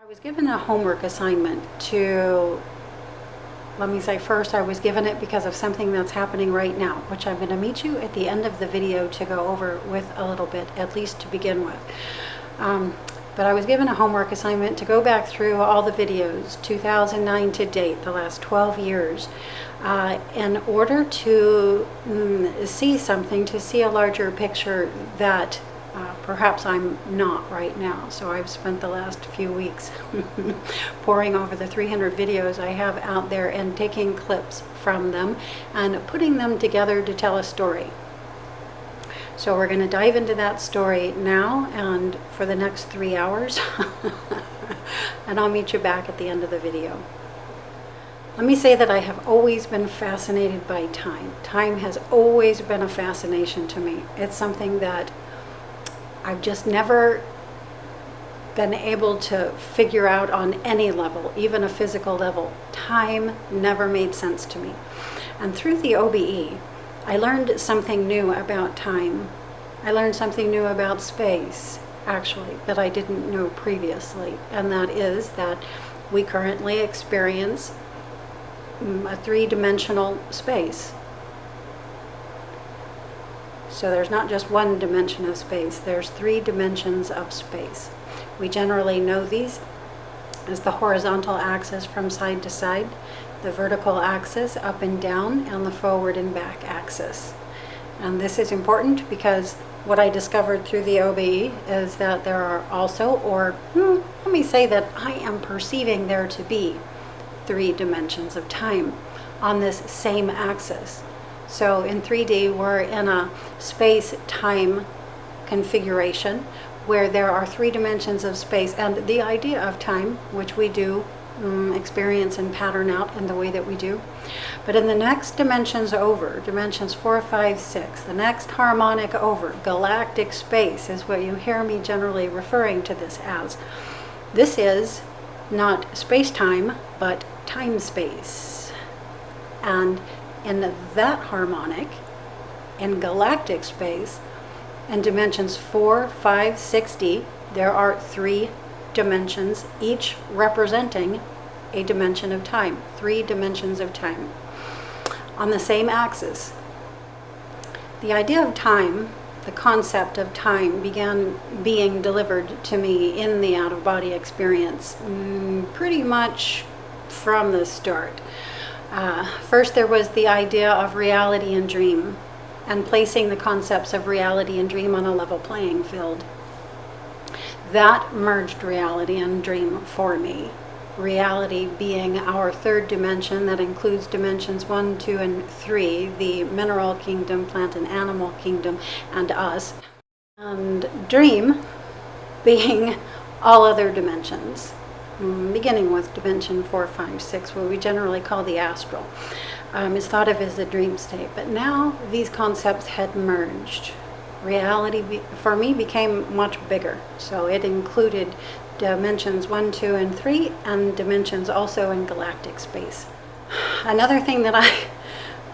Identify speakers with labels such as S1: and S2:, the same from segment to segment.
S1: I was given a homework assignment to, let me say first, I was given it because of something that's happening right now, which I'm going to meet you at the end of the video to go over with a little bit, at least to begin with. But I was given a homework assignment to go back through all the videos, 2009 to date, the last 12 years, in order to see something, to see a larger picture that perhaps I'm not right now. So I've spent the last few weeks poring over the 300 videos I have out there and taking clips from them and putting them together to tell a story. So we're going to dive into that story now and for the next 3 hours. And I'll meet you back at the end of the video. Let me say that I have always been fascinated by time. Time has always been a fascination to me. It's something that I've just never been able to figure out on any level, even a physical level. Time never made sense to me. And through the OBE, I learned something new about time. I learned something new about space, actually, that I didn't know previously. And that is that we currently experience a three-dimensional space. So there's not just one dimension of space, there's 3 dimensions of space. We generally know these as the horizontal axis from side to side, the vertical axis up and down, and the forward and back axis. And this is important because what I discovered through the OBE is that there are also, or let me say that I am perceiving there to be 3 dimensions of time on this same axis. So in 3D, we're in a space-time configuration where there are 3 dimensions of space, and the idea of time, which we do experience and pattern out in the way that we do. But in the next dimensions over, dimensions 4, 5, 6, the next harmonic over, galactic space is what you hear me generally referring to this as. This is not space-time, but time-space. And in that harmonic, in galactic space, in dimensions 4, 5, 6D, there are 3 dimensions, each representing a dimension of time, 3 dimensions of time on the same axis. The idea of time, the concept of time, began being delivered to me in the out-of-body experience pretty much from the start. First, there was the idea of reality and dream, and placing the concepts of reality and dream on a level playing field. That merged reality and dream for me. Reality being our 3rd dimension that includes dimensions 1, 2, and 3, the mineral kingdom, plant and animal kingdom, and us. And dream being all other dimensions, beginning with dimension 4, 5, 6, what we generally call the astral, is thought of as a dream state. But now these concepts had merged. Reality for me became much bigger. So it included dimensions 1, 2, and 3, and dimensions also in galactic space. Another thing that I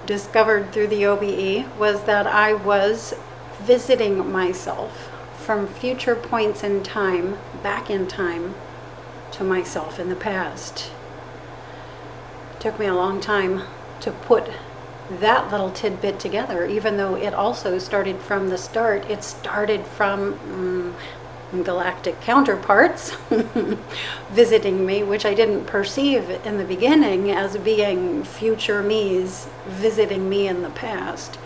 S1: discovered through the OBE was that I was visiting myself from future points in time, back in time, to myself in the past. It took me a long time to put that little tidbit together, even though it also started from the start. It started from galactic counterparts visiting me, which I didn't perceive in the beginning as being future me's visiting me in the past.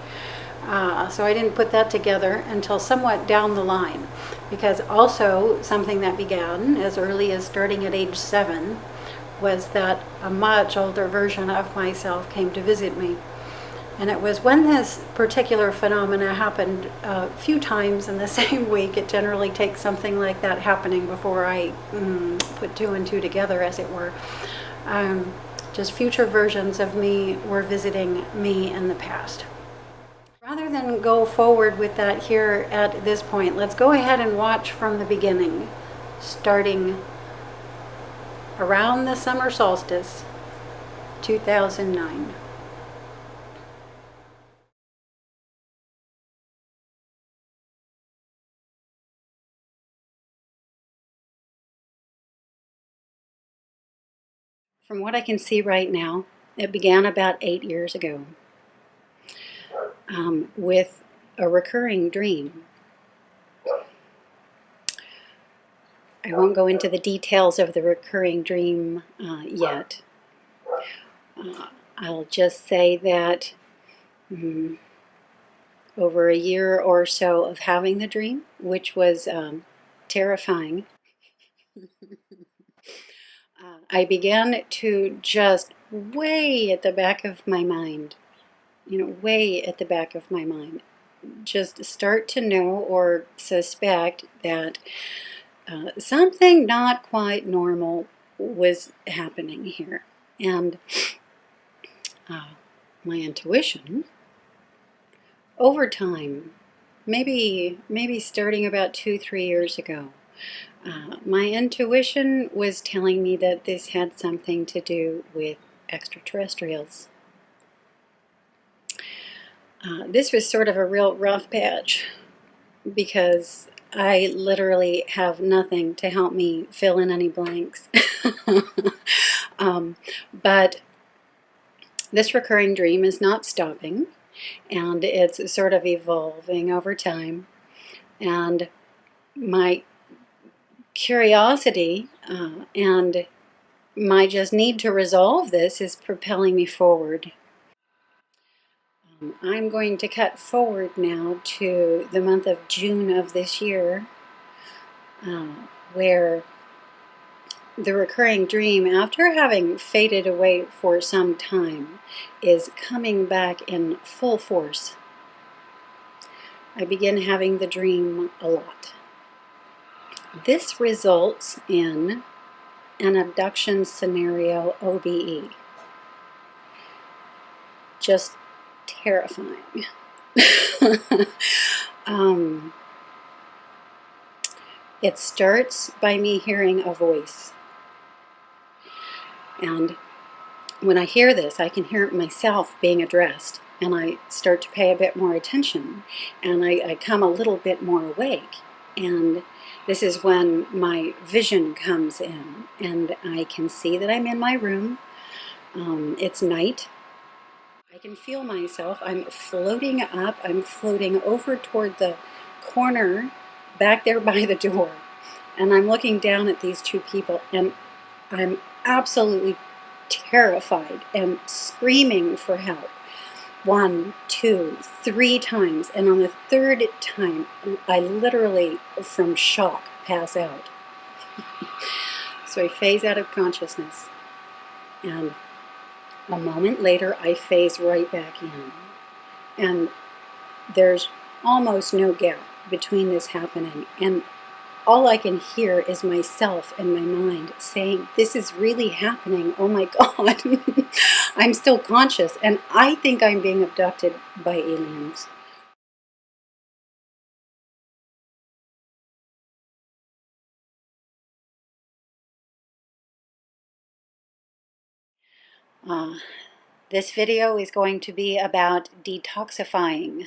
S1: So I didn't put that together until somewhat down the line, because also something that began as early as starting at age 7 was that a much older version of myself came to visit me. And it was when this particular phenomena happened a few times in the same week. It generally takes something like that happening before I put 2 and 2 together, as it were. Just future versions of me were visiting me in the past. Rather than go forward with that here at this point, let's go ahead and watch from the beginning, starting around the summer solstice, 2009. From what I can see right now, it began about 8 years ago with a recurring dream. I won't go into the details of the recurring dream yet. I'll just say that over a year or so of having the dream, which was terrifying, I began to just way at the back of my mind, way at the back of my mind, just start to know or suspect that something not quite normal was happening here. And my intuition, over time, maybe starting about 2-3 years ago, my intuition was telling me that this had something to do with extraterrestrials. This was sort of a real rough patch because I literally have nothing to help me fill in any blanks. But this recurring dream is not stopping, and it's sort of evolving over time. And my curiosity and my just need to resolve this is propelling me forward. I'm going to cut forward now to the month of June of this year, where the recurring dream, after having faded away for some time, is coming back in full force. I begin having the dream a lot. This results in an abduction scenario OBE. Just terrifying. It starts by me hearing a voice. And when I hear this, I can hear myself being addressed, and I start to pay a bit more attention, and I come a little bit more awake. And this is when my vision comes in, and I can see that I'm in my room. It's night. I can feel myself. I'm floating up. I'm floating over toward the corner back there by the door. And I'm looking down at these two people, and I'm absolutely terrified and screaming for help. 1, 2, 3 times. And on the third time, I literally, from shock, pass out. So I phase out of consciousness. And a moment later, I phase right back in. And there's almost no gap between this happening. And all I can hear is myself and my mind saying, this is really happening. Oh my God. I'm still conscious. And I think I'm being abducted by aliens. This video is going to be about detoxifying.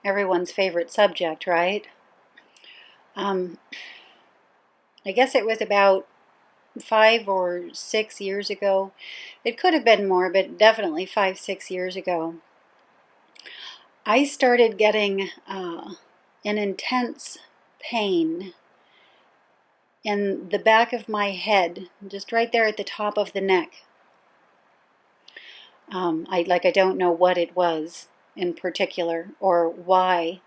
S1: Everyone's favorite subject, right? I guess it was about 5 or 6 years ago. It could have been more, but definitely 5-6 years ago. I started getting an intense pain in the back of my head, just right there at the top of the neck. I don't know what it was in particular or why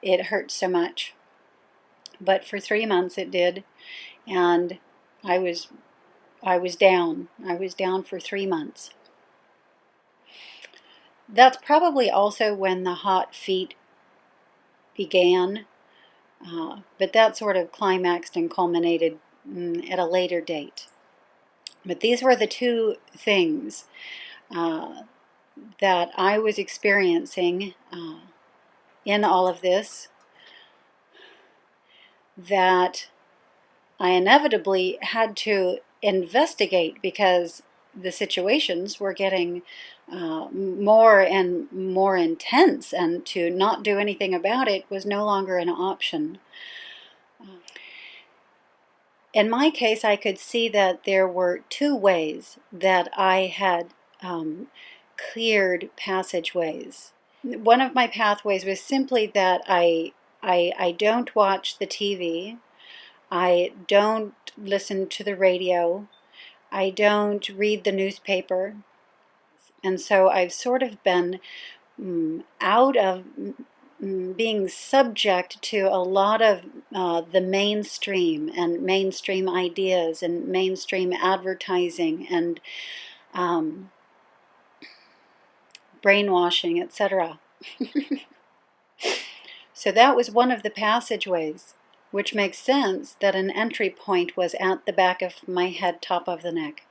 S1: it hurt so much. But for 3 months it did, and I was down. I was down for 3 months. That's probably also when the hot feet began, but that sort of climaxed and culminated at a later date. But these were the two things that I was experiencing in all of this that I inevitably had to investigate, because the situations were getting more and more intense, and to not do anything about it was no longer an option. In my case, I could see that there were two ways that I had cleared passageways. One of my pathways was simply that I don't watch the TV, I don't listen to the radio, I don't read the newspaper, and so I've sort of been out of being subject to a lot of the mainstream and mainstream ideas and mainstream advertising and brainwashing, etc. So that was one of the passageways, which makes sense that an entry point was at the back of my head, top of the neck.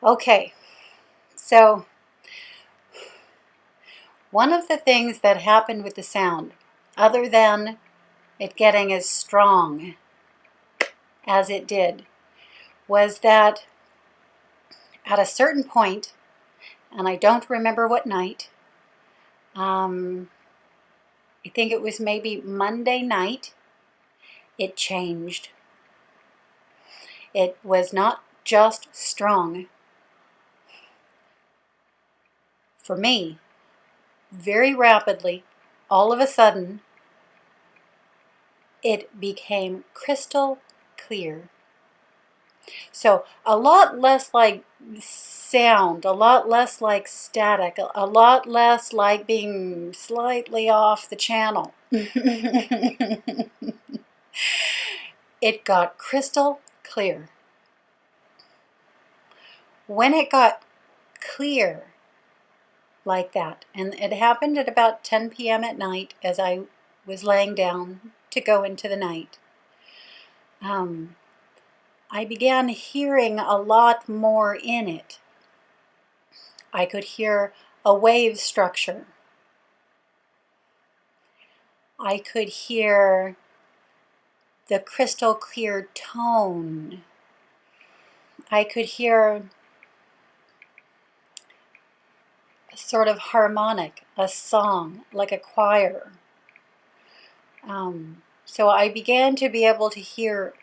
S1: Okay, so one of the things that happened with the sound, other than it getting as strong as it did, was that at a certain point, and I don't remember what night, I think it was maybe Monday night, it changed. It was not just strong. For me, very rapidly, all of a sudden, it became crystal clear. So a lot less like sound, a lot less like static, a lot less like being slightly off the channel. It got crystal clear. When it got clear like that, and it happened at about 10 p.m. at night as I was laying down to go into the night, I began hearing a lot more in it. I could hear a wave structure. I could hear the crystal clear tone. I could hear a sort of harmonic, a song, like a choir. So I began to be able to hear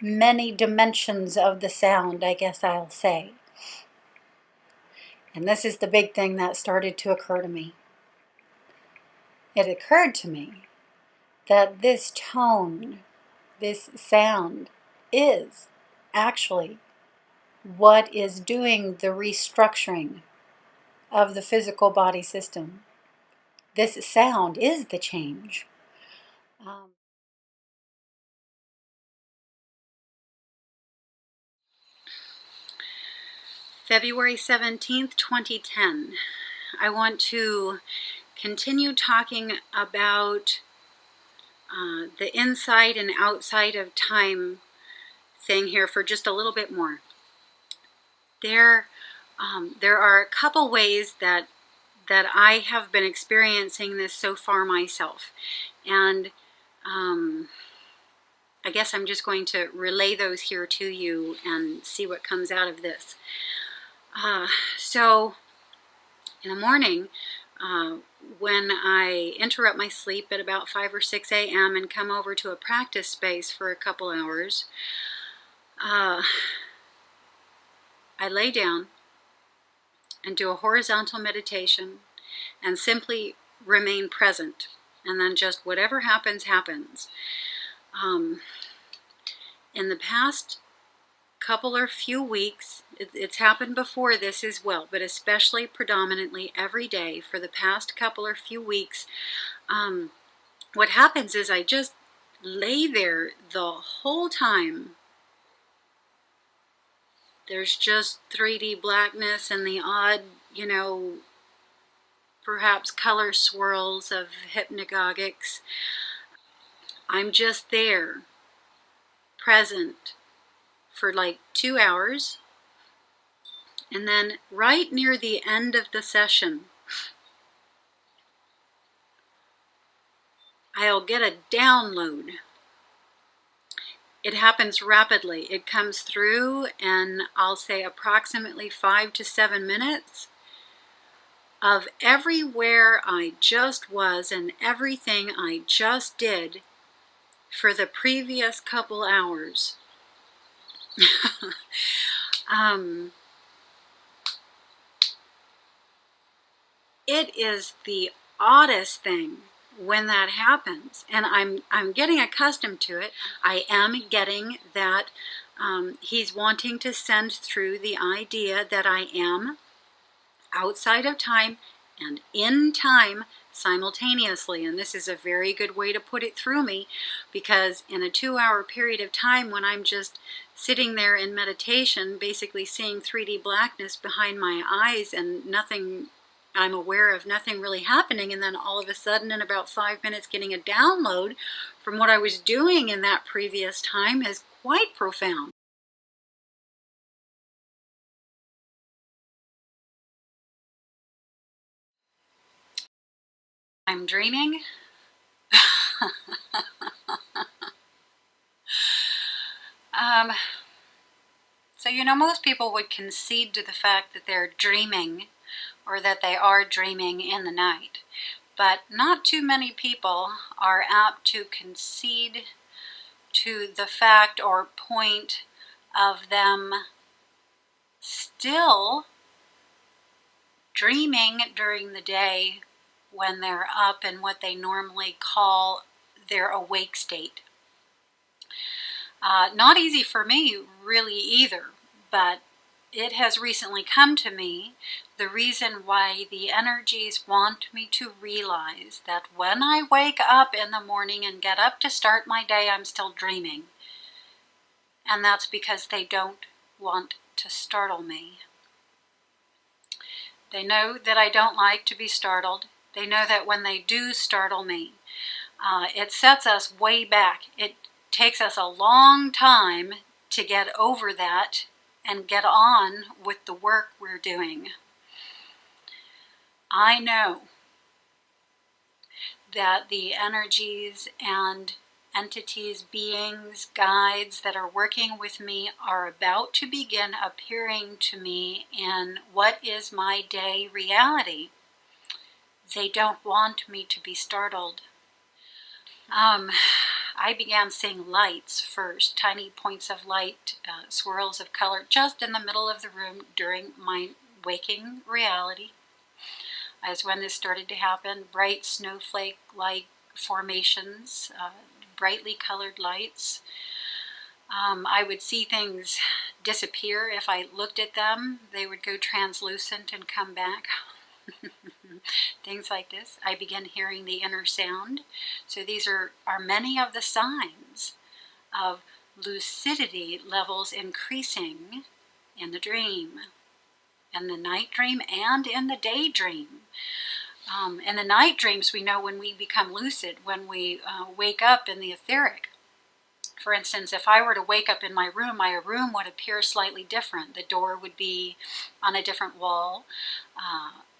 S1: many dimensions of the sound, I guess I'll say. And this is the big thing that started to occur to me. It occurred to me that this tone, this sound, is actually what is doing the restructuring of the physical body system. This sound is the change. February 17th, 2010. I want to continue talking about the inside and outside of time thing here for just a little bit more. There are a couple ways that I have been experiencing this so far myself, and I guess I'm just going to relay those here to you and see what comes out of this. So in the morning, when I interrupt my sleep at about 5 or 6 a.m. and come over to a practice space for a couple hours, I lay down and do a horizontal meditation and simply remain present, and then just whatever happens, happens. In the past couple or few weeks, it's happened before this as well, but especially predominantly every day for the past couple or few weeks, what happens is I just lay there the whole time. There's just 3D blackness and the odd, perhaps color swirls of hypnagogics. I'm just there, present, for like 2 hours. And then right near the end of the session, I'll get a download. It happens rapidly. It comes through in, I'll say, approximately 5 to 7 minutes. of everywhere I just was and everything I just did for the previous couple hours. It is the oddest thing when that happens, and I'm getting accustomed to it. I am getting that he's wanting to send through the idea that I am outside of time and in time simultaneously, and this is a very good way to put it through me, because in a 2-hour period of time when I'm just sitting there in meditation, basically seeing 3D blackness behind my eyes and nothing, I'm aware of nothing really happening, and then all of a sudden in about 5 minutes getting a download from what I was doing in that previous time is quite profound. I'm dreaming. So, you know, most people would concede to the fact that they're dreaming or that they are dreaming in the night. But not too many people are apt to concede to the fact or point of them still dreaming during the day when they're up in what they normally call their awake state. Not easy for me really either, but it has recently come to me the reason why the energies want me to realize that when I wake up in the morning and get up to start my day, I'm still dreaming. And that's because they don't want to startle me. They know that I don't like to be startled. They know that when they do startle me, it sets us way back. It takes us a long time to get over that and get on with the work we're doing. I know that the energies and entities, beings, guides that are working with me are about to begin appearing to me in what is my day reality. They don't want me to be startled. I began seeing lights first, tiny points of light, swirls of color, just in the middle of the room during my waking reality. As when this started to happen, bright snowflake-like formations, brightly colored lights. I would see things disappear if I looked at them. They would go translucent and come back. Things like this. I began hearing the inner sound. So these are many of the signs of lucidity levels increasing in the dream, in the night dream and in the daydream. In the night dreams, we know when we become lucid, when we wake up in the etheric. For instance, if I were to wake up in my room would appear slightly different. The door would be on a different wall,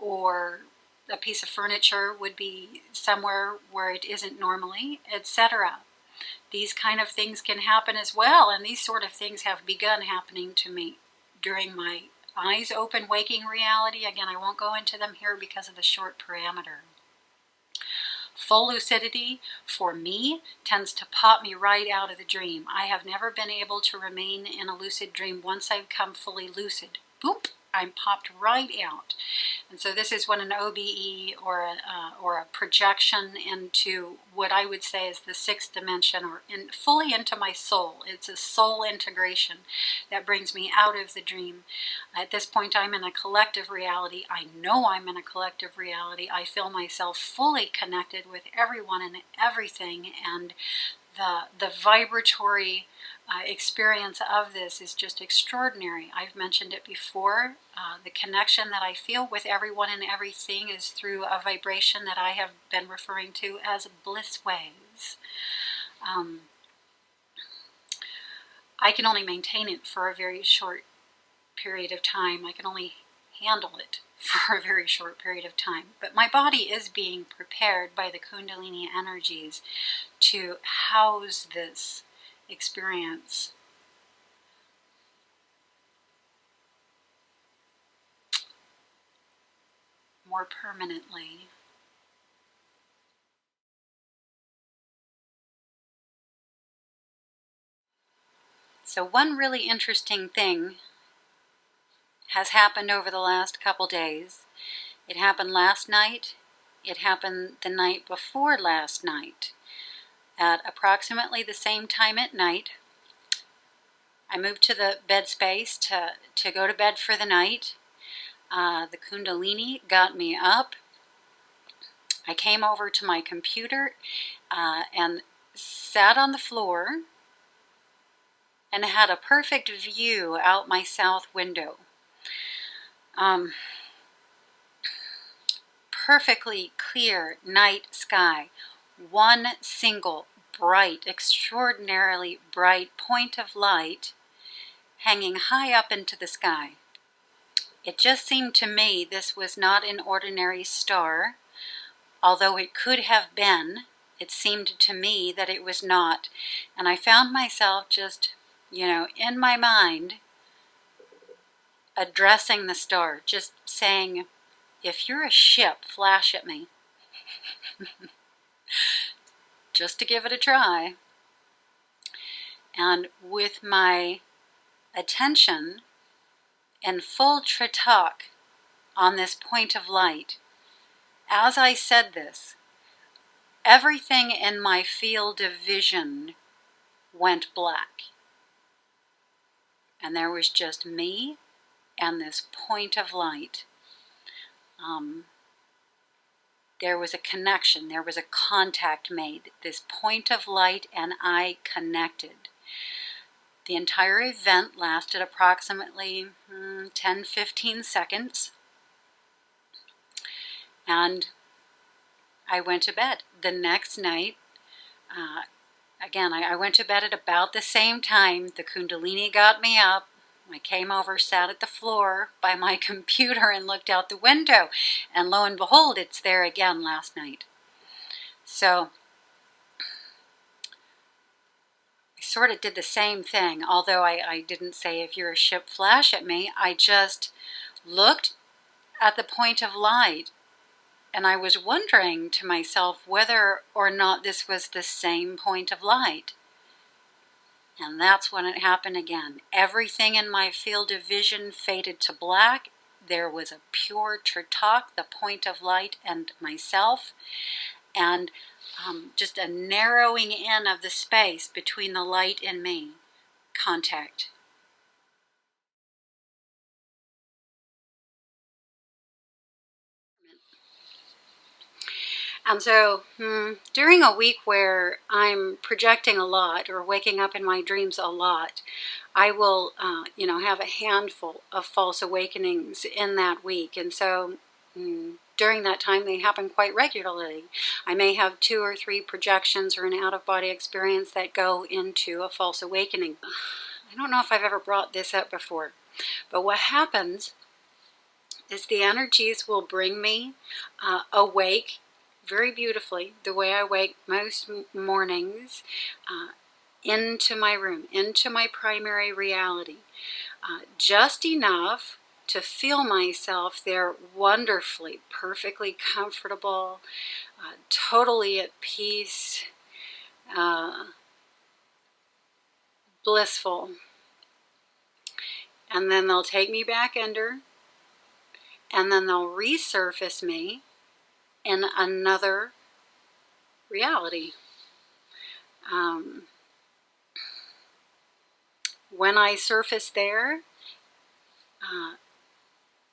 S1: or a piece of furniture would be somewhere where it isn't normally, etc. These kind of things can happen as well, and these sort of things have begun happening to me during my eyes open waking reality. Again, I won't go into them here because of the short parameter. Full lucidity, for me, tends to pop me right out of the dream. I have never been able to remain in a lucid dream once I've become fully lucid. Boop! I'm popped right out. And so this is when an OBE or a projection into what I would say is the sixth dimension, or fully into my soul. It's a soul integration that brings me out of the dream. At this point, I'm in a collective reality. I know I'm in a collective reality. I feel myself fully connected with everyone and everything, and the vibratory experience of this is just extraordinary. I've mentioned it before. The connection that I feel with everyone and everything is through a vibration that I have been referring to as bliss waves. I can only maintain it for a very short period of time. I can only handle it for a very short period of time. But my body is being prepared by the Kundalini energies to house this experience. more permanently. So one really interesting thing has happened over the last couple days. It happened last night. It happened the night before last night. At approximately the same time at night, I moved to the bed space to go to bed for the night. The Kundalini got me up. I came over to my computer and sat on the floor and had a perfect view out my south window. Perfectly clear night sky. One single bright, extraordinarily bright point of light hanging high up into the sky. It just seemed to me this was not an ordinary star, although it could have been. It seemed to me that it was not. And I found myself just, in my mind, addressing the star, just saying, if you're a ship, flash at me. Just to give it a try. And with my attention and full tritok on this point of light, as I said this, everything in my field of vision went black. And there was just me and this point of light. There was a connection, there was a contact made. This point of light and I connected. The entire event lasted approximately 10-15 seconds. And I went to bed. The next night, again, I went to bed at about the same time. The Kundalini got me up. I came over, sat at the floor by my computer and looked out the window. And lo and behold, it's there again last night. So I sort of did the same thing, although I didn't say, if you're a ship, flash at me. I just looked at the point of light, and I was wondering to myself whether or not this was the same point of light. And that's when it happened again. Everything in my field of vision faded to black. There was a pure tritok, the point of light, and myself. And just a narrowing in of the space between the light and me. Contact. And so during a week where I'm projecting a lot or waking up in my dreams a lot, I will, have a handful of false awakenings in that week. And so during that time, they happen quite regularly. I may have 2 or 3 projections or an out-of-body experience that go into a false awakening. I don't know if I've ever brought this up before, but what happens is the energies will bring me awake very beautifully, the way I wake most mornings, into my room, into my primary reality. Just enough to feel myself there wonderfully, perfectly comfortable, totally at peace, blissful. And then they'll take me back under, and then they'll resurface me in another reality. When I surface there,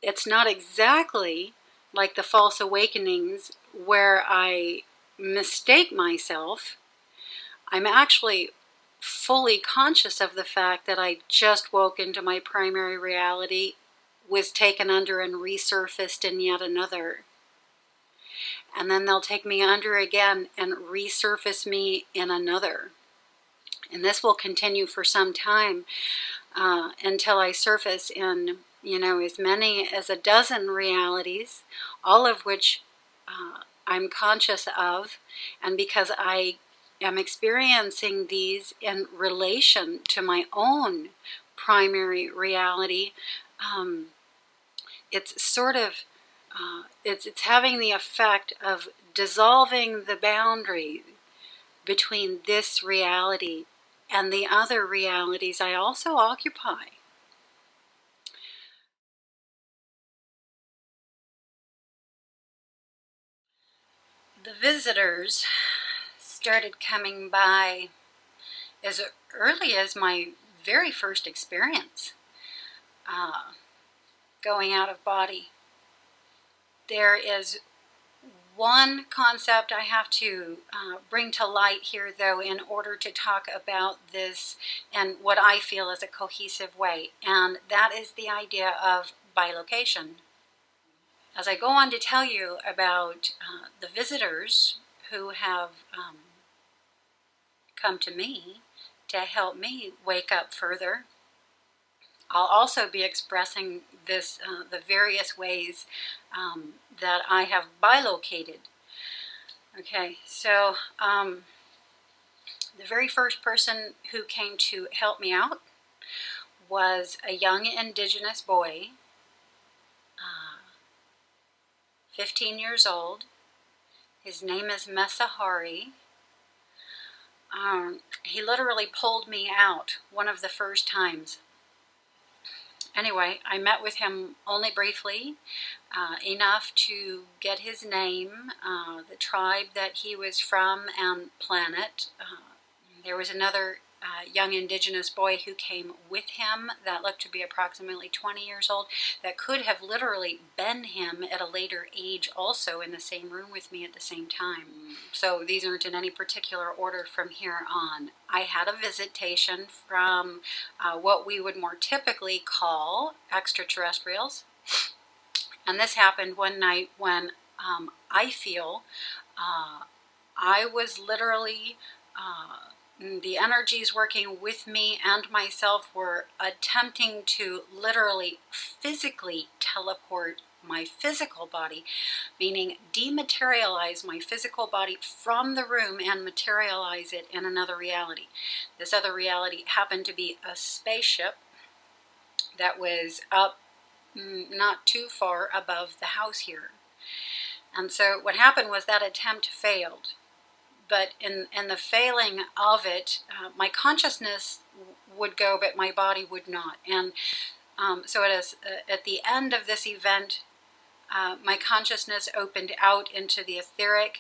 S1: it's not exactly like the false awakenings where I mistake myself. I'm actually fully conscious of the fact that I just woke into my primary reality, was taken under and resurfaced in yet another. And then they'll take me under again and resurface me in another. And this will continue for some time until I surface in, as many as a dozen realities, all of which I'm conscious of. And because I am experiencing these in relation to my own primary reality, it's sort of it's having the effect of dissolving the boundary between this reality and the other realities I also occupy. The visitors started coming by as early as my very first experience going out of body. There is one concept I have to bring to light here, though, in order to talk about this and what I feel is a cohesive way, and that is the idea of bilocation. As I go on to tell you about the visitors who have come to me to help me wake up further, I'll also be expressing this, the various ways that I have bilocated. Okay, so the very first person who came to help me out was a young indigenous boy, 15 years old. His name is Mesahari. He literally pulled me out one of the first times. Anyway, I met with him only briefly, enough to get his name, the tribe that he was from, and planet. There was another young indigenous boy who came with him that looked to be approximately 20 years old, that could have literally been him at a later age, also in the same room with me at the same time. So these aren't in any particular order from here on. I had a visitation from what we would more typically call extraterrestrials, and this happened one night when I feel I was literally the energies working with me and myself were attempting to literally physically teleport my physical body, meaning dematerialize my physical body from the room and materialize it in another reality. This other reality happened to be a spaceship that was up not too far above the house here. And so what happened was that attempt failed. But in the failing of it, my consciousness would go, but my body would not. And so it is, at the end of this event, my consciousness opened out into the etheric.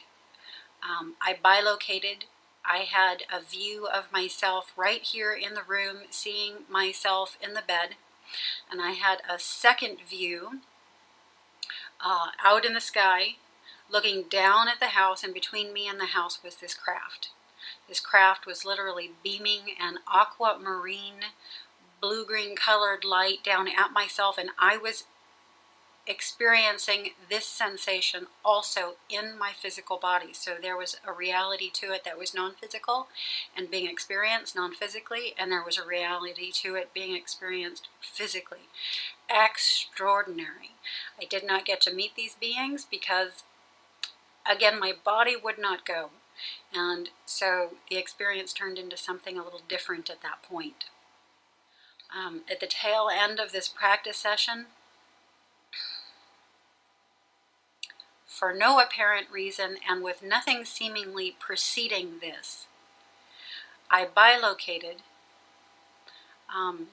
S1: I bilocated. I had a view of myself right here in the room, seeing myself in the bed. And I had a second view out in the sky, looking down at the house, and between me and the house was this craft. This craft was literally beaming an aquamarine, blue-green colored light down at myself, and I was experiencing this sensation also in my physical body. So there was a reality to it that was non-physical and being experienced non-physically, and there was a reality to it being experienced physically. Extraordinary. I did not get to meet these beings because, again, my body would not go. And so the experience turned into something a little different at that point. At the tail end of this practice session, for no apparent reason and with nothing seemingly preceding this, I bilocated.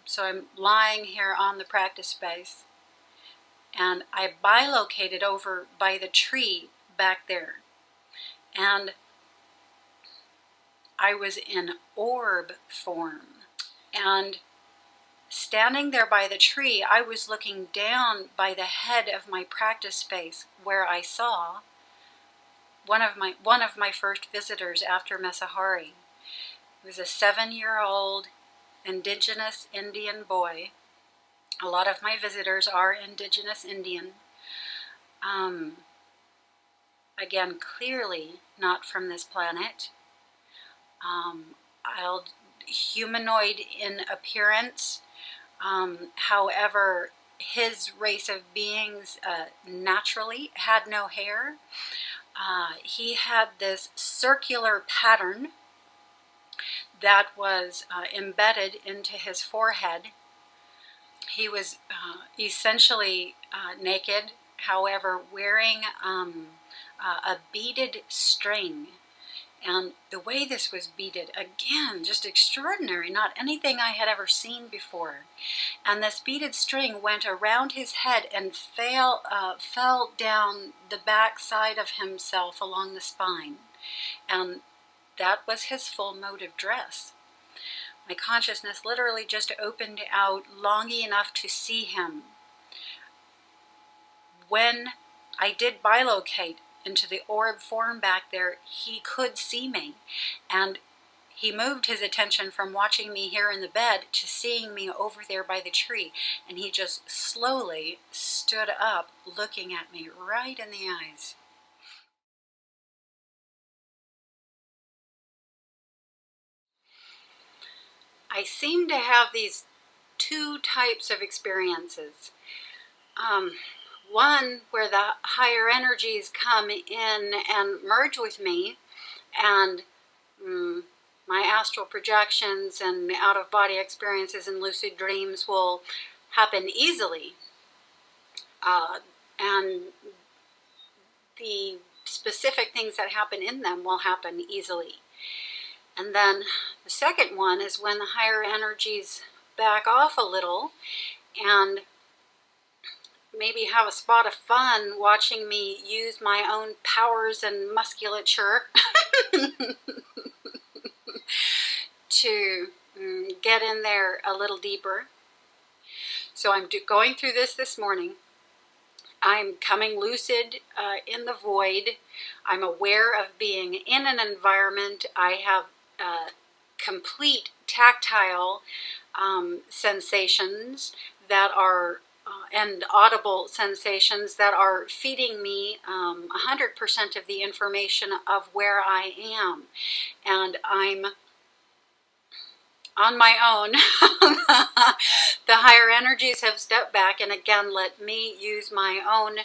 S1: So I'm lying here on the practice space, and I bilocated over by the tree back there. And I was in orb form. And standing there by the tree, I was looking down by the head of my practice space, where I saw one of my first visitors after Mesahari. It was a 7-year-old indigenous Indian boy. A lot of my visitors are indigenous Indian. Again, clearly not from this planet. Humanoid in appearance. However, his race of beings naturally had no hair. He had this circular pattern that was embedded into his forehead. He was essentially naked, however, wearing a beaded string. And the way this was beaded, again, just extraordinary, not anything I had ever seen before. And this beaded string went around his head and fell down the back side of himself along the spine. And that was his full mode of dress. My consciousness literally just opened out long enough to see him. When I did bilocate into the orb form back there, he could see me. And he moved his attention from watching me here in the bed to seeing me over there by the tree. And he just slowly stood up, looking at me right in the eyes. I seem to have these two types of experiences. One where the higher energies come in and merge with me, and my astral projections and out-of-body experiences and lucid dreams will happen easily. And the specific things that happen in them will happen easily. And then the second one is when the higher energies back off a little and maybe have a spot of fun watching me use my own powers and musculature to get in there a little deeper. So I'm going through this morning. I'm coming lucid in the void. I'm aware of being in an environment. I have complete tactile sensations that are and audible sensations that are feeding me 100% of the information of where I am. And I'm on my own. The higher energies have stepped back and again let me use my own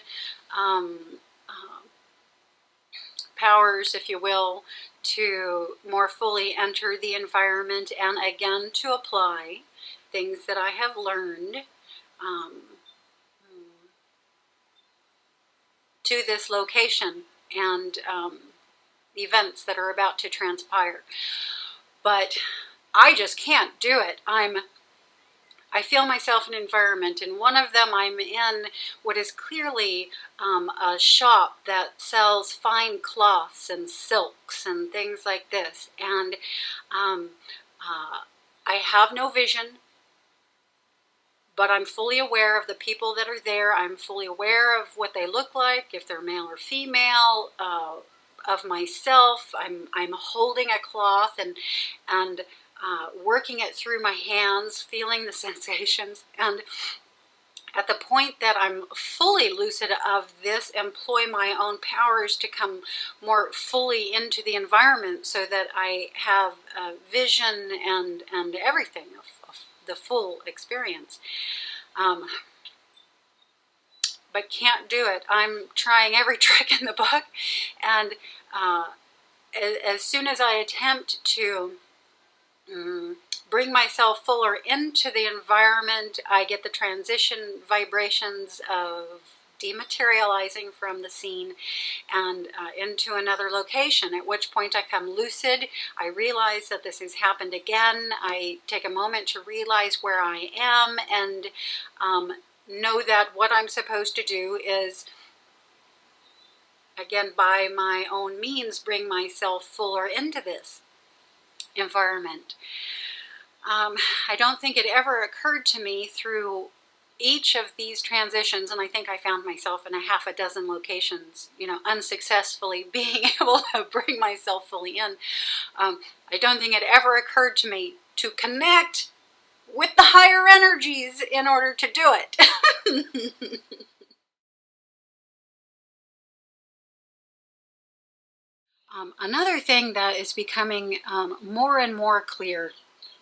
S1: powers, if you will, to more fully enter the environment and again to apply things that I have learned to this location and events that are about to transpire. But I just can't do it. I feel myself in an environment. In one of them, I'm in what is clearly a shop that sells fine cloths and silks and things like this. And I have no vision, but I'm fully aware of the people that are there. I'm fully aware of what they look like, if they're male or female, of myself. I'm holding a cloth and working it through my hands, feeling the sensations. And at the point that I'm fully lucid of this, employ my own powers to come more fully into the environment so that I have vision and everything of the full experience. But can't do it. I'm trying every trick in the book. And as soon as I attempt to bring myself fuller into the environment, I get the transition vibrations of dematerializing from the scene and into another location, at which point I come lucid. I realize that this has happened again. I take a moment to realize where I am and know that what I'm supposed to do is, again, by my own means, bring myself fuller into this environment. I don't think it ever occurred to me through each of these transitions, and I think I found myself in a half a dozen locations, unsuccessfully being able to bring myself fully in. I don't think it ever occurred to me to connect with the higher energies in order to do it. Another thing that is becoming more and more clear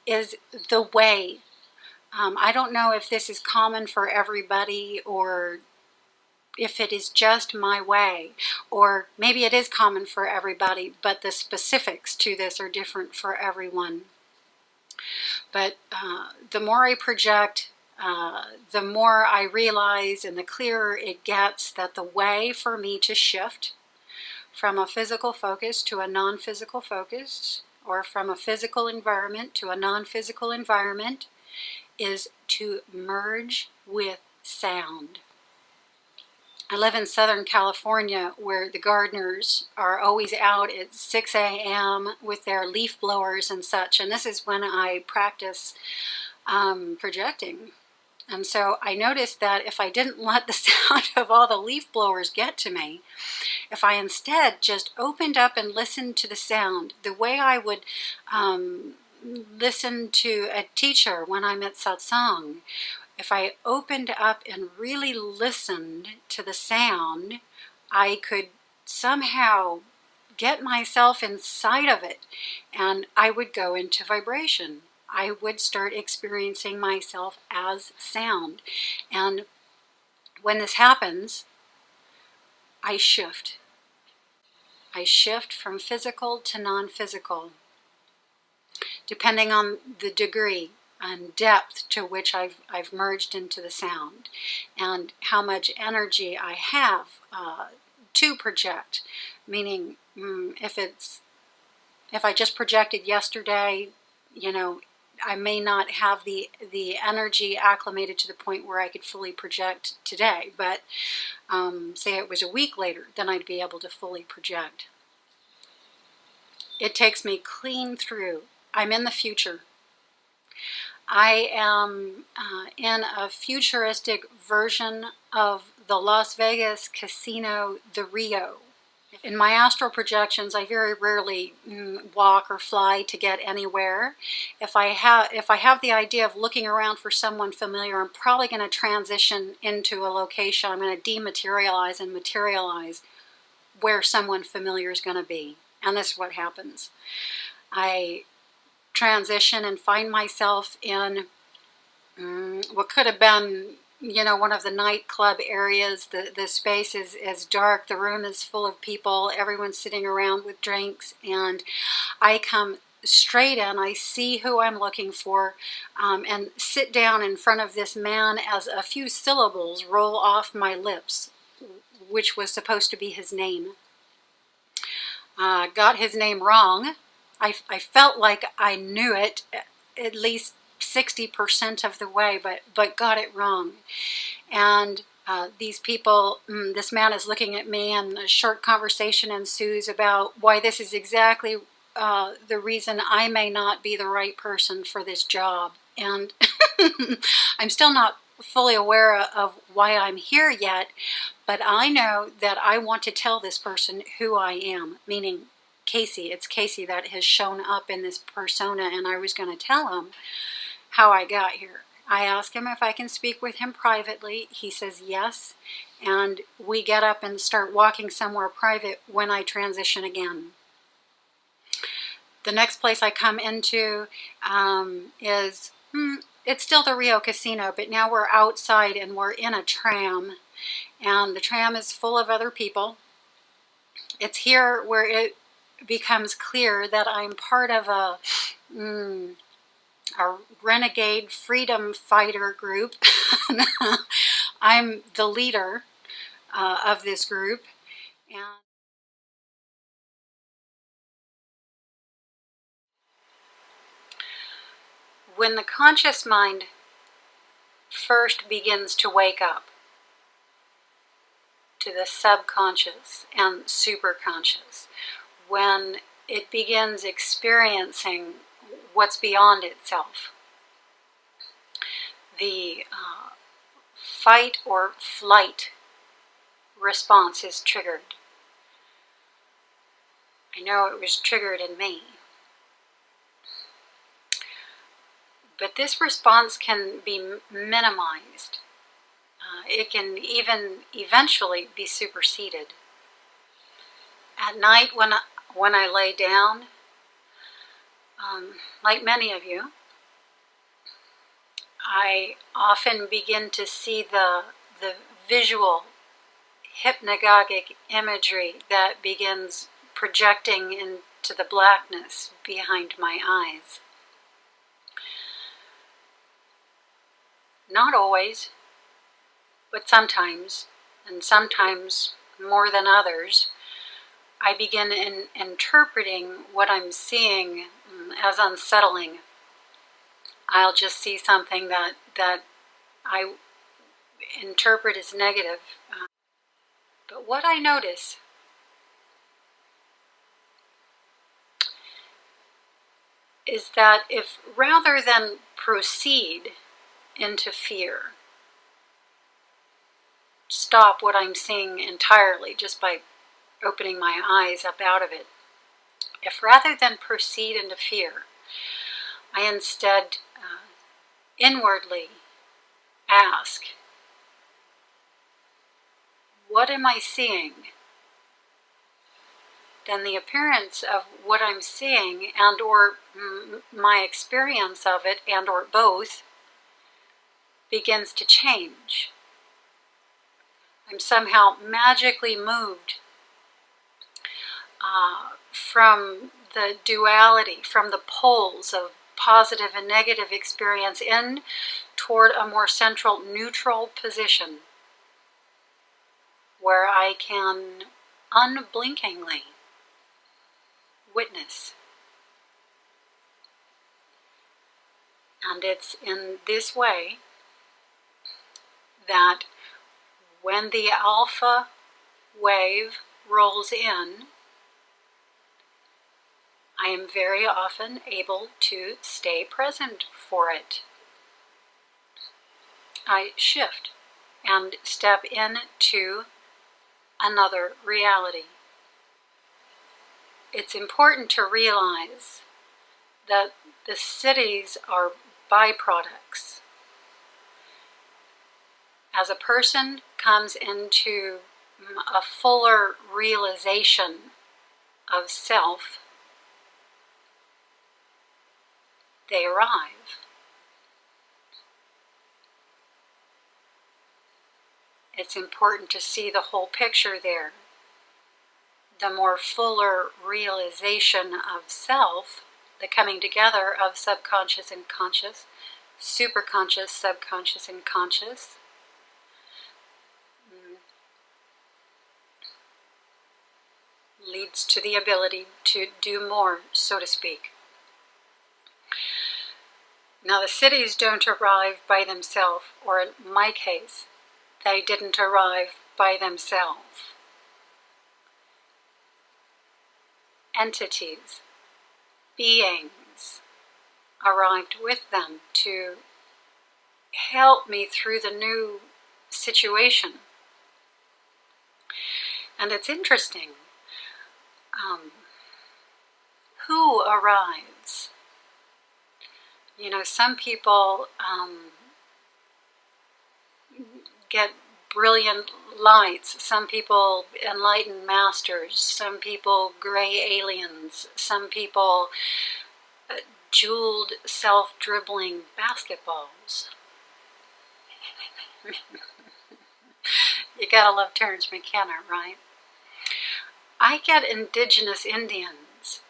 S1: is the way. I don't know if this is common for everybody or if it is just my way, or maybe it is common for everybody, but the specifics to this are different for everyone. But the more I project, the more I realize and the clearer it gets that the way for me to shift from a physical focus to a non-physical focus, or from a physical environment to a non-physical environment, is to merge with sound. I live in Southern California, where the gardeners are always out at 6 a.m. with their leaf blowers and such, and this is when I practice projecting. And so I noticed that if I didn't let the sound of all the leaf blowers get to me, if I instead just opened up and listened to the sound, the way I would listen to a teacher when I'm at satsang, if I opened up and really listened to the sound, I could somehow get myself inside of it, and I would go into vibration. I would start experiencing myself as sound. And when this happens, I shift. I shift from physical to non-physical, depending on the degree and depth to which I've merged into the sound, and how much energy I have to project. Meaning, if I just projected yesterday, you know, I may not have the energy acclimated to the point where I could fully project today, but say it was a week later, then I'd be able to fully project. It takes me clean through. I'm in the future. I am in a futuristic version of the Las Vegas casino, the Rio. In my astral projections, I very rarely walk or fly to get anywhere. If I have the idea of looking around for someone familiar, I'm probably going to transition into a location. I'm going to dematerialize and materialize where someone familiar is going to be. And this is what happens. I transition and find myself in what could have been, you know, one of the nightclub areas. The space is dark, the room is full of people, everyone's sitting around with drinks, and I come straight in, I see who I'm looking for, and sit down in front of this man as a few syllables roll off my lips, which was supposed to be his name. Got his name wrong. I felt like I knew it at least 60% of the way, but got it wrong. And these people, this man is looking at me, and a short conversation ensues about why this is exactly the reason I may not be the right person for this job. And I'm still not fully aware of why I'm here yet, but I know that I want to tell this person who I am, meaning Casey. It's Casey that has shown up in this persona, and I was going to tell him how I got here. I ask him if I can speak with him privately. He says yes, and we get up and start walking somewhere private when I transition again. The next place I come into is, it's still the Rio Casino, but now we're outside and we're in a tram, and the tram is full of other people. It's here where it becomes clear that I'm part of a renegade freedom fighter group. I'm the leader of this group, and when the conscious mind first begins to wake up to the subconscious and superconscious, when it begins experiencing what's beyond itself, the fight or flight response is triggered. I know it was triggered in me. But this response can be minimized. It can even eventually be superseded. At night when I lay down, like many of you, I often begin to see the visual hypnagogic imagery that begins projecting into the blackness behind my eyes. not always, but sometimes, and sometimes more than others, I begin interpreting what I'm seeing as unsettling. I'll just see something that I interpret as negative. But what I notice is that if rather than proceed into fear, stop what I'm seeing entirely just by opening my eyes up out of it, if rather than proceed into fear, I instead inwardly ask, what am I seeing? Then the appearance of what I'm seeing and or my experience of it and or both begins to change. I'm somehow magically moved from the duality, from the poles of positive and negative experience in toward a more central, neutral position where I can unblinkingly witness. And it's in this way that when the alpha wave rolls in, I am very often able to stay present for it. I shift and step into another reality. It's important to realize that the cities are byproducts. As a person comes into a fuller realization of self, they arrive. It's important to see the whole picture there. The more fuller realization of self, the coming together of subconscious and conscious, superconscious, subconscious, and conscious, leads to the ability to do more, so to speak. Now, the cities don't arrive by themselves, or in my case, they didn't arrive by themselves. Entities, beings, arrived with them to help me through the new situation. And it's interesting. Who arrives? You know, some people get brilliant lights, some people enlightened masters, some people gray aliens, some people jeweled self-dribbling basketballs. You gotta love Terence McKenna, right? I get indigenous Indians,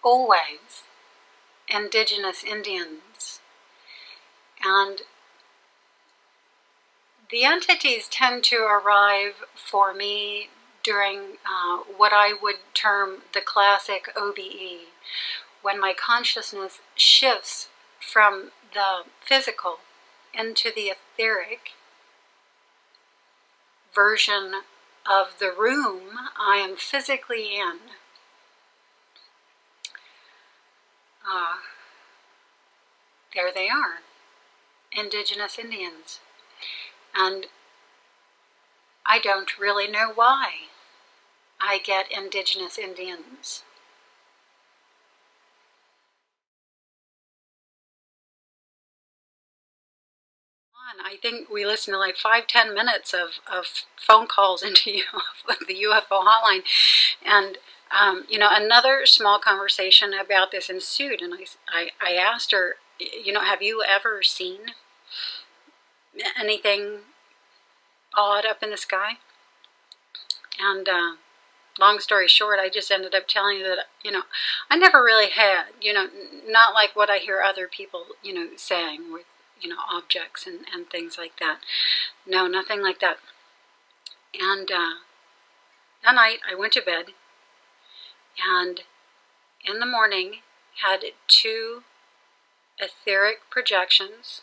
S1: always indigenous Indians, and the entities tend to arrive for me during what I would term the classic OBE, when my consciousness shifts from the physical into the etheric version of the room I am physically in. There they are, indigenous Indians. And I don't really know why I get indigenous Indians. I think we listened to like 5-10 minutes of phone calls into the UFO hotline. And, you know, another small conversation about this ensued. And I asked her, you know, have you ever seen anything odd up in the sky? And long story short, I just ended up telling you that, you know, I never really had, you know, not like what I hear other people, you know, saying with, objects and things like that. No, nothing like that. And that night I went to bed, and in the morning had 2 etheric projections,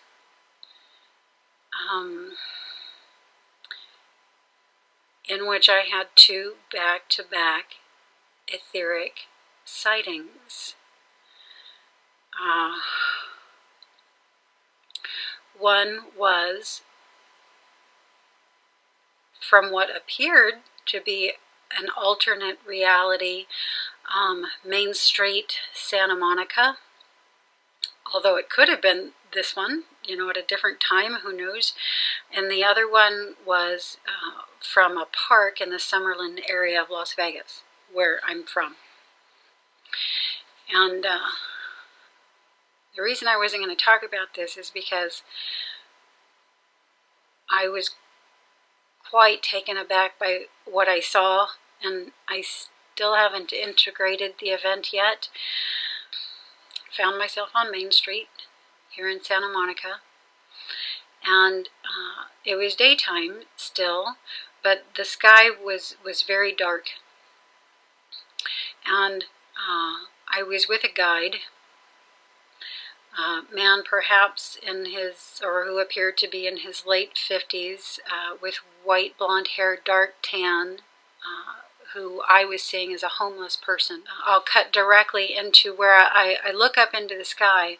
S1: in which I had 2 back-to-back etheric sightings. One was from what appeared to be an alternate reality, Main Street, Santa Monica, although it could have been this one, at a different time, who knows. And the other one was from a park in the Summerlin area of Las Vegas, where I'm from. And the reason I wasn't going to talk about this is because I was quite taken aback by what I saw, and I still haven't integrated the event yet. Found myself on Main Street here in Santa Monica, and it was daytime still, but the sky was very dark. And I was with a guide, man perhaps in his, or who appeared to be in his late 50s, with white blonde hair, dark tan, who I was seeing as a homeless person. I'll cut directly into where I look up into the sky,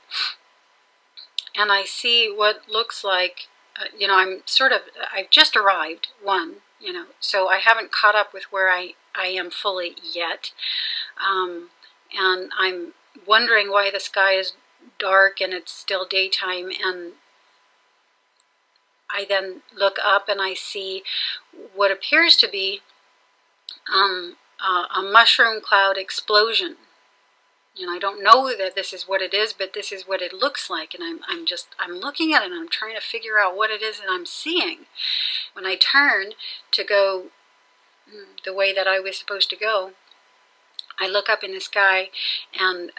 S1: and I see what looks like, I've just arrived, so I haven't caught up with where I am fully yet. And I'm wondering why the sky is dark and it's still daytime, and I then look up and I see what appears to be a mushroom cloud explosion. I don't know that this is what it is, but this is what it looks like, and I'm looking at it and I'm trying to figure out what it is that I'm seeing. When I turn to go the way that I was supposed to go, I look up in the sky, and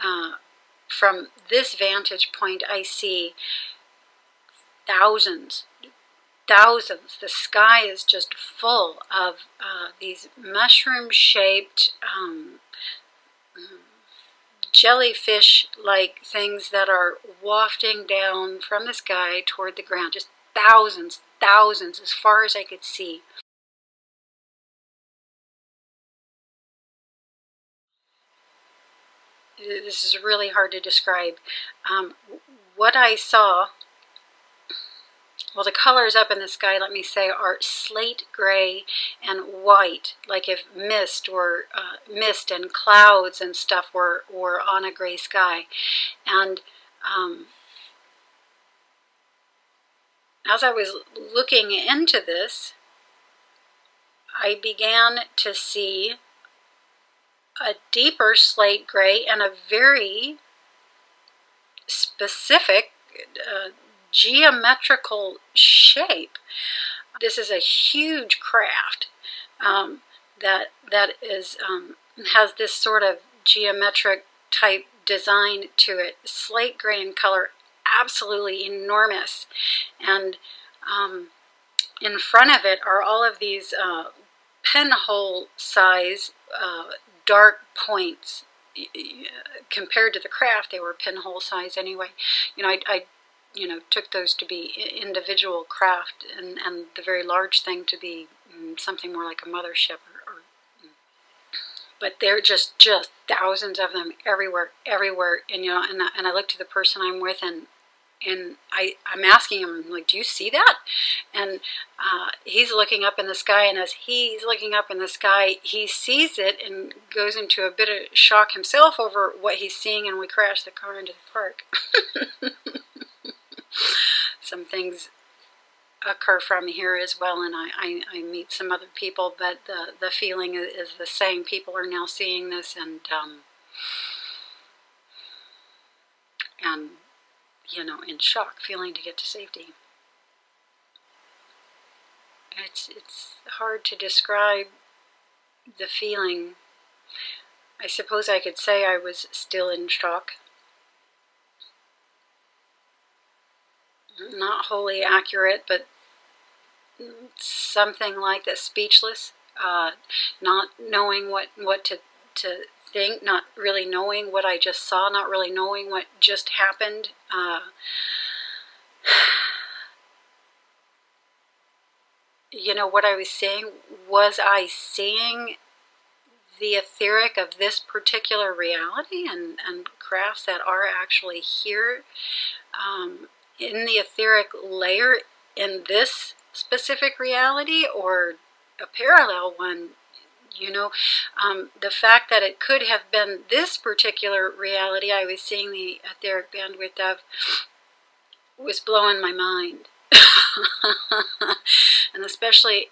S1: from this vantage point I see thousands. The sky is just full of these mushroom-shaped jellyfish-like things that are wafting down from the sky toward the ground. Just thousands, as far as I could see. This is really hard to describe. What I saw, well, the colors up in the sky, let me say, are slate gray and white, like if mist and clouds and stuff were on a gray sky. And as I was looking into this, I began to see a deeper slate gray and a very specific geometrical shape. This is a huge craft that is has this sort of geometric type design to it. Slate gray in color, absolutely enormous, and in front of it are all of these pinhole size dark points. Compared to the craft, they were pinhole size anyway. I took those to be individual craft, and the very large thing to be something more like a mothership. But they're just thousands of them everywhere. And and I look to the person I'm with, and I'm asking him, like, do you see that? And he's looking up in the sky, and as he's looking up in the sky, he sees it and goes into a bit of shock himself over what he's seeing, and we crash the car into the park. Some things occur from here as well, and I meet some other people, but the feeling is the same. People are now seeing this, and in shock, feeling to get to safety. It's hard to describe the feeling. I suppose I could say I was still in shock. not wholly accurate, but something like that, speechless, not knowing what to think, not really knowing what I just saw, not really knowing what just happened. You know, what I was saying, was I seeing the etheric of this particular reality and crafts that are actually here in the etheric layer in this specific reality, or a parallel one? You know, the fact that it could have been this particular reality I was seeing the etheric bandwidth of was blowing my mind. And especially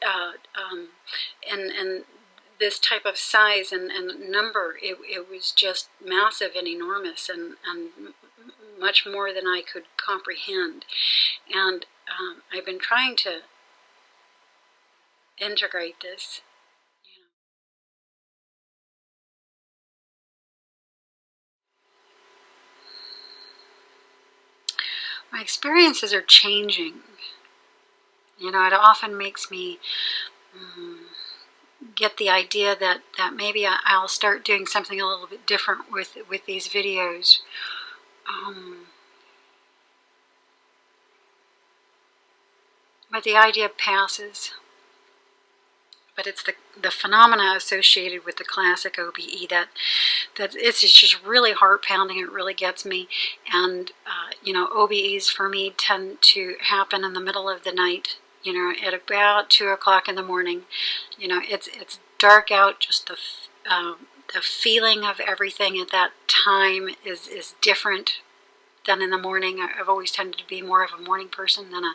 S1: in this type of size and number, it was just massive and enormous, and much more than I could comprehend. And I've been trying to integrate this. My experiences are changing. You know, it often makes me get the idea that maybe I'll start doing something a little bit different with these videos. But the idea passes. But it's the phenomena associated with the classic OBE that it's just really heart-pounding. It really gets me. And, you know, OBEs for me tend to happen in the middle of the night, you know, at about 2 o'clock in the morning. You know, it's dark out, just the feeling of everything at that time is different than in the morning. I've always tended to be more of a morning person than a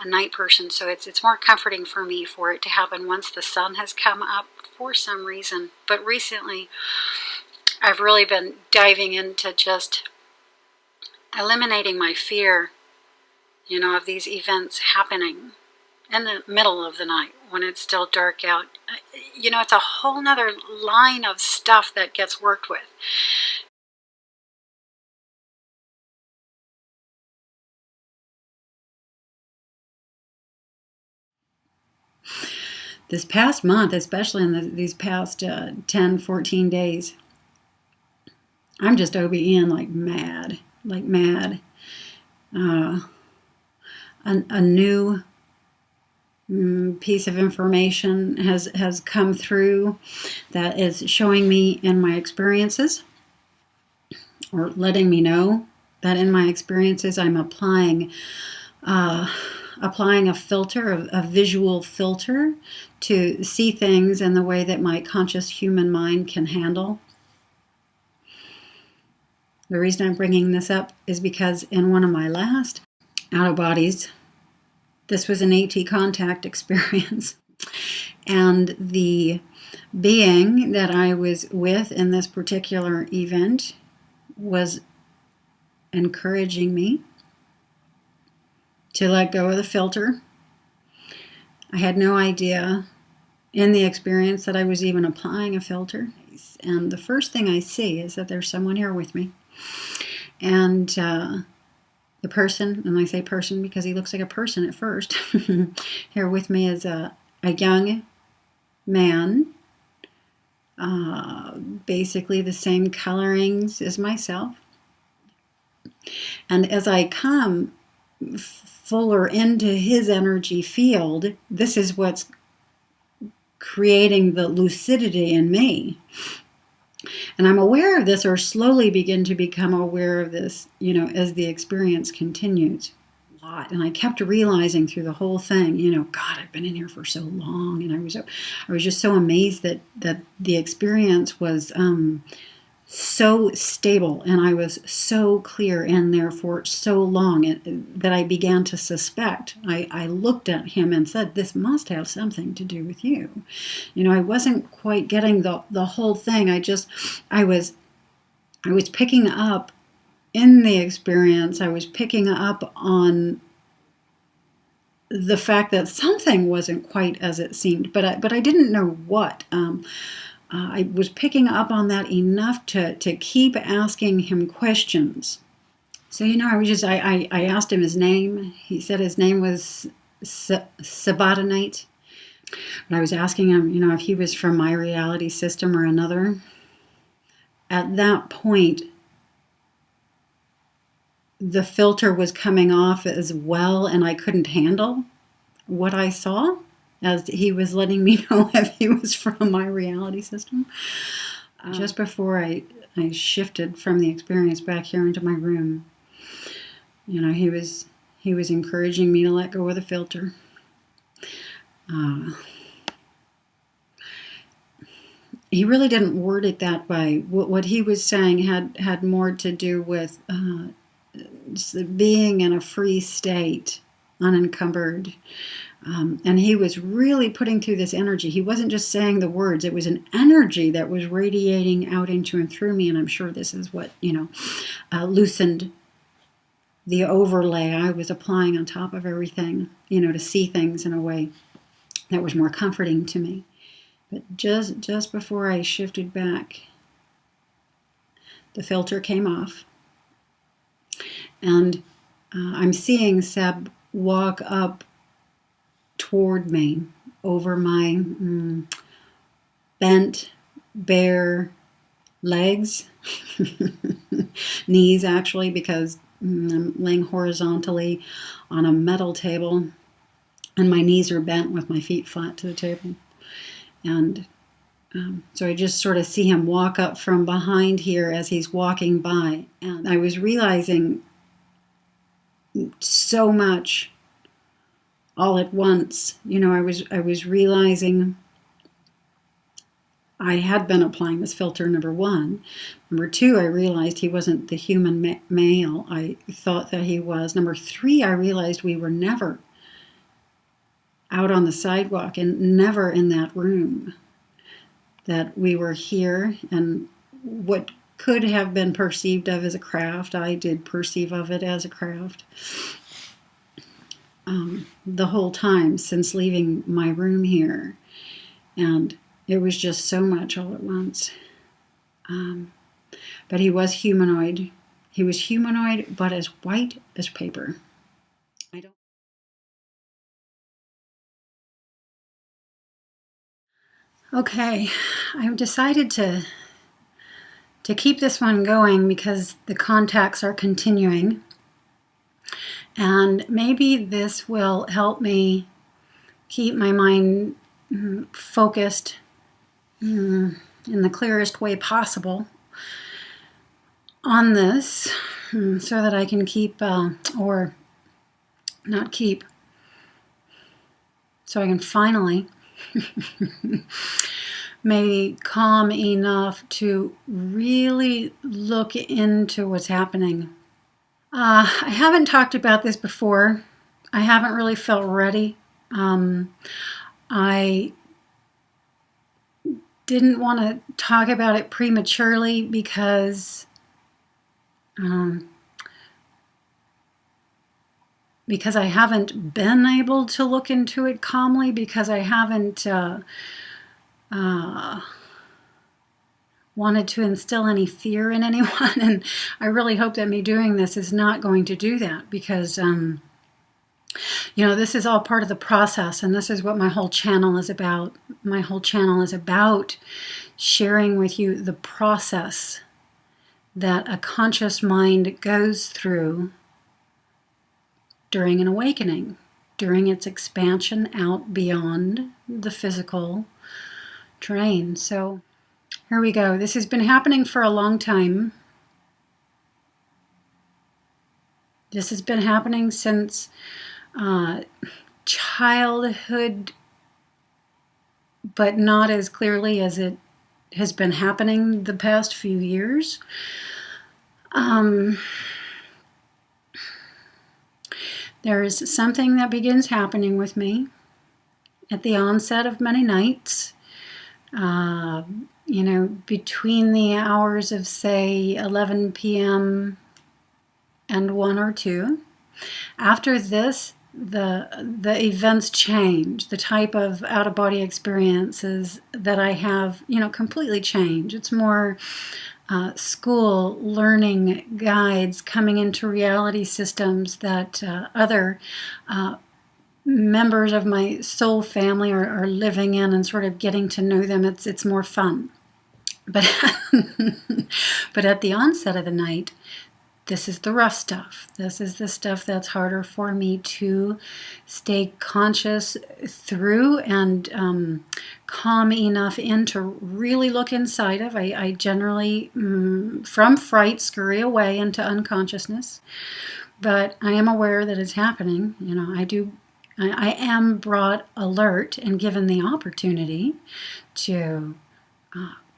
S1: night person, so it's more comforting for me for it to happen once the sun has come up for some reason. But recently, I've really been diving into just eliminating my fear, you know, of these events happening in the middle of the night when it's still dark out. You know, it's a whole nother line of stuff that gets worked with. This past month, especially in these past 10, 14 days, I'm just OBEing like mad, like mad. A new piece of information has come through that is showing me in my experiences, or letting me know that in my experiences I'm applying a filter, a visual filter, to see things in the way that my conscious human mind can handle. The reason I'm bringing this up is because in one of my last out-of-bodies, this was an AT contact experience, and the being that I was with in this particular event was encouraging me to let go of the filter. I had no idea in the experience that I was even applying a filter. And the first thing I see is that there's someone here with me. And the person, and I say person because he looks like a person at first, here with me is a young man, basically the same colorings as myself. And as I come fuller into his energy field, this is what's creating the lucidity in me. And I'm aware of this, or slowly begin to become aware of this, you know, as the experience continues. A lot. And I kept realizing through the whole thing, you know, God, I've been in here for so long, and I was just so amazed that the experience was so stable, and I was so clear in there for so long that I began to suspect. I looked at him and said, this must have something to do with you. You know, I wasn't quite getting the whole thing. I was picking up in the experience, I was picking up on the fact that something wasn't quite as it seemed, but I didn't know what. I was picking up on that enough to keep asking him questions. So, I asked him his name. He said his name was Sabatonite. And I was asking him, if he was from my reality system or another. At that point, the filter was coming off as well, and I couldn't handle what I saw as he was letting me know if he was from my reality system. Just before I shifted from the experience back here into my room, he was encouraging me to let go of the filter. He really didn't word it that way. What he was saying had more to do with being in a free state, unencumbered. And he was really putting through this energy. He wasn't just saying the words. It was an energy that was radiating out into and through me. And I'm sure this is what, loosened the overlay I was applying on top of everything, to see things in a way that was more comforting to me. But just before I shifted back, the filter came off. And I'm seeing Seb walk up toward me over my bent, bare legs, knees actually, because I'm laying horizontally on a metal table and my knees are bent with my feet flat to the table. And so I just sort of see him walk up from behind here as he's walking by. And I was realizing so much all at once. I was realizing I had been applying this filter, number one. Number two, I realized he wasn't the human male I thought that he was. Number three, I realized we were never out on the sidewalk and never in that room. That we were here, and what could have been perceived of as a craft, I did perceive of it as a craft. The whole time since leaving my room here. And it was just so much all at once. But he was humanoid. He was humanoid, but as white as paper. Okay, I've decided to keep this one going because the contacts are continuing. And maybe this will help me keep my mind focused in the clearest way possible on this so that I can keep, or not keep, so I can finally maybe calm enough to really look into what's happening. I haven't talked about this before. I haven't really felt ready. I didn't want to talk about it prematurely because I haven't been able to look into it calmly, because I haven't wanted to instill any fear in anyone. And I really hope that me doing this is not going to do that, because this is all part of the process, and this is what my whole channel is about. My whole channel is about sharing with you the process that a conscious mind goes through during an awakening, during its expansion out beyond the physical terrain. So here we go. This has been happening for a long time. This has been happening since childhood, but not as clearly as it has been happening the past few years. There is something that begins happening with me at the onset of many nights, between the hours of, say, 11 p.m. and 1 or 2. After this, the events change. The type of out-of-body experiences that I have, completely change. It's more school learning guides coming into reality systems that other members of my soul family are living in, and sort of getting to know them. It's more fun. But but at the onset of the night, this is the rough stuff. This is the stuff that's harder for me to stay conscious through and calm enough in to really look inside of. I generally, from fright, scurry away into unconsciousness. But I am aware that it's happening. You know, I am brought alert and given the opportunity to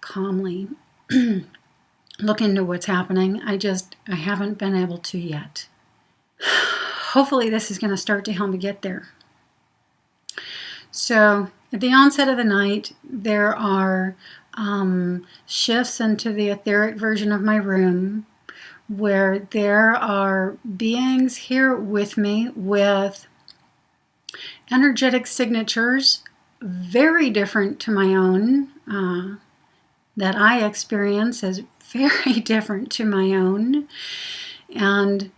S1: calmly look into what's happening. I haven't been able to yet. Hopefully this is going to start to help me get there. So at the onset of the night, there are shifts into the etheric version of my room where there are beings here with me with energetic signatures very different to my own, that I experience as very different to my own. And,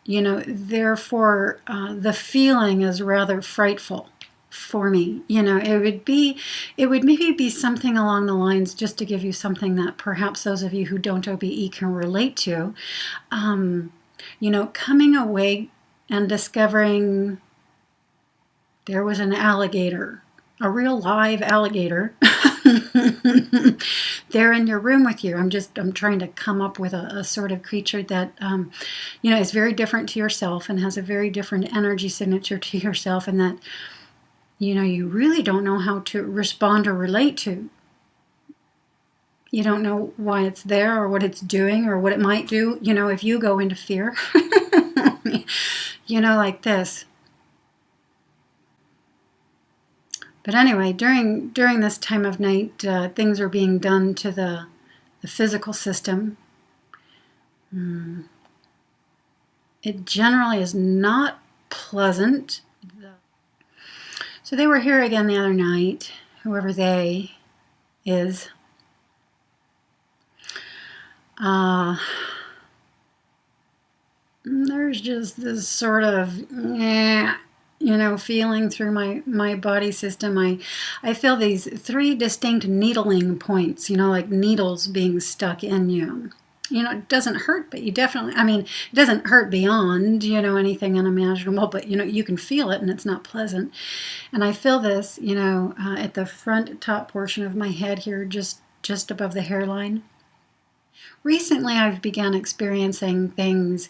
S1: you know, therefore, the feeling is rather frightful for me. You know, it would maybe be something along the lines, just to give you something that perhaps those of you who don't OBE can relate to, you know, coming away and discovering there was an alligator, a real live alligator, there in your room with you. I'm trying to come up with a sort of creature that, you know, is very different to yourself and has a very different energy signature to yourself, and that, you know, you really don't know how to respond or relate to. You don't know why it's there or what it's doing or what it might do, you know, if you go into fear. You know, like this. But anyway, during this time of night, things are being done to the physical system. It generally is not pleasant. So they were here again the other night, whoever they is. There's just this sort of, you know, feeling through my body system. I feel these 3 distinct needling points, you know, like needles being stuck in you. You know, it doesn't hurt, but you definitely, I mean, it doesn't hurt beyond, you know, anything unimaginable, but, you know, you can feel it and it's not pleasant. And I feel this, you know, at the front top portion of my head here, just above the hairline. Recently, I've begun experiencing things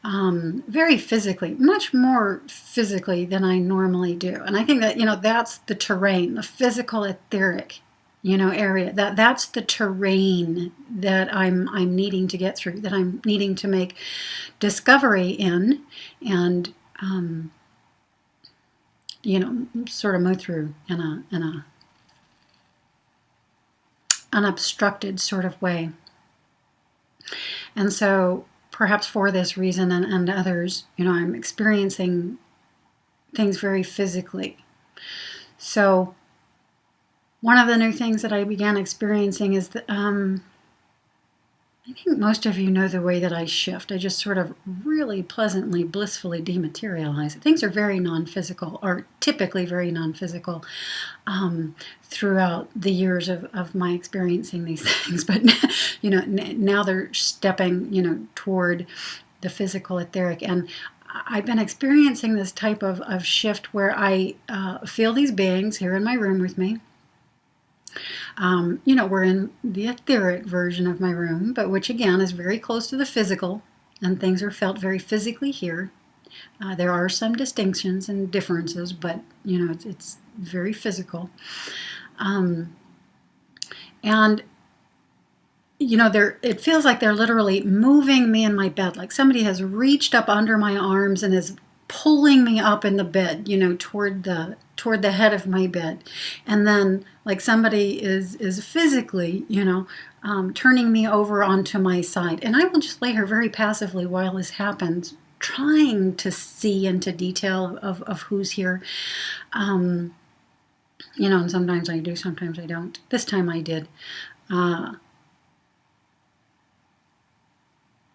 S1: very physically, much more physically than I normally do. And I think that, you know, that's the terrain, the physical etheric, you know, area. That's the terrain that I'm needing to get through, that I'm needing to make discovery in, and you know, sort of move through in a unobstructed sort of way. And so perhaps for this reason and others, you know, I'm experiencing things very physically. So one of the new things that I began experiencing is that I think most of you know the way that I shift. I just sort of really pleasantly, blissfully dematerialize. Things are very non-physical, or typically very non-physical, throughout the years of my experiencing these things. But, you know, now they're stepping, you know, toward the physical etheric. And I've been experiencing this type of shift where I feel these beings here in my room with me. You know, we're in the etheric version of my room, but which again is very close to the physical, and things are felt very physically here. There are some distinctions and differences, but, you know, it's very physical. And, you know, it feels like they're literally moving me in my bed, like somebody has reached up under my arms and is pulling me up in the bed, you know, toward the head of my bed. And then like somebody is physically, you know, turning me over onto my side. And I will just lay here very passively while this happens, trying to see into detail of who's here. You know, and sometimes I do, sometimes I don't. This time I did.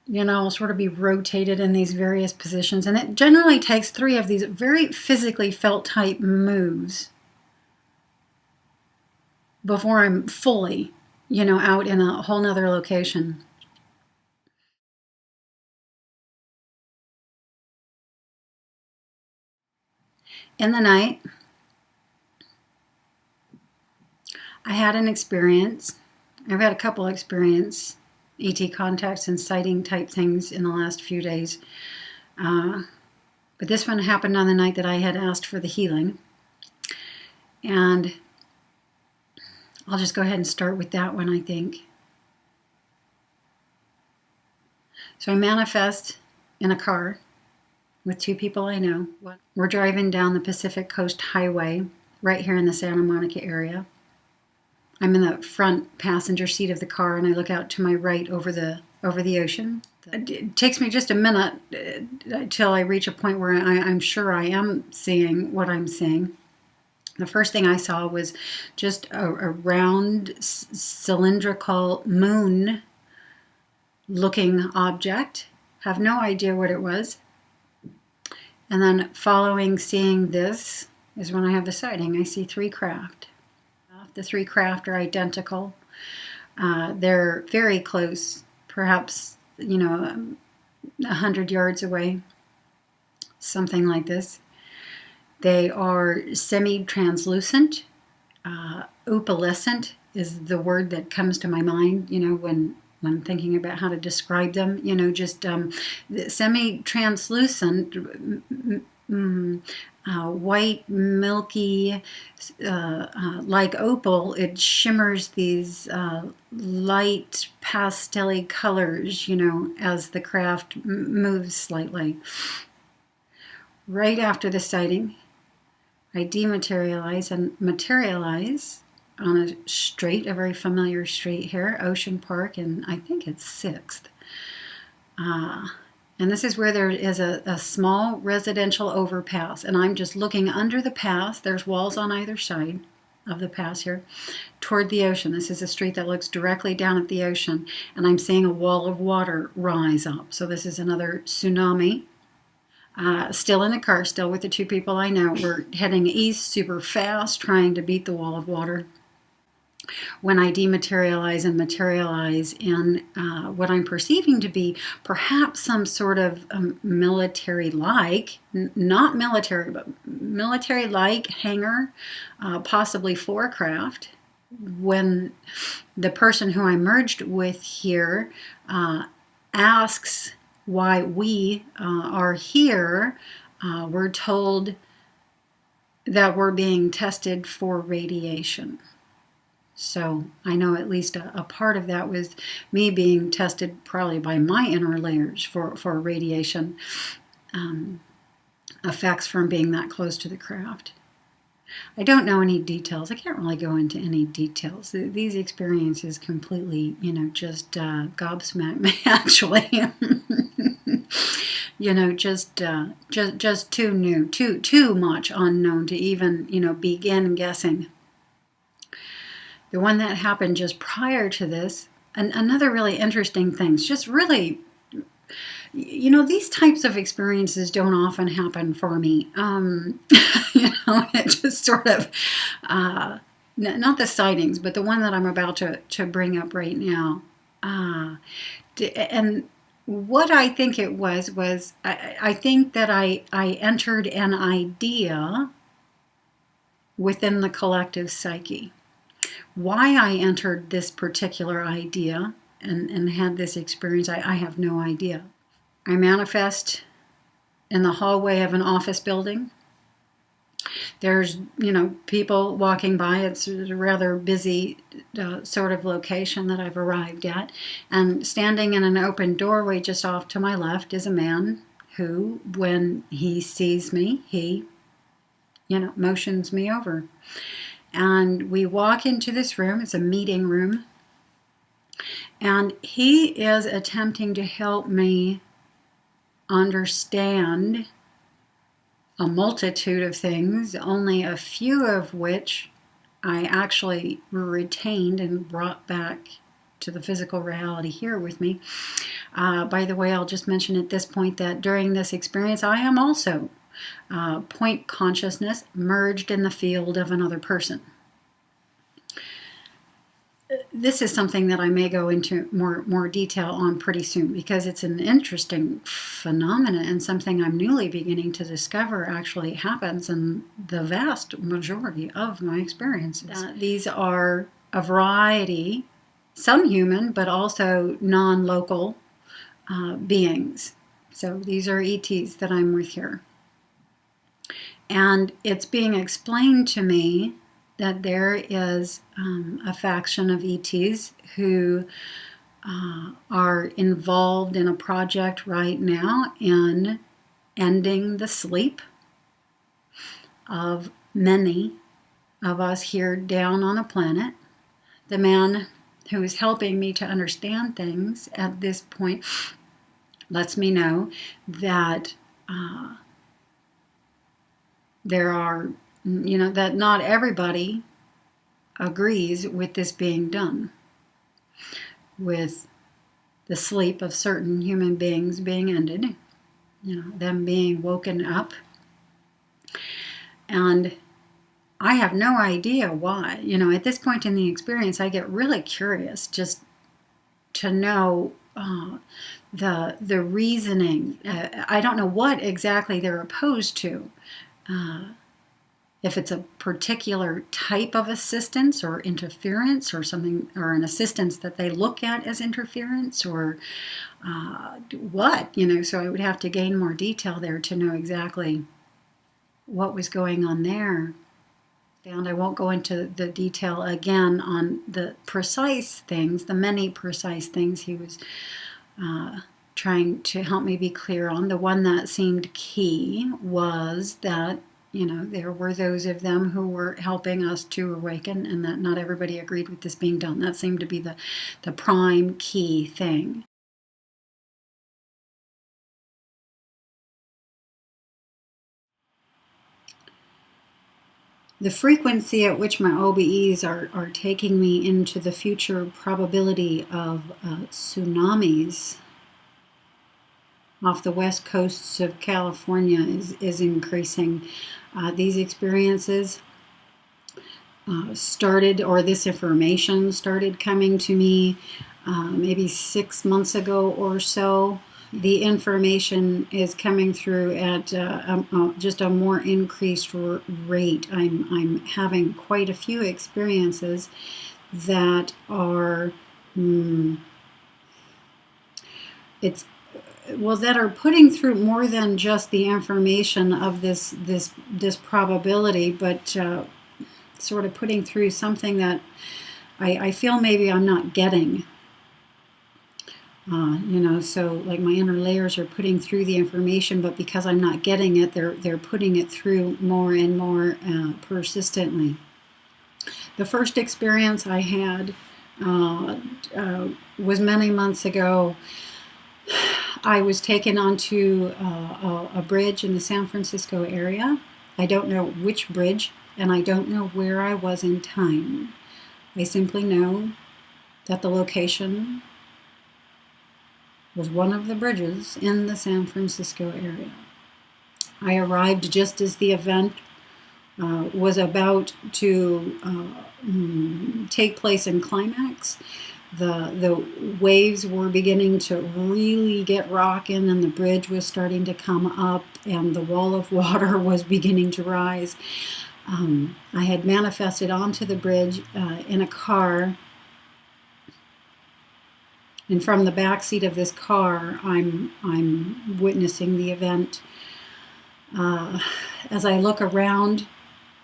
S1: you know, I'll sort of be rotated in these various positions. And it generally takes 3 of these very physically felt type moves before I'm fully, you know, out in a whole nother location. In the night, I had an experience. I've had a couple experience, ET contacts and sighting type things in the last few days. But this one happened on the night that I had asked for the healing. And I'll just go ahead and start with that one, I think. So I manifest in a car with 2 people I know. We're driving down the Pacific Coast Highway right here in the Santa Monica area. I'm in the front passenger seat of the car, and I look out to my right over the ocean. It takes me just a minute till I reach a point where I'm sure I am seeing what I'm seeing. The first thing I saw was just a round, cylindrical moon-looking object. Have no idea what it was. And then following seeing this is when I have the sighting. I see 3 craft. The 3 craft are identical. They're very close, perhaps, you know, 100 yards away, something like this. They are semi-translucent. Opalescent is the word that comes to my mind, you know, when thinking about how to describe them. You know, just semi-translucent, white, milky, like opal. It shimmers these light pastel-y colors, you know, as the craft moves slightly. Right after the sighting, I dematerialize and materialize on a street, a very familiar street here, Ocean Park, and I think it's 6th. And this is where there is a small residential overpass, and I'm just looking under the pass. There's walls on either side of the pass here toward the ocean. This is a street that looks directly down at the ocean, and I'm seeing a wall of water rise up. So this is another tsunami. Still in the car, still with the 2 people I know. We're heading east super fast, trying to beat the wall of water. When I dematerialize and materialize in what I'm perceiving to be perhaps some sort of military-like, not military, but military-like hangar, possibly 4 craft. When the person who I merged with here asks why we are here, we're told that we're being tested for radiation. So I know at least a part of that was me being tested probably by my inner layers for radiation effects from being that close to the craft. I don't know any details. I can't really go into any details. These experiences completely, you know, just gobsmack me, actually. You know, just too new, too much unknown to even, you know, begin guessing. The one that happened just prior to this, and another really interesting thing, just really, you know, these types of experiences don't often happen for me. You know, it just sort of, not the sightings, but the one that I'm about to bring up right now. And what I think it was I think that I entered an idea within the collective psyche. Why I entered this particular idea and had this experience, I have no idea. I manifest in the hallway of an office building. There's, you know, people walking by. It's a rather busy sort of location that I've arrived at. And standing in an open doorway just off to my left is a man who, when he sees me, he, you know, motions me over. And we walk into this room. It's a meeting room. And he is attempting to help me understand a multitude of things, only a few of which I actually retained and brought back to the physical reality here with me. By the way, I'll just mention at this point that during this experience, I am also point consciousness merged in the field of another person. This is something that I may go into more detail on pretty soon, because it's an interesting phenomenon and something I'm newly beginning to discover actually happens in the vast majority of my experiences. These are a variety, some human, but also non-local beings. So these are ETs that I'm with here. And it's being explained to me that there is a faction of ETs who are involved in a project right now in ending the sleep of many of us here down on the planet. The man who is helping me to understand things at this point lets me know that there are, that not everybody agrees with this being done, with the sleep of certain human beings being ended, them being woken up. And I have no idea why. At this point in the experience, I get really curious just to know the reasoning. I don't know what exactly they're opposed to. If it's a particular type of assistance or interference or something, or an assistance that they look at as interference, or what, so I would have to gain more detail there to know exactly what was going on there. And I won't go into the detail again on the precise things, the many precise things he was trying to help me be clear on. The one that seemed key was that there were those of them who were helping us to awaken, and that not everybody agreed with this being done. That seemed to be the prime key thing. The frequency at which my OBEs are taking me into the future probability of tsunamis off the west coasts of California is increasing. These experiences this information started coming to me maybe 6 months ago or so. The information is coming through at just a more increased rate. I'm having quite a few experiences that are that are putting through more than just the information of this probability, but sort of putting through something that I feel maybe I'm not getting. So like my inner layers are putting through the information, but because I'm not getting it, they're putting it through more and more persistently. The first experience I had was many months ago. I was taken onto a bridge in the San Francisco area. I don't know which bridge, and I don't know where I was in time. I simply know that the location was one of the bridges in the San Francisco area. I arrived just as the event was about to take place in climax. The waves were beginning to really get rocking, and the bridge was starting to come up, and the wall of water was beginning to rise. I had manifested onto the bridge in a car. And from the back seat of this car, I'm witnessing the event. As I look around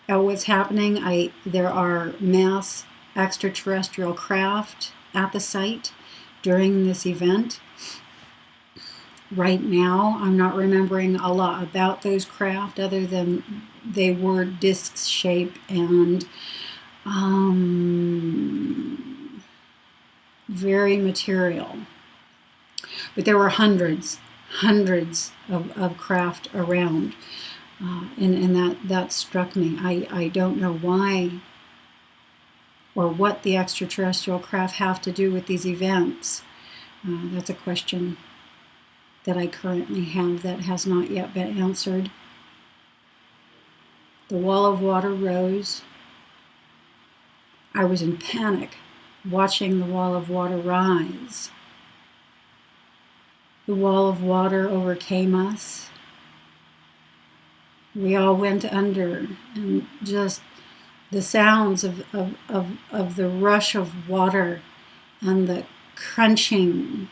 S1: at what's happening, there are mass extraterrestrial craft at the site during this event. Right now, I'm not remembering a lot about those craft other than they were disc shaped and very material. But there were hundreds of craft around, and that struck me. I don't know why or what the extraterrestrial craft have to do with these events. That's a question that I currently have that has not yet been answered. The wall of water rose. I was in panic watching the wall of water rise. The wall of water overcame us. We all went under, and just the sounds of the rush of water and the crunching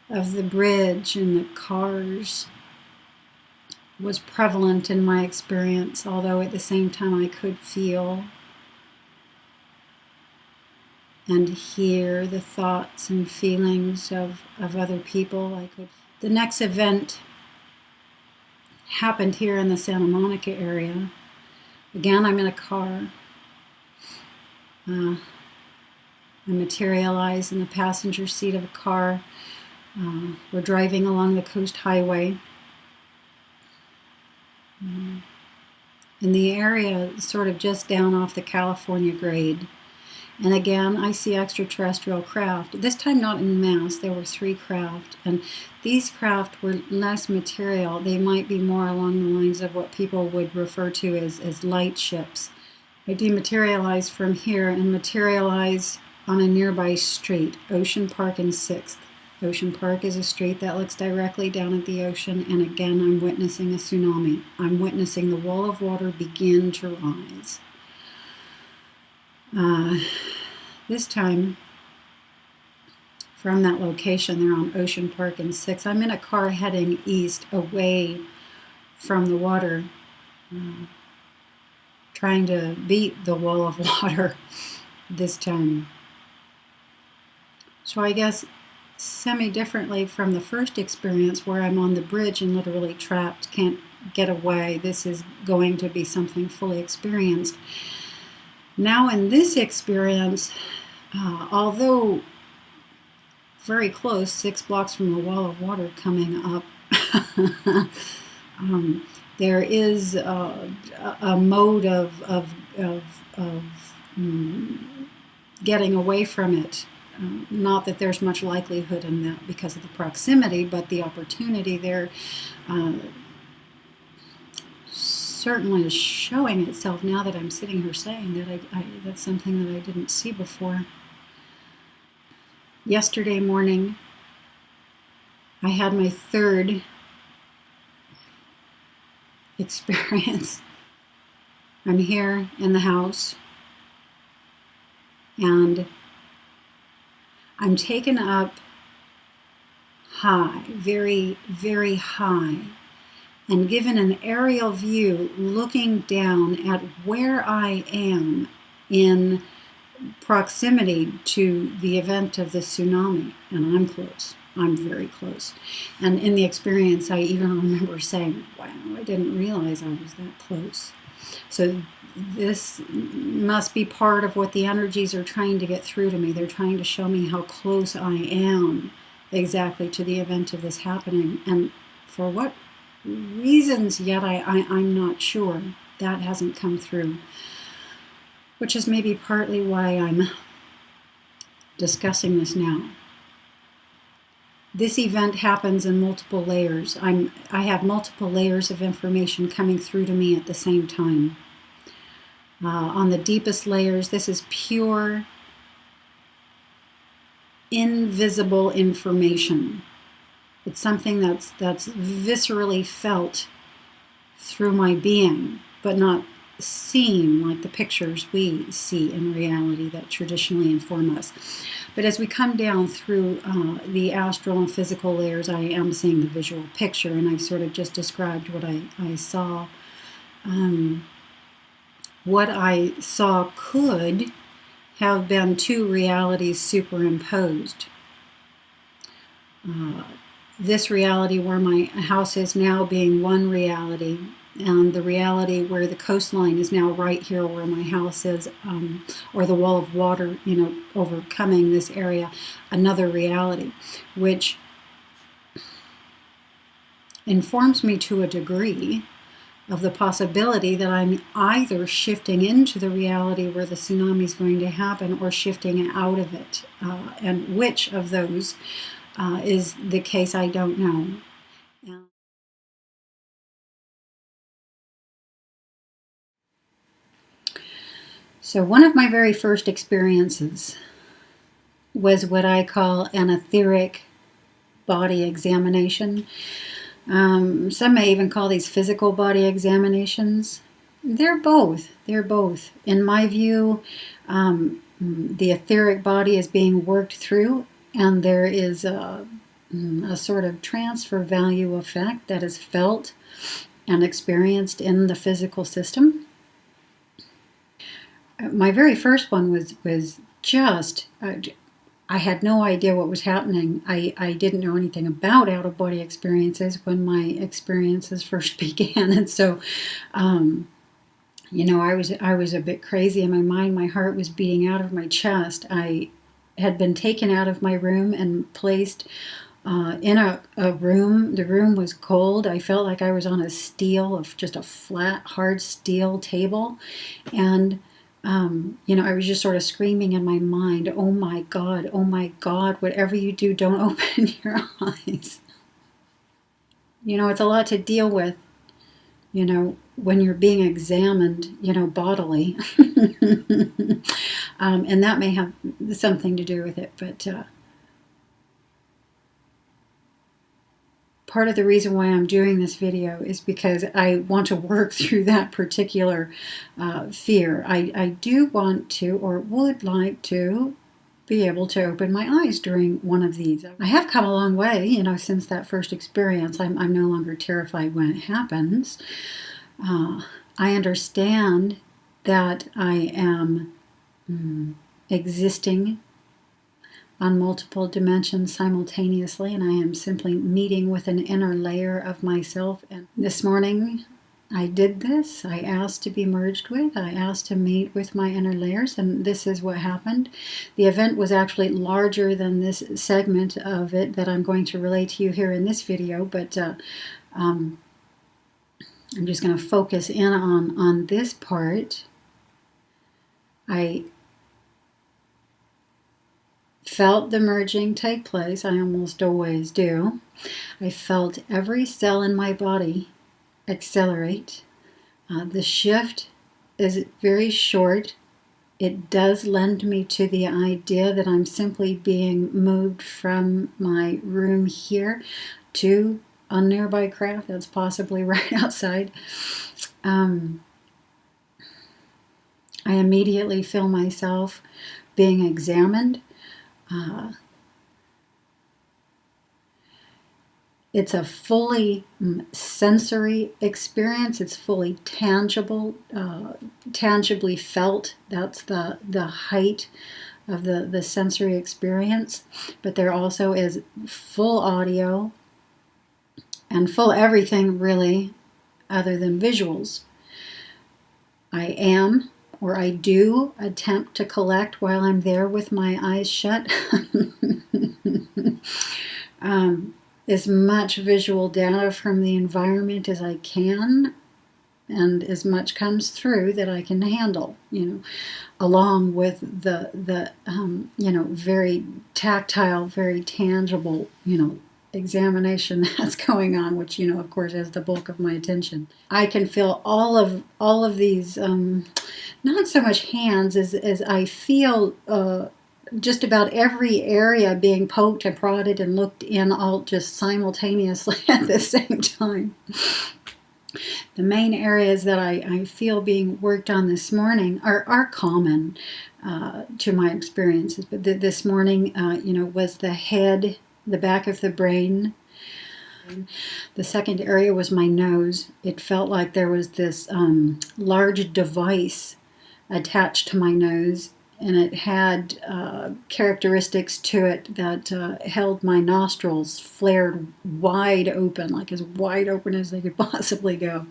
S1: of the bridge and the cars was prevalent in my experience, although at the same time I could feel and hear the thoughts and feelings of other people. The next event happened here in the Santa Monica area. Again, I'm in a car. I materialize in the passenger seat of a car. We're driving along the coast highway. In the area sort of just down off the California grade. And again, I see extraterrestrial craft. This time not in mass, there were 3 craft. And these craft were less material. They might be more along the lines of what people would refer to as light ships. I dematerialize from here and materialize on a nearby street, Ocean Park and 6th. Ocean Park is a street that looks directly down at the ocean, and again I'm witnessing a tsunami. I'm witnessing the wall of water begin to rise. This time, from that location there on Ocean Park and 6th, I'm in a car heading east away from the water, trying to beat the wall of water this time. So I guess semi-differently from the first experience where I'm on the bridge and literally trapped, can't get away. This is going to be something fully experienced. Now in this experience, although very close, 6 blocks from the wall of water coming up, there is a mode of getting away from it. Not that there's much likelihood in that because of the proximity, but the opportunity there certainly is showing itself now that I'm sitting here saying that that's something that I didn't see before. Yesterday morning, I had my 3rd experience. I'm here in the house, and I'm taken up high, very, very high, and given an aerial view looking down at where I am in proximity to the event of the tsunami. And I'm close. I'm very close. And in the experience, I even remember saying, wow, I didn't realize I was that close. So this must be part of what the energies are trying to get through to me. They're trying to show me how close I am exactly to the event of this happening. And for what reasons yet, I'm not sure. That hasn't come through. Which is maybe partly why I'm discussing this now. This event happens in multiple layers. I have multiple layers of information coming through to me at the same time. On the deepest layers, this is pure, invisible information. It's something that's viscerally felt through my being, but not seen like the pictures we see in reality that traditionally inform us. But as we come down through the astral and physical layers, I am seeing the visual picture, and I've sort of just described what I saw. What I saw could have been 2 realities superimposed. This reality where my house is now being one reality, and the reality where the coastline is now right here where my house is, or the wall of water, overcoming this area, another reality, which informs me to a degree of the possibility that I'm either shifting into the reality where the tsunami is going to happen or shifting out of it. And which of those is the case, I don't know. So one of my very first experiences was what I call an etheric body examination. Some may even call these physical body examinations. They're both. They're both. In my view, the etheric body is being worked through, and there is a sort of transfer value effect that is felt and experienced in the physical system. My very first one was just, I had no idea what was happening. I didn't know anything about out-of-body experiences when my experiences first began. And so, I was a bit crazy in my mind. My heart was beating out of my chest. I had been taken out of my room and placed in a room. The room was cold. I felt like I was on just a flat, hard steel table. And I was just sort of screaming in my mind, oh my God, whatever you do, don't open your eyes. It's a lot to deal with, when you're being examined, bodily. And that may have something to do with it, but part of the reason why I'm doing this video is because I want to work through that particular fear. I do want to, or would like to, be able to open my eyes during one of these. I have come a long way, since that first experience. I'm no longer terrified when it happens. I understand that I am existing on multiple dimensions simultaneously, and I am simply meeting with an inner layer of myself. And this morning I did this. I asked to be merged with. I asked to meet with my inner layers, and this is what happened. The event was actually larger than this segment of it that I'm going to relate to you here in this video, but I'm just going to focus in on this part. I felt the merging take place. I almost always do. I felt every cell in my body accelerate. The shift is very short. It does lend me to the idea that I'm simply being moved from my room here to a nearby craft that's possibly right outside. I immediately feel myself being examined. It's a fully sensory experience. It's fully tangible, tangibly felt. That's the height of the sensory experience. But there also is full audio and full everything, really, other than visuals. I do attempt to collect while I'm there with my eyes shut. As much visual data from the environment as I can, and as much comes through that I can handle, along with the very tactile, very tangible, examination that's going on, which of course has the bulk of my attention. I can feel all of these, not so much hands as I feel just about every area being poked and prodded and looked in, all just simultaneously at the same time. The main areas that I feel being worked on this morning are common to my experiences, but this morning, was the head, the back of the brain. The second area was my nose. It felt like there was this large device attached to my nose, and it had characteristics to it that held my nostrils flared wide open, like as wide open as they could possibly go.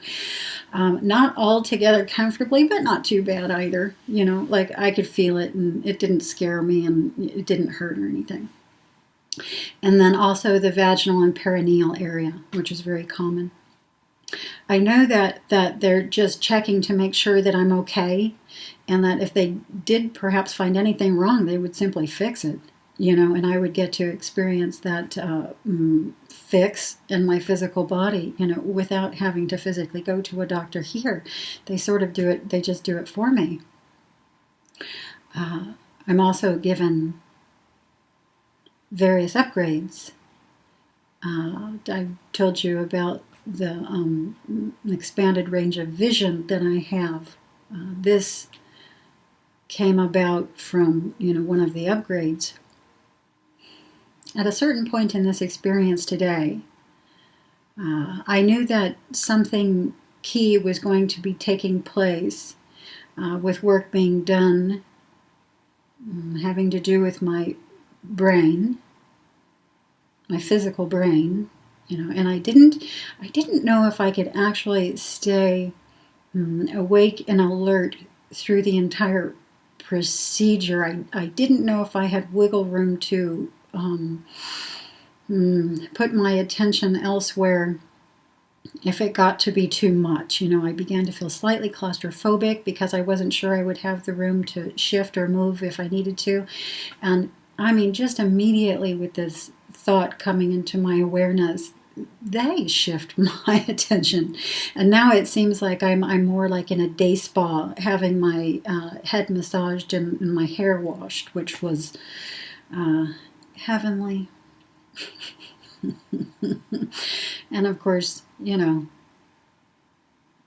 S1: Not altogether comfortably, but not too bad either. Like I could feel it, and it didn't scare me, and it didn't hurt or anything. And then also the vaginal and perineal area, which is very common. I know that they're just checking to make sure that I'm okay, and that if they did perhaps find anything wrong, they would simply fix it, and I would get to experience that fix in my physical body, without having to physically go to a doctor here. They sort of do it, they just do it for me. I'm also given various upgrades. I told you about the expanded range of vision that I have. This came about from, one of the upgrades. At a certain point in this experience today, I knew that something key was going to be taking place with work being done having to do with my brain, my physical brain, and I didn't know if I could actually stay awake and alert through the entire procedure. I didn't know if I had wiggle room to put my attention elsewhere if it got to be too much. I began to feel slightly claustrophobic because I wasn't sure I would have the room to shift or move if I needed to. And I mean, just immediately with this thought coming into my awareness, they shift my attention. And now it seems like I'm more like in a day spa, having my head massaged and my hair washed, which was heavenly. And of course,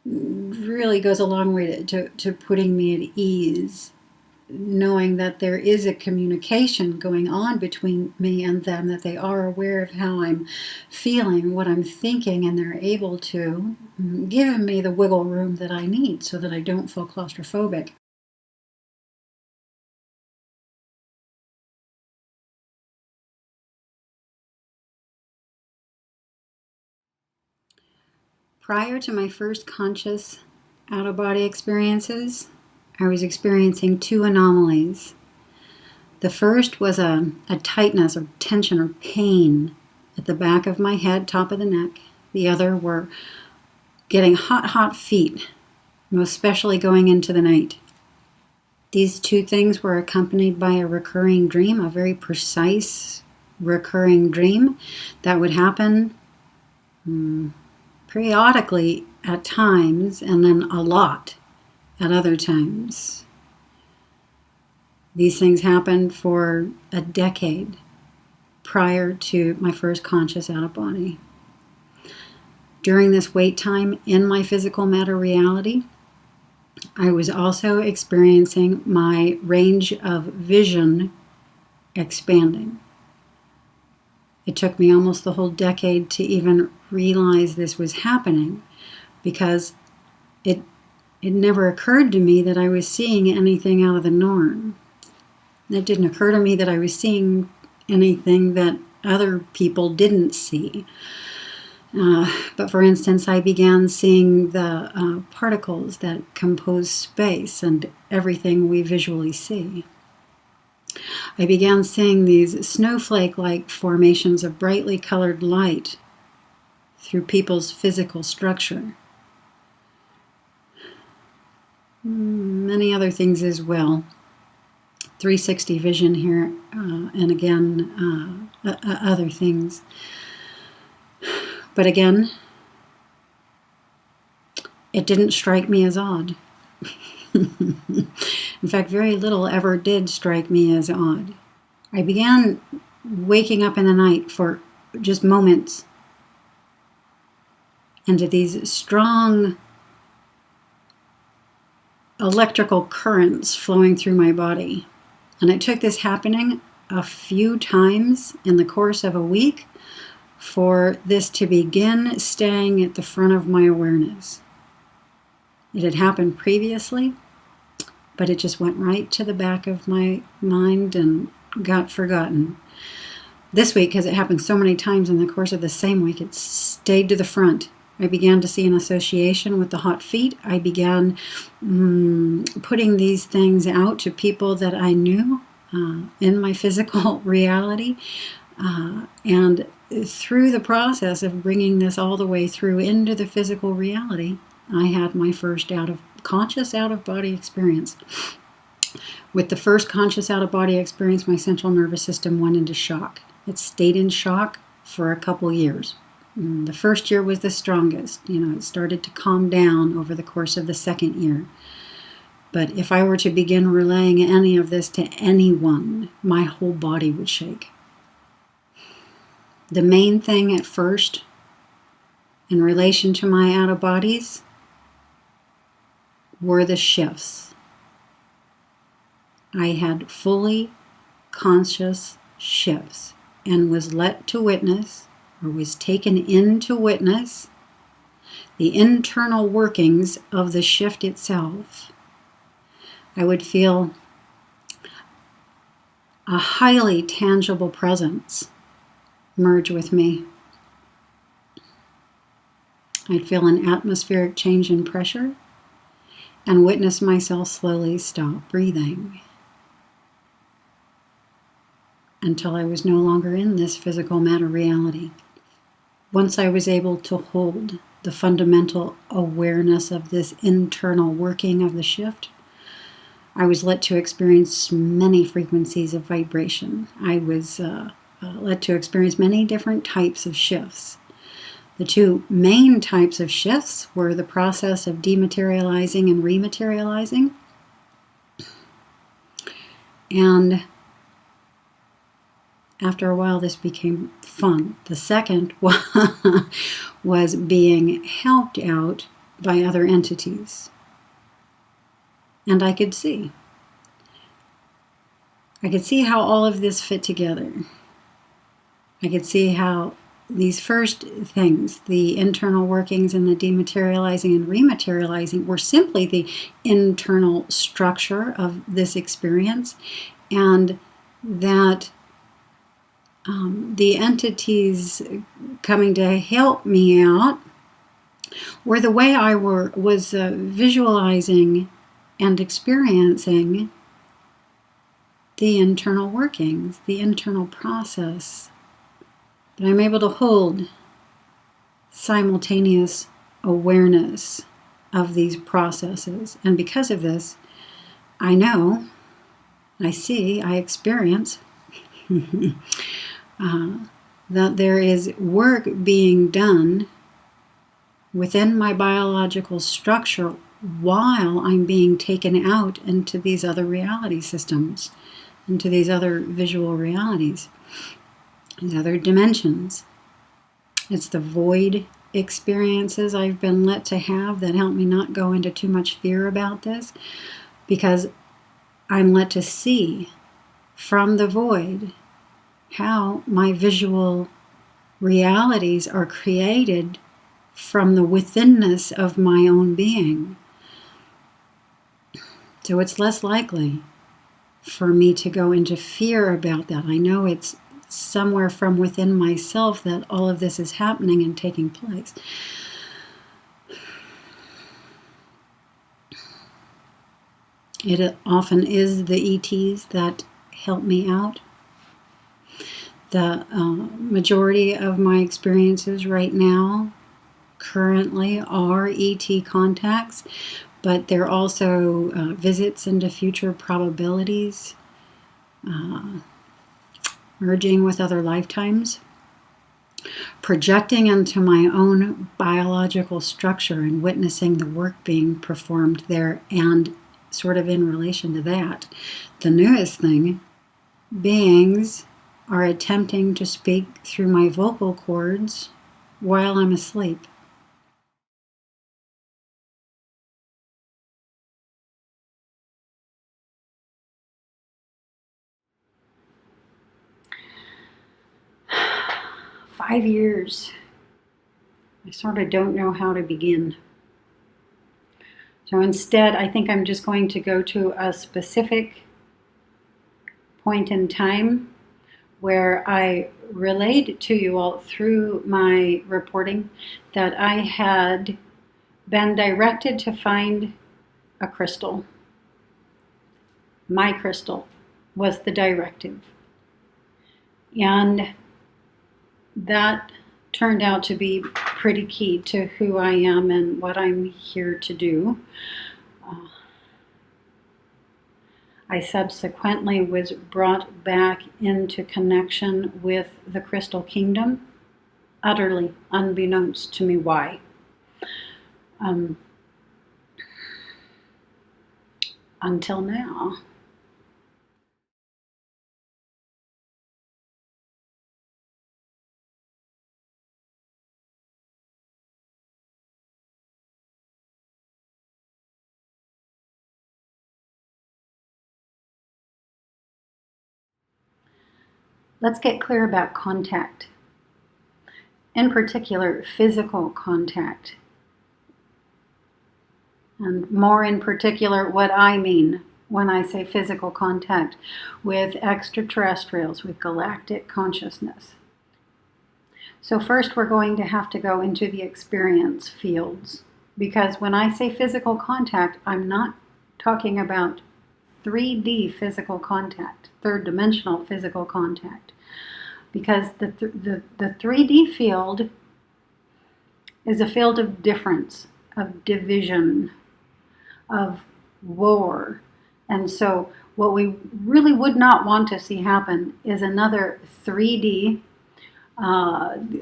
S1: really goes a long way to putting me at ease, knowing that there is a communication going on between me and them, that they are aware of how I'm feeling, what I'm thinking, and they're able to give me the wiggle room that I need so that I don't feel claustrophobic. Prior to my first conscious out-of-body experiences, I was experiencing two anomalies. The first was a tightness or tension or pain at the back of my head, top of the neck. The other were getting hot feet, most especially going into the night. These two things were accompanied by a recurring dream, a very precise recurring dream that would happen periodically at times, and then a lot at other times. These things happened for a decade prior to my first conscious out-of-body. During this wait time in my physical matter reality, I was also experiencing my range of vision expanding. It took me almost the whole decade to even realize this was happening, because it never occurred to me that I was seeing anything out of the norm. It didn't occur to me that I was seeing anything that other people didn't see. But for instance, I began seeing the particles that compose space and everything we visually see. I began seeing these snowflake-like formations of brightly colored light through people's physical structure. Many other things as well. 360 vision here, and again, other things. But again, it didn't strike me as odd. In fact, very little ever did strike me as odd. I began waking up in the night for just moments into these strong electrical currents flowing through my body. And it took this happening a few times in the course of a week for this to begin staying at the front of my awareness. It had happened previously, but it just went right to the back of my mind and got forgotten. This week, because it happened so many times in the course of the same week, it stayed to the front. I began to see an association with the hot feet. I began putting these things out to people that I knew in my physical reality. And through the process of bringing this all the way through into the physical reality, I had my first conscious out-of-body experience. With the first conscious out-of-body experience, my central nervous system went into shock. It stayed in shock for a couple years. The first year was the strongest. It started to calm down over the course of the second year. But if I were to begin relaying any of this to anyone, my whole body would shake. The main thing at first, in relation to my out-of-bodies, were the shifts. I had fully conscious shifts and was let to witness, or was taken in to witness, the internal workings of the shift itself. I would feel a highly tangible presence merge with me. I'd feel an atmospheric change in pressure and witness myself slowly stop breathing until I was no longer in this physical matter reality. Once I was able to hold the fundamental awareness of this internal working of the shift, I was let to experience many frequencies of vibration. I was let to experience many different types of shifts. The two main types of shifts were the process of dematerializing and rematerializing. And after a while, this became fun. The second was being helped out by other entities. And I could see how all of this fit together. I could see how these first things, the internal workings and the dematerializing and rematerializing, were simply the internal structure of this experience, and that the entities coming to help me out were the way I was visualizing and experiencing the internal workings, the internal process. But I'm able to hold simultaneous awareness of these processes. And because of this, I know, I see, I experience that there is work being done within my biological structure while I'm being taken out into these other reality systems, into these other visual realities, these other dimensions. It's the void experiences I've been let to have that help me not go into too much fear about this, because I'm let to see from the void how my visual realities are created from the withinness of my own being. So it's less likely for me to go into fear about that. I know it's somewhere from within myself that all of this is happening and taking place. It often is the ETs that help me out. The majority of my experiences right now currently are ET contacts, but they're also visits into future probabilities, merging with other lifetimes, projecting into my own biological structure and witnessing the work being performed there. And sort of in relation to that, the newest thing, beings are attempting to speak through my vocal cords while I'm asleep. "5 years. I sort of don't know how to begin. So instead, I think I'm just going to go to a specific point in time where I relayed to you all through my reporting that I had been directed to find a crystal. My crystal was the directive. And that turned out to be pretty key to who I am and what I'm here to do. I subsequently was brought back into connection with the Crystal Kingdom, utterly unbeknownst to me why. Until now. Let's get clear about contact. In particular, physical contact. And more in particular, what I mean when I say physical contact with extraterrestrials, with galactic consciousness. So first we're going to have to go into the experience fields, because when I say physical contact, I'm not talking about 3D physical contact, third dimensional physical contact, because the 3D field is a field of difference, of division, of war. And so what we really would not want to see happen is another 3D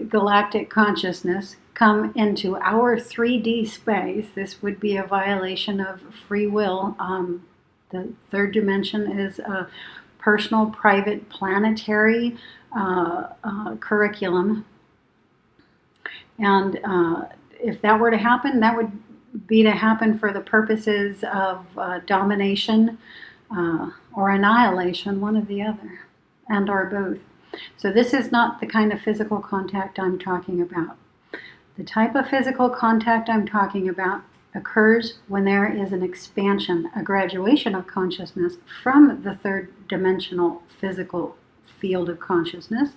S1: galactic consciousness come into our 3D space. This would be a violation of free will. The third dimension is a personal, private, planetary curriculum. And if that were to happen, that would be to happen for the purposes of domination or annihilation, one or the other, and or both. So this is not the kind of physical contact I'm talking about. The type of physical contact I'm talking about occurs when there is an expansion, a graduation of consciousness from the third dimensional physical field of consciousness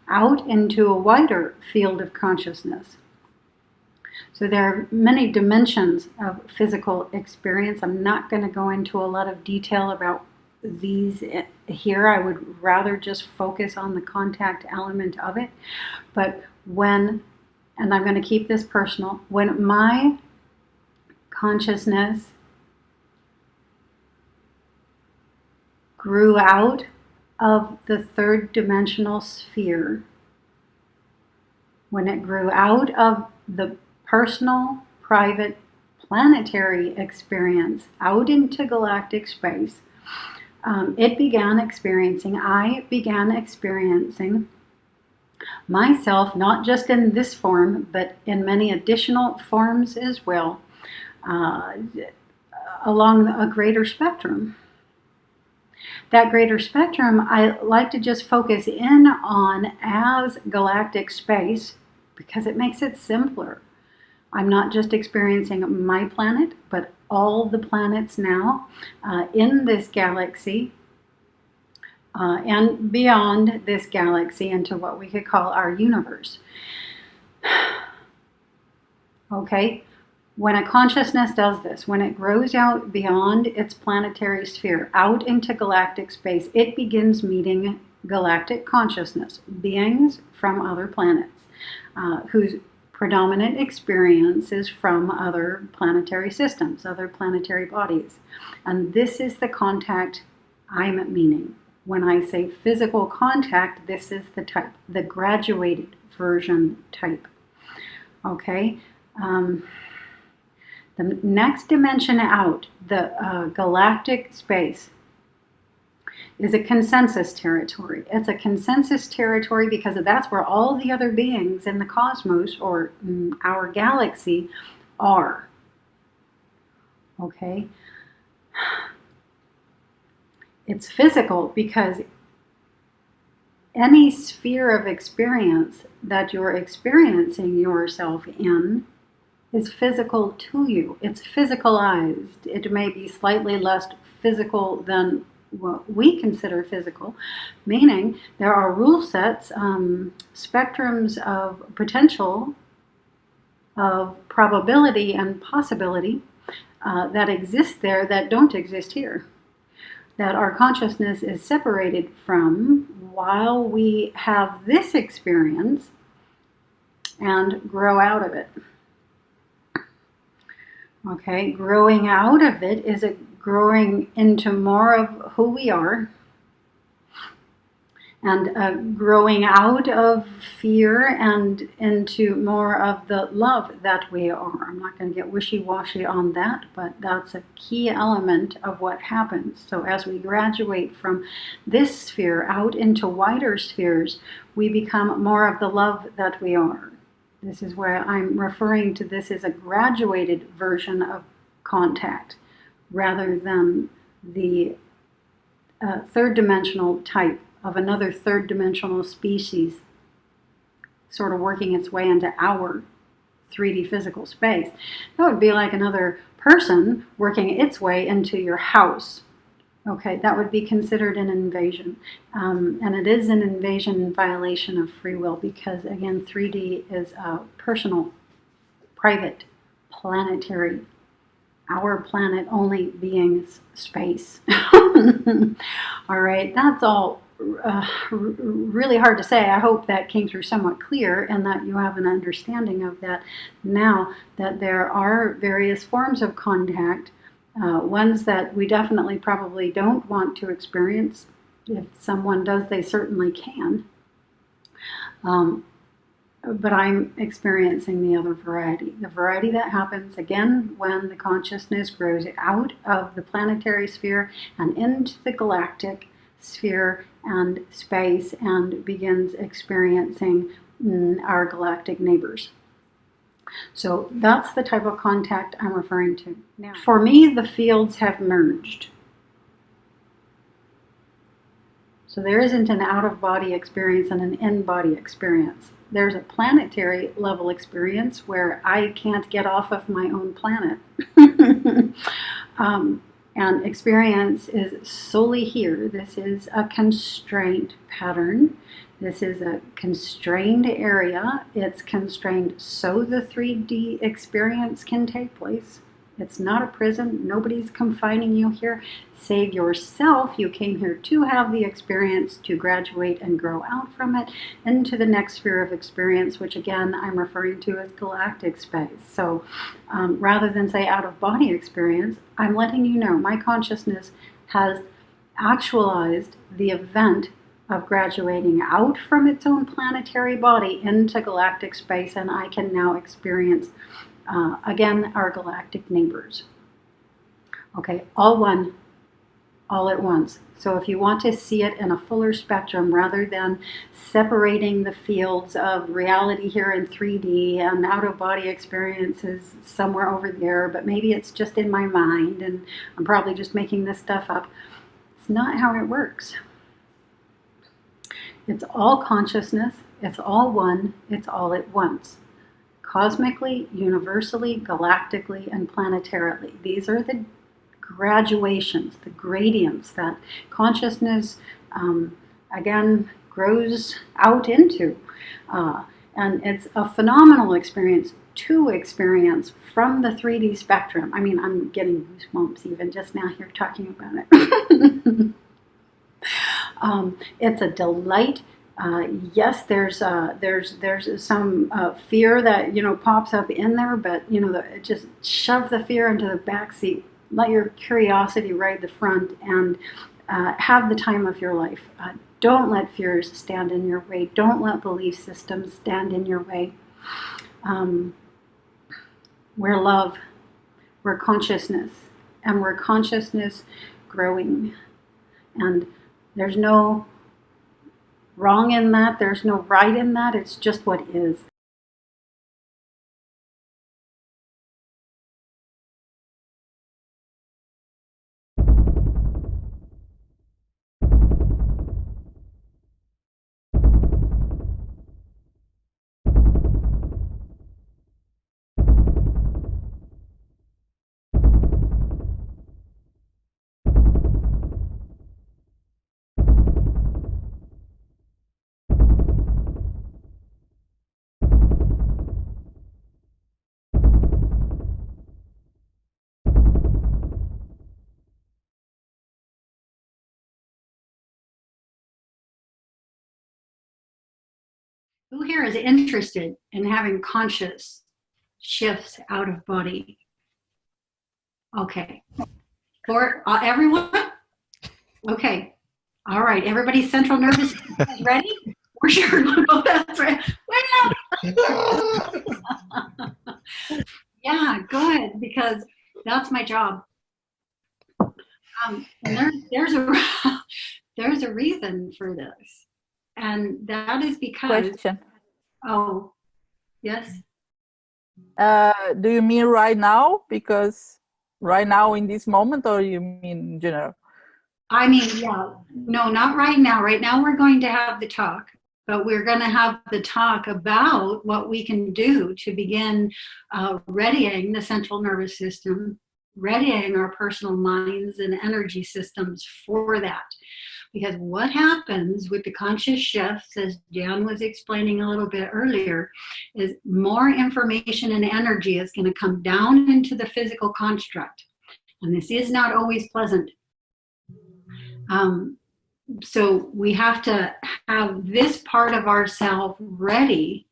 S1: out into a wider field of consciousness. So there are many dimensions of physical experience. I'm not going to go into a lot of detail about these here. I would rather just focus on the contact element of it. But when, and I'm going to keep this personal, when my consciousness grew out of the third dimensional sphere, when it grew out of the personal, private, planetary experience out into galactic space, I began experiencing myself, not just in this form, but in many additional forms as well, along a greater spectrum. That greater spectrum I like to just focus in on as galactic space because it makes it simpler. I'm not just experiencing my planet, but all the planets now in this galaxy and beyond this galaxy into what we could call our universe. Okay? When a consciousness does this, when it grows out beyond its planetary sphere, out into galactic space, it begins meeting galactic consciousness, beings from other planets, whose predominant experience is from other planetary systems, other planetary bodies. And this is the contact I'm meaning. When I say physical contact, this is the type, the graduated version type. Okay? The next dimension out, the galactic space, is a consensus territory. It's a consensus territory because that's where all the other beings in the cosmos or our galaxy are. Okay? It's physical because any sphere of experience that you're experiencing yourself in is physical to you. It's physicalized. It may be slightly less physical than what we consider physical, meaning there are rule sets, spectrums of potential, of probability and possibility that exist there that don't exist here, that our consciousness is separated from while we have this experience and grow out of it. Okay, growing out of it is growing into more of who we are, and growing out of fear and into more of the love that we are. I'm not going to get wishy-washy on that, but that's a key element of what happens. So as we graduate from this sphere out into wider spheres, we become more of the love that we are. This is where I'm referring to this as a graduated version of contact rather than the third dimensional type of another third dimensional species sort of working its way into our 3D physical space. That would be like another person working its way into your house. Okay, that would be considered an invasion. And it is an invasion in violation of free will because, again, 3D is a personal, private, planetary, our planet only being space. All right, that's all really hard to say. I hope that came through somewhat clear and that you have an understanding of that now, that there are various forms of contact, ones that we definitely probably don't want to experience. If someone does, they certainly can. But I'm experiencing the other variety. The variety that happens, again, when the consciousness grows out of the planetary sphere and into the galactic sphere and space and begins experiencing our galactic neighbors. So that's the type of contact I'm referring to. Now, for me, the fields have merged. So there isn't an out-of-body experience and an in-body experience. There's a planetary level experience where I can't get off of my own planet. And experience is solely here. This is a constraint pattern. This is a constrained area. It's constrained so the 3D experience can take place. It's not a prison. Nobody's confining you here, save yourself. You came here to have the experience, to graduate and grow out from it into the next sphere of experience, which again I'm referring to as galactic space. So rather than say out-of-body experience, I'm letting you know my consciousness has actualized the event of graduating out from its own planetary body into galactic space, and I can now experience again, our galactic neighbors. Okay, all one, all at once. So if you want to see it in a fuller spectrum, rather than separating the fields of reality here in 3D and out-of-body experiences somewhere over there, but maybe it's just in my mind and I'm probably just making this stuff up. It's not how it works. It's all consciousness, it's all one, it's all at once. Cosmically, universally, galactically, and planetarily. These are the graduations, the gradients that consciousness, again, grows out into. And it's a phenomenal experience to experience from the 3D spectrum. I mean, I'm getting goosebumps even just now here talking about it. It's a delight. Yes, there's some fear that pops up in there, but just shove the fear into the back seat. Let your curiosity ride the front, and have the time of your life. Don't let fears stand in your way. Don't let belief systems stand in your way. We're love. We're consciousness, and we're consciousness growing. And there's no wrong in that, there's no right in that, it's just what is. Who here is interested in having conscious shifts out of body? Okay. For everyone? Okay. All right. Everybody's central nervous system is ready? We're sure. Oh, that's right. Well. Yeah, good, because that's my job. And there's a reason for this. And that is because...
S2: Question.
S1: Oh, yes?
S2: Do you mean right now? Because right now in this moment, or you mean in general?
S1: I mean, yeah. No, not right now. Right now we're going to have the talk, but we're going to have the talk about what we can do to begin readying the central nervous system, readying our personal minds and energy systems for that. Because what happens with the conscious shifts, as Jan was explaining a little bit earlier, is more information and energy is going to come down into the physical construct. And this is not always pleasant. So we have to have this part of ourselves ready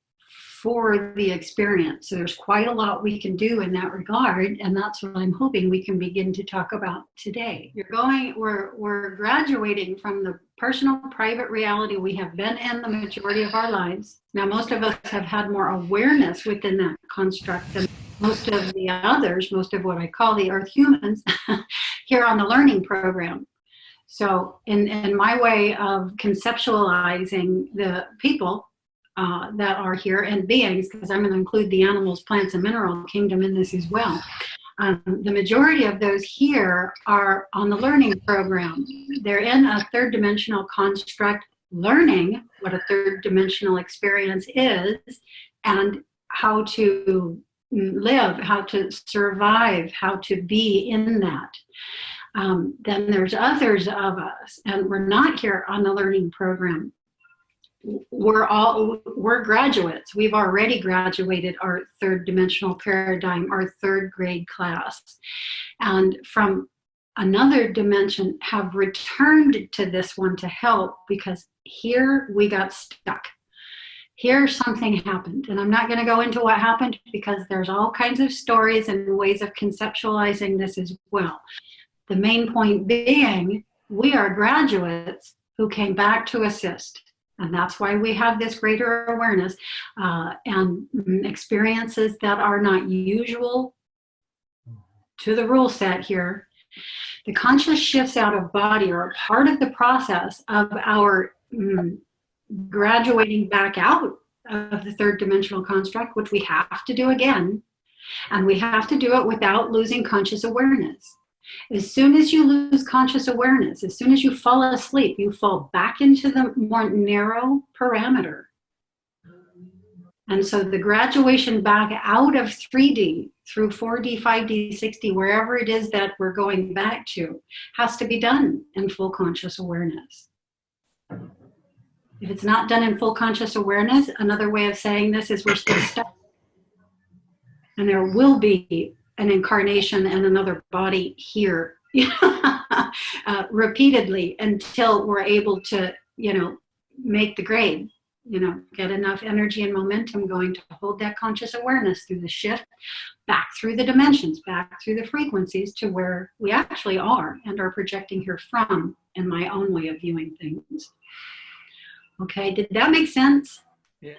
S1: for the experience. So there's quite a lot we can do in that regard, and that's what I'm hoping we can begin to talk about today. We're graduating from the personal private reality we have been in the majority of our lives. Now, most of us have had more awareness within that construct than most of the others, most of what I call the Earth humans here on the learning program. So in my way of conceptualizing the people that are here and beings, because I'm going to include the animals, plants, and mineral kingdom in this as well. The majority of those here are on the learning program. They're in a third dimensional construct, learning what a third dimensional experience is and how to live, how to survive, how to be in that. Then there's others of us, and we're not here on the learning program. We're graduates. We've already graduated our third dimensional paradigm, our third grade class, and from another dimension have returned to this one to help, because here we got stuck. Here something happened, and I'm not going to go into what happened because there's all kinds of stories and ways of conceptualizing this as well. The main point being, we are graduates who came back to assist. And that's why we have this greater awareness and experiences that are not usual to the rule set here. The conscious shifts out of body are a part of the process of our graduating back out of the third dimensional construct, which we have to do again. And we have to do it without losing conscious awareness. As soon as you lose conscious awareness, as soon as you fall asleep, you fall back into the more narrow parameter. And so the graduation back out of 3D through 4D, 5D, 6D, wherever it is that we're going back to, has to be done in full conscious awareness. If it's not done in full conscious awareness, another way of saying this is we're still stuck. And there will be an incarnation and another body here repeatedly until we're able to, make the grade, get enough energy and momentum going to hold that conscious awareness through the shift, back through the dimensions, back through the frequencies to where we actually are and are projecting here from, in my own way of viewing things. Okay, did that make sense?
S2: Yeah.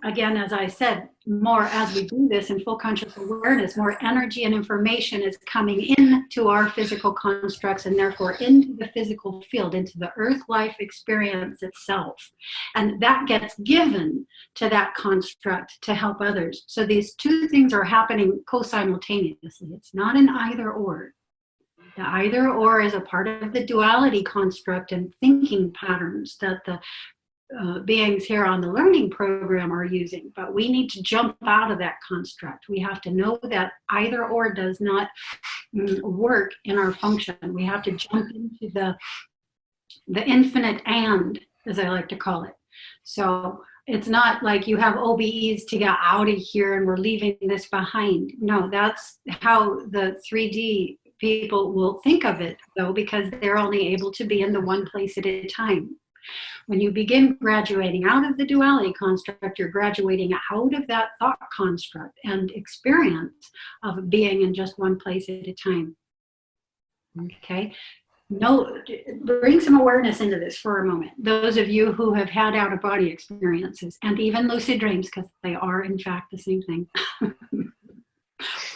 S1: Again, as I said, more as we do this in full conscious awareness, more energy and information is coming into our physical constructs and therefore into the physical field, into the earth life experience itself. And that gets given to that construct to help others. So these two things are happening co-simultaneously. It's not an either or. The either or is a part of the duality construct and thinking patterns that the beings here on the learning program are using, but we need to jump out of that construct. We have to know that either or does not work in our function. We have to jump into the infinite and, as I like to call it. So it's not like you have OBEs to get out of here and we're leaving this behind. No, that's how the 3D people will think of it, though, because they're only able to be in the one place at a time. When you begin graduating out of the duality construct, you're graduating out of that thought construct and experience of being in just one place at a time. Okay? No, bring some awareness into this for a moment. Those of you who have had out-of-body experiences and even lucid dreams, because they are in fact the same thing.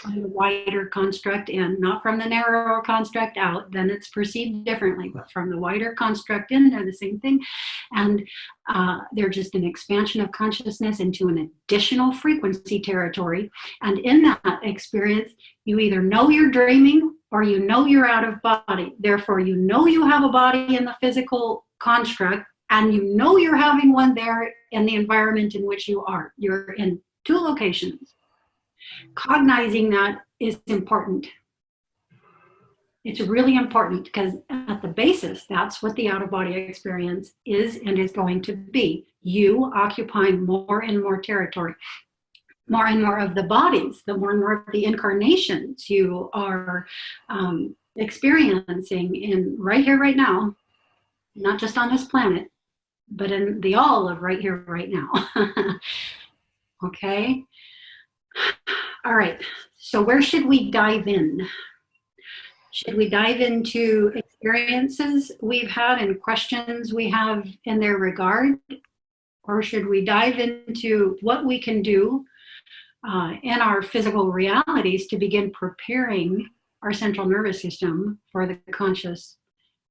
S1: From the wider construct in, not from the narrower construct out, then it's perceived differently. But from the wider construct in, they're the same thing. And they're just an expansion of consciousness into an additional frequency territory. And in that experience, you either know you're dreaming or you know you're out of body. Therefore, you know you have a body in the physical construct, and you know you're having one there in the environment in which you are. You're in two locations. Cognizing that is important. It's really important because at the basis, that's what the out-of-body experience is and is going to be. You occupying more and more territory, more and more of the bodies, the more and more of the incarnations you are experiencing in right here, right now, not just on this planet, but in the all of right here, right now. Okay? All right, so where should we dive in? Should we dive into experiences we've had and questions we have in their regard? Or should we dive into what we can do in our physical realities to begin preparing our central nervous system for the conscious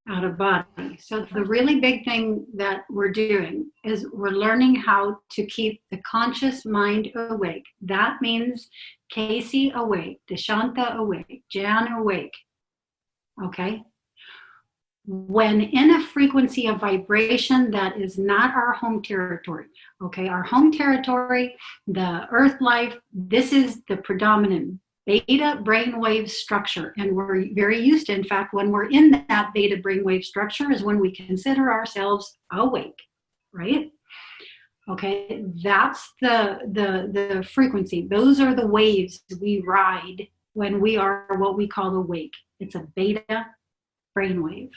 S1: out of body? So the really big thing that we're doing is we're learning how to keep the conscious mind awake. That means Casey awake, Deshanta awake, Jan awake. Okay? When in a frequency of vibration that is not our home territory. Okay, our home territory, the earth life, this is the predominant beta brainwave structure. And we're very used to, in fact, when we're in that beta brainwave structure is when we consider ourselves awake, right? Okay, that's the frequency. Those are the waves we ride when we are what we call awake. It's a beta brainwave.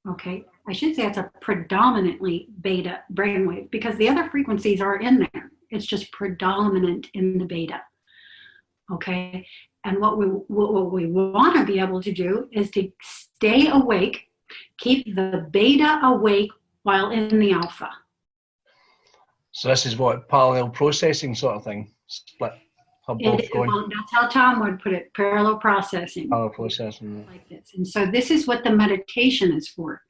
S1: Okay, I should say it's a predominantly beta brainwave because the other frequencies are in there. It's just predominant in the beta. Okay, and what we want to be able to do is to stay awake, keep the beta awake while in the alpha.
S3: So this is what, parallel processing sort of thing, split, have both going.
S1: Well, that's how Tom would put it, parallel processing.
S3: Parallel processing.
S1: Like this. And so this is what the meditation is for.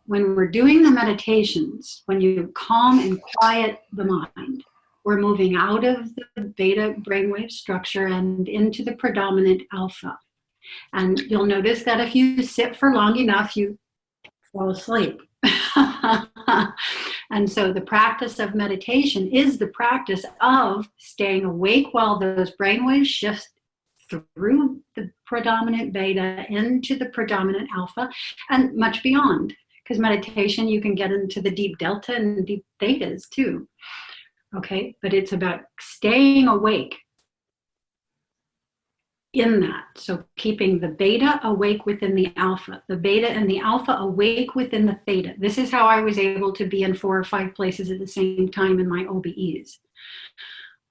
S1: When we're doing the meditations, when you calm and quiet the mind, we're moving out of the beta brainwave structure and into the predominant alpha. And you'll notice that if you sit for long enough, you fall asleep. And so the practice of meditation is the practice of staying awake while those brainwaves shift through the predominant beta into the predominant alpha and much beyond. Because meditation, you can get into the deep delta and deep thetas too. Okay, but it's about staying awake in that. So keeping the beta awake within the alpha, the beta and the alpha awake within the theta. This is how I was able to be in 4 or 5 places at the same time in my OBEs.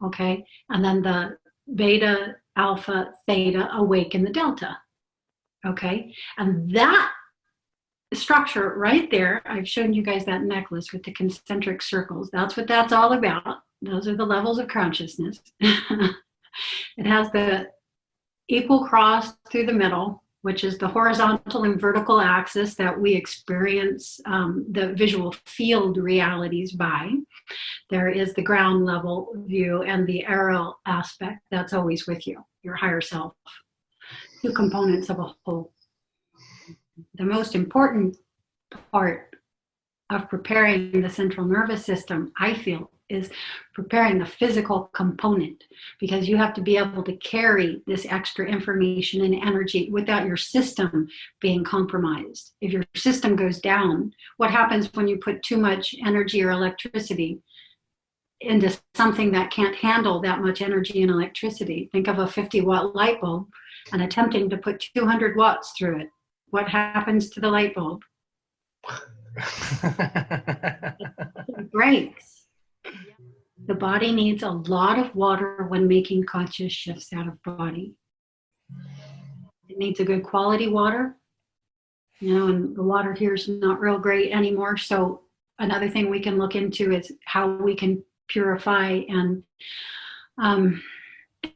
S1: Okay, and then the beta, alpha, theta awake in the delta. Okay, and that structure right there, I've shown you guys that necklace with the concentric circles. That's what that's all about. Those are the levels of consciousness. It has the equal cross through the middle, which is the horizontal and vertical axis that we experience the visual field realities by. There is the ground level view and the aerial aspect that's always with you, your higher self. 2 components of a whole. The most important part of preparing the central nervous system, I feel, is preparing the physical component, because you have to be able to carry this extra information and energy without your system being compromised. If your system goes down, what happens when you put too much energy or electricity into something that can't handle that much energy and electricity? Think of a 50-watt light bulb and attempting to put 200 watts through it. What happens to the light bulb? It breaks. The body needs a lot of water when making conscious shifts out of body. It needs a good quality water, you know, and the water here is not real great anymore. So another thing we can look into is how we can purify and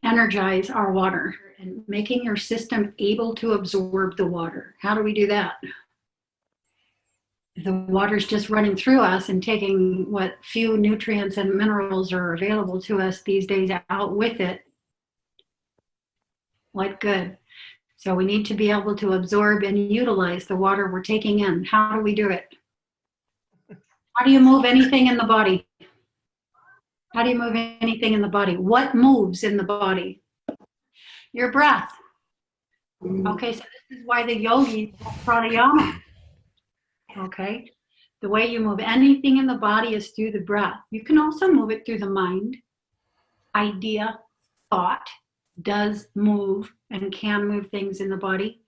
S1: energize our water and making your system able to absorb the water. How do we do that? If the water's just running through us and taking what few nutrients and minerals are available to us these days out with it, what good? So we need to be able to absorb and utilize the water we're taking in. How do we do it? How do you move anything in the body? How do you move anything in the body? What moves in the body? Your breath. Okay, so this is why the yogis do pranayama. Okay, the way you move anything in the body is through the breath. You can also move it through the mind. Idea, thought does move and can move things in the body,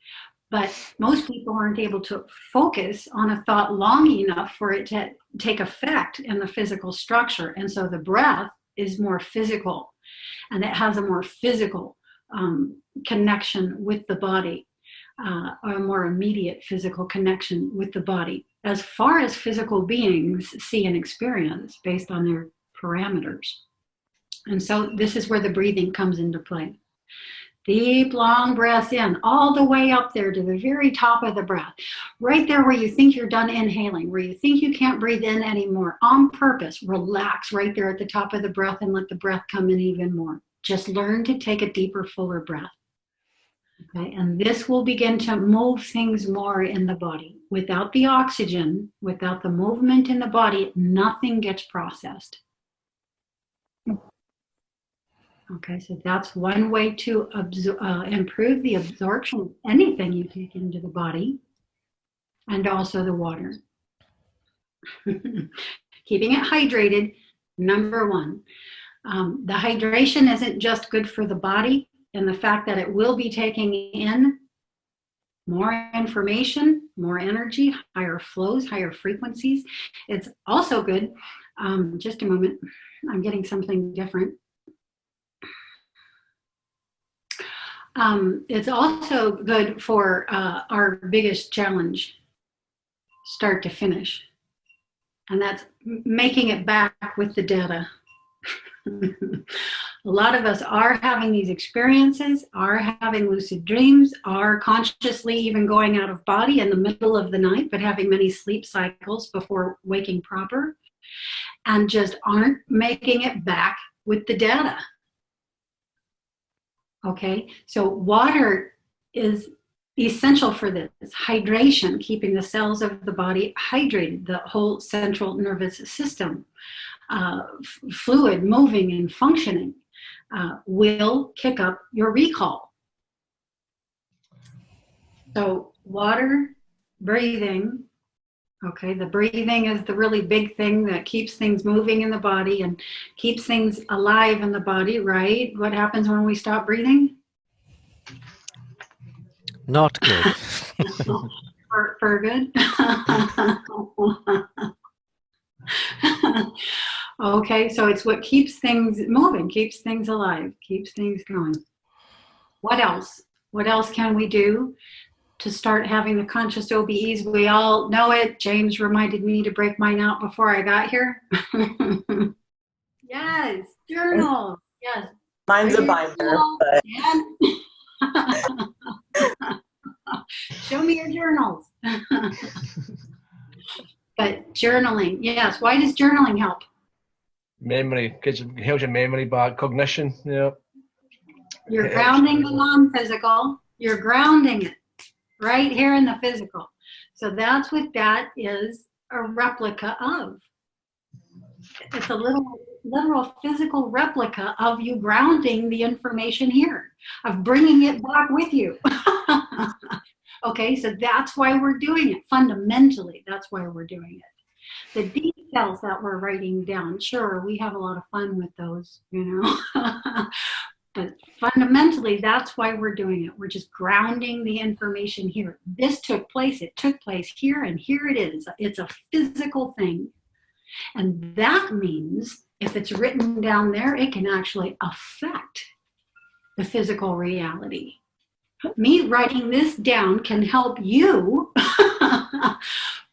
S1: but most people aren't able to focus on a thought long enough for it to take effect in the physical structure. And so the breath is more physical, and it has a more physical connection with the body. A more immediate physical connection with the body, as far as physical beings see and experience based on their parameters. And so this is where the breathing comes into play. Deep, long breaths in, all the way up there to the very top of the breath. Right there where you think you're done inhaling, where you think you can't breathe in anymore, on purpose, relax right there at the top of the breath and let the breath come in even more. Just learn to take a deeper, fuller breath. Okay, and this will begin to move things more in the body. Without the oxygen, without the movement in the body, nothing gets processed. Okay, so that's one way to improve the absorption of anything you take into the body, and also the water. Keeping it hydrated, number one. The hydration isn't just good for the body, and the fact that it will be taking in more information, more energy, higher flows, higher frequencies. It's also good, just a moment, I'm getting something different. It's also good for our biggest challenge, start to finish, and that's making it back with the data. A lot of us are having these experiences, are having lucid dreams, are consciously even going out of body in the middle of the night, but having many sleep cycles before waking proper, and just aren't making it back with the data. Okay, so water is essential for this. Hydration, keeping the cells of the body hydrated, the whole central nervous system. Fluid moving and functioning will kick up your recall. So water, breathing, okay, the breathing is the really big thing that keeps things moving in the body and keeps things alive in the body, right? What happens when we stop breathing?
S4: Not good.
S1: For good? Okay, so it's what keeps things moving, keeps things alive, keeps things going. What else? What else can we do to start having the conscious OBEs? We all know it. James reminded me to break mine out before I got here. Yes, journal. Yes.
S5: Mine's a binder, but
S1: show me your journals. But journaling, yes. Why does journaling help?
S3: Memory, helps your memory back, cognition, yeah.
S1: You're grounding the non-physical. You're grounding it right here in the physical. So that's what that is a replica of. It's a literal physical replica of you grounding the information here, of bringing it back with you. Okay, so that's why we're doing it. Fundamentally, that's why we're doing it. The details that we're writing down, sure, we have a lot of fun with those, you know. But fundamentally, that's why we're doing it. We're just grounding the information here. This took place, it took place here, and here it is. It's a physical thing. And that means if it's written down there, it can actually affect the physical reality. Me writing this down can help you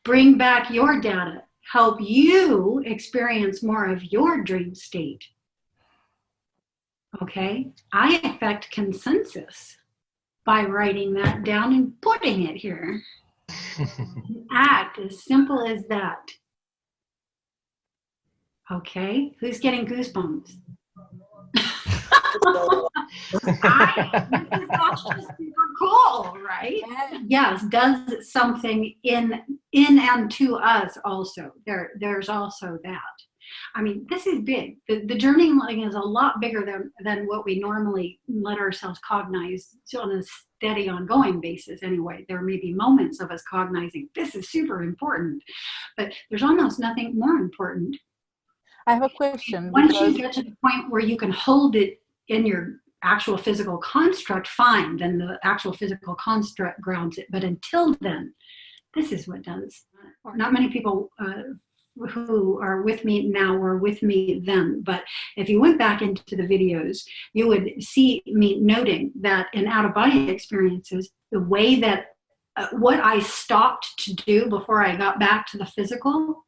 S1: bring back your data, help you experience more of your dream state. Okay, I affect consensus by writing that down and putting it here. Act as simple as that. Okay, who's getting goosebumps? That's just super cool, right? Yes, does something in and to us also. There's also that. I mean, this is big. The journaling is a lot bigger than what we normally let ourselves cognize on a steady, ongoing basis anyway. There may be moments of us cognizing, this is super important, but there's almost nothing more important.
S2: I have a question.
S1: Once you get to the point where you can hold it in your actual physical construct, fine, then the actual physical construct grounds it. But until then, this is what does. Not many people who are with me now were with me then, but if you went back into the videos, you would see me noting that in out-of-body experiences, the way that what I stopped to do before I got back to the physical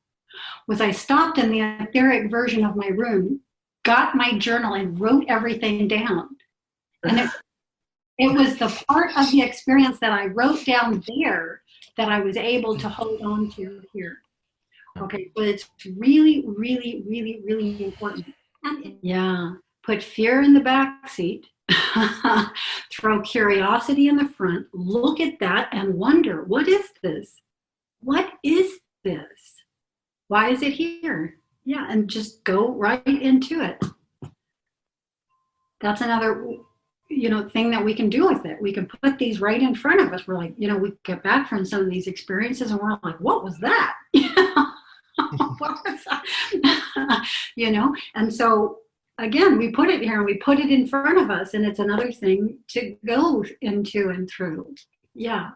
S1: was I stopped in the etheric version of my room, got my journal and wrote everything down. And it was the part of the experience that I wrote down there that I was able to hold on to here. Okay, but it's really, really, really, really important. And yeah, put fear in the back seat, throw curiosity in the front, look at that and wonder, what is this? What is this? Why is it here? Yeah, and just go right into it. That's another, thing that we can do with it. We can put these right in front of us. We're like, we get back from some of these experiences and we're like, what was that? What was that? And so again, we put it here and we put it in front of us, and it's another thing to go into and through. Yeah,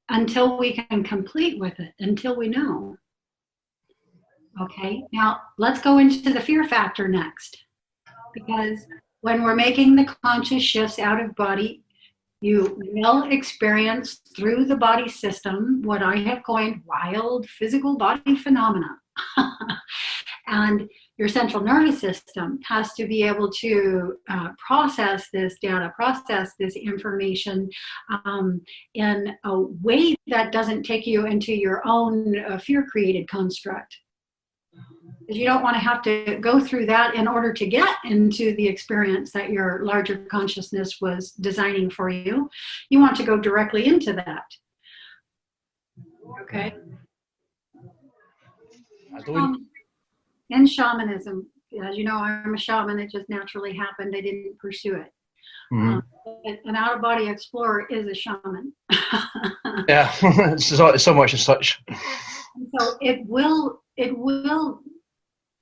S1: until we can complete with it, until we know. Okay, now let's go into the fear factor next, because when we're making the conscious shifts out of body, you will experience through the body system what I have coined wild physical body phenomena. And your central nervous system has to be able to process this data, process this information in a way that doesn't take you into your own fear-created construct. You don't want to have to go through that in order to get into the experience that your larger consciousness was designing for you. You want to go directly into that. Okay? In shamanism, as you know, I'm a shaman. It just naturally happened. I didn't pursue it. Mm-hmm. An out-of-body explorer is a shaman.
S3: Yeah, so much as such.
S1: And so it will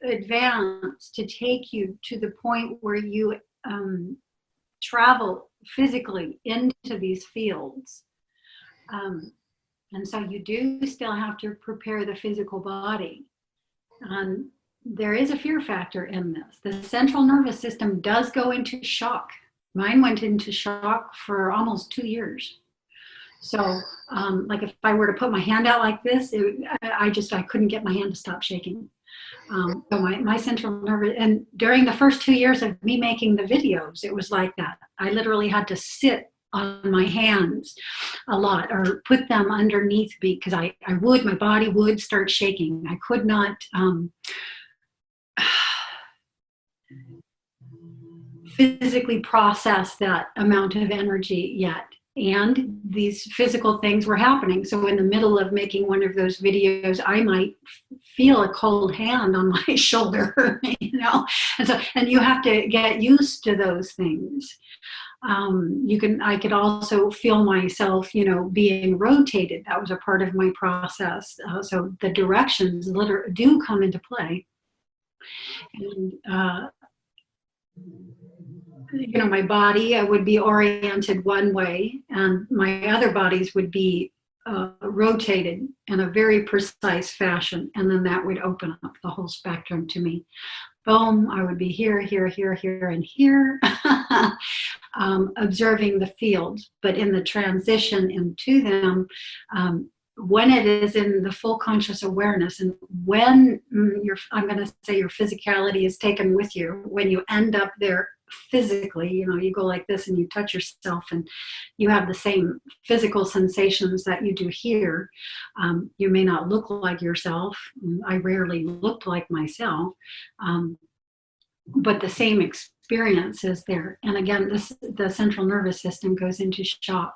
S1: advance to take you to the point where you travel physically into these fields. And so you do still have to prepare the physical body. There is a fear factor in this. The central nervous system does go into shock. Mine went into shock for almost 2 years. So like if I were to put my hand out like this, I couldn't get my hand to stop shaking. So my central nervous, and during the first 2 years of me making the videos, it was like that. I literally had to sit on my hands a lot or put them underneath me because my body would start shaking. I could not physically process that amount of energy yet. And these physical things were happening. So in the middle of making one of those videos, I might feel a cold hand on my shoulder, and you have to get used to those things. I could also feel myself, being rotated. That was a part of my process. So the directions do come into play. And you know, my body would be oriented one way, and my other bodies would be rotated in a very precise fashion, and then that would open up the whole spectrum to me. Boom, I would be here, here, here, here, and here, observing the field. But in the transition into them, when it is in the full conscious awareness, and when I'm going to say your physicality is taken with you, when you end up there physically, you know, you go like this and you touch yourself and you have the same physical sensations that you do here. You may not look like yourself. I rarely looked like myself, but the same experience is there. And again, the central nervous system goes into shock.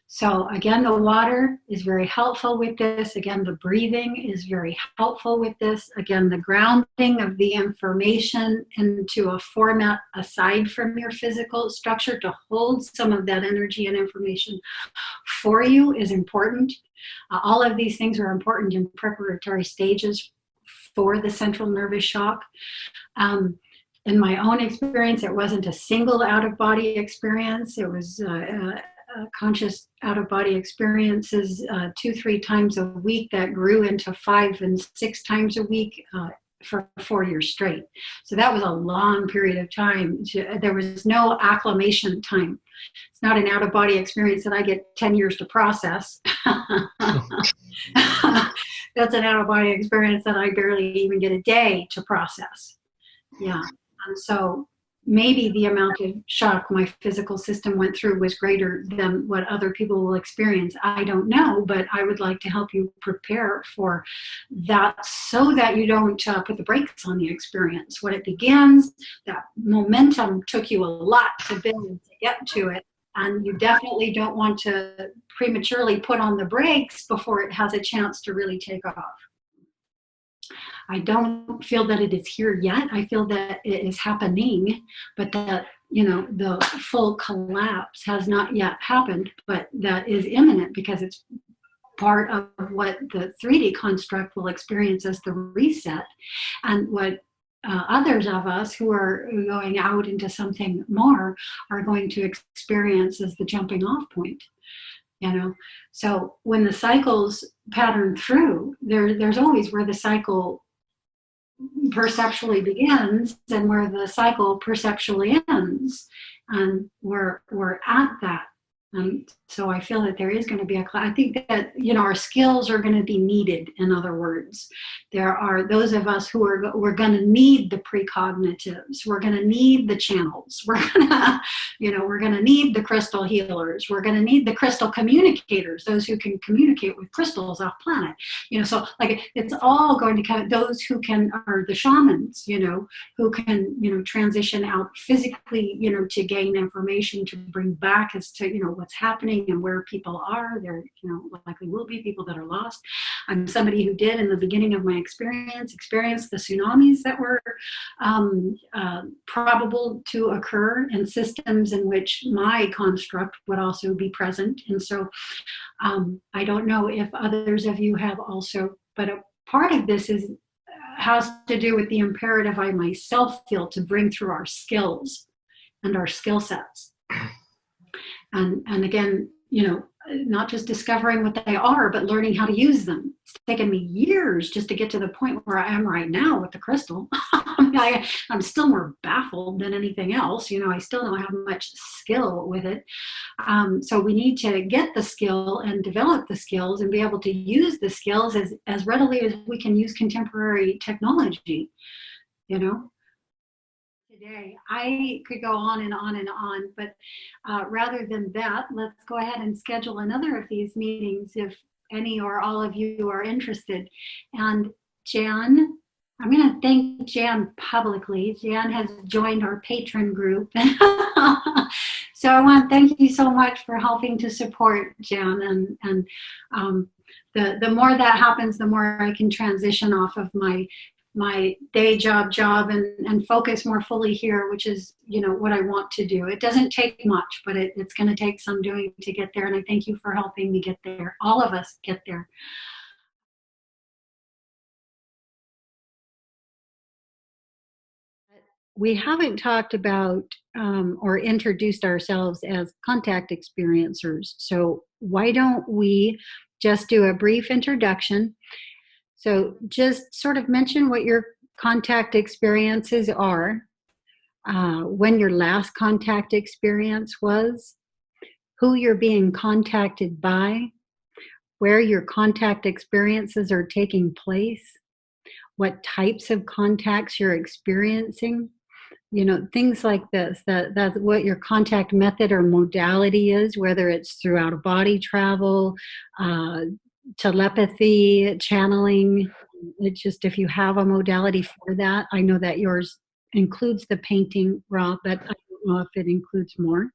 S1: So again, the water is very helpful with this. Again, the breathing is very helpful with this. Again, the grounding of the information into a format aside from your physical structure to hold some of that energy and information for you is important. All of these things are important in preparatory stages for the central nervous shock. In my own experience, it wasn't a single out-of-body experience. It was conscious out-of-body experiences 2-3 times a week that grew into 5 and 6 times a week for 4 years straight. So that was a long period of time. There was no acclimation time. It's not an out-of-body experience that I get 10 years to process. That's an out-of-body experience that I barely even get a day to process. Yeah. And so maybe the amount of shock my physical system went through was greater than what other people will experience. I don't know, but I would like to help you prepare for that so that you don't put the brakes on the experience. When it begins, that momentum took you a lot to build to get to it. And you definitely don't want to prematurely put on the brakes before it has a chance to really take off. I don't feel that it is here yet. I feel that it is happening, but that, you know, the full collapse has not yet happened, but that is imminent because it's part of what the 3D construct will experience as the reset, and what others of us who are going out into something more are going to experience as the jumping off point. You know, so when the cycles pattern through, there's always where the cycle perceptually begins and where the cycle perceptually ends, and we're at that. So I feel that there is going to be I think that, you know, our skills are going to be needed. In other words, there are those of us who we're going to need the precognitives. We're going to need the channels. We're going to, you know, we're going to need the crystal healers. We're going to need the crystal communicators, those who can communicate with crystals off planet. You know, so like it's all going to come. Those who can are the shamans, you know, who can, you know, transition out physically, you know, to gain information to bring back as to, you know, what's happening and where people are. There, you know, likely will be people that are lost. I'm somebody who did, in the beginning of my experience the tsunamis that were probable to occur in systems in which my construct would also be present. And so I don't know if others of you have also, but a part of this has to do with the imperative I myself feel to bring through our skills and our skill sets. And again, you know, not just discovering what they are, but learning how to use them. It's taken me years just to get to the point where I am right now with the crystal. I'm still more baffled than anything else. You know, I still don't have much skill with it. So we need to get the skill and develop the skills and be able to use the skills as readily as we can use contemporary technology, you know. Today. I could go on and on and on, but rather than that, let's go ahead and schedule another of these meetings if any or all of you are interested. And Jan, I'm going to thank Jan publicly. Jan has joined our patron group. So I want to thank you so much for helping to support Jan. And the more that happens, the more I can transition off of my day job and focus more fully here, which is, you know, what I want to do. It doesn't take much, but it's going to take some doing to get there. And I thank you for helping me get there. All of us get there. we haven't talked about or introduced ourselves as contact experiencers. So why don't we just do a brief introduction? So just sort of mention what your contact experiences are, when your last contact experience was, who you're being contacted by, where your contact experiences are taking place, what types of contacts you're experiencing, things like this, that's what your contact method or modality is, whether it's through out-of-body travel, telepathy, channeling. It's just, if you have a modality for that. I know that yours includes the painting, Rob, but I don't know if it includes more.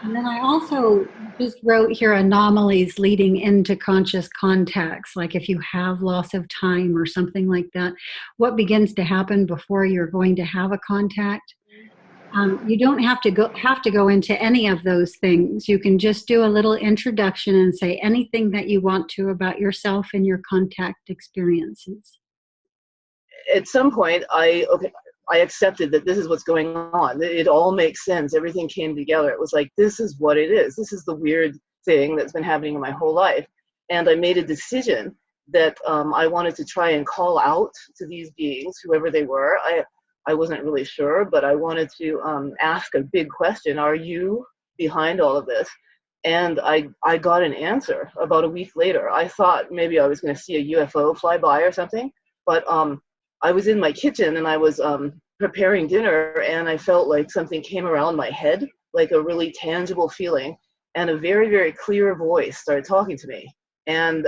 S1: And then I also just wrote here anomalies leading into conscious contacts, like if you have loss of time or something like that, what begins to happen before you're going to have a contact. You don't have to go into any of those things. You can just do a little introduction and say anything that you want to about yourself and your contact experiences.
S5: At some point, I accepted that this is what's going on. It all makes sense. Everything came together. It was like, this is what it is. This is the weird thing that's been happening in my whole life. And I made a decision that I wanted to try and call out to these beings, whoever they were. I wasn't really sure, but I wanted to ask a big question. Are you behind all of this? And I got an answer about a week later. I thought maybe I was going to see a UFO fly by or something, but I was in my kitchen and I was preparing dinner, and I felt like something came around my head, like a really tangible feeling, and a very, very clear voice started talking to me and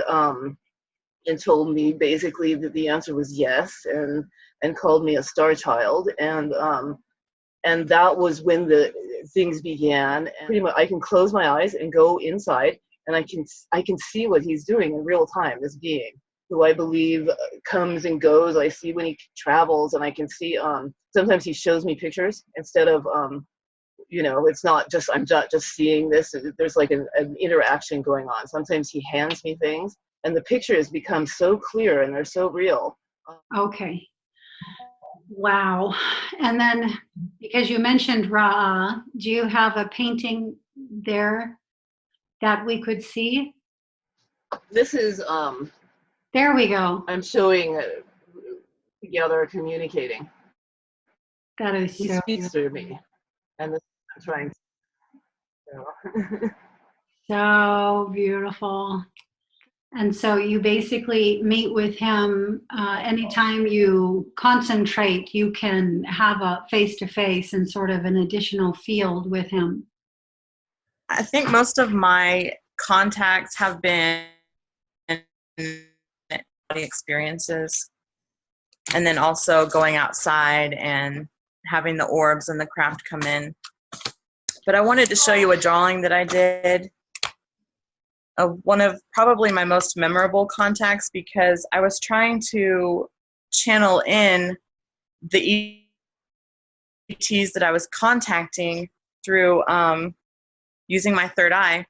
S5: told me basically that the answer was yes, and called me a star child, and that was when the things began. And pretty much I can close my eyes and go inside, and I can see what he's doing in real time, this being who I believe comes and goes. I see when he travels, and I can see, sometimes he shows me pictures instead of, it's not just, I'm just seeing this. There's like an interaction going on. Sometimes he hands me things, and the pictures become so clear and they're so real.
S1: Okay. Wow. And then, because you mentioned Ra, do you have a painting there that we could see?
S5: This is,
S1: there we go.
S5: I'm showing together communicating.
S1: That is
S5: He
S1: so
S5: speaks through me, and this I'm trying to.
S1: so beautiful. And so you basically meet with him anytime you concentrate, you can have a face-to-face and sort of an additional field with him.
S4: I think most of my contacts have been experiences, and then also going outside and having the orbs and the craft come in. But I wanted to show you a drawing that I did of one of probably my most memorable contacts, because I was trying to channel in the ETs that I was contacting through using my third eye.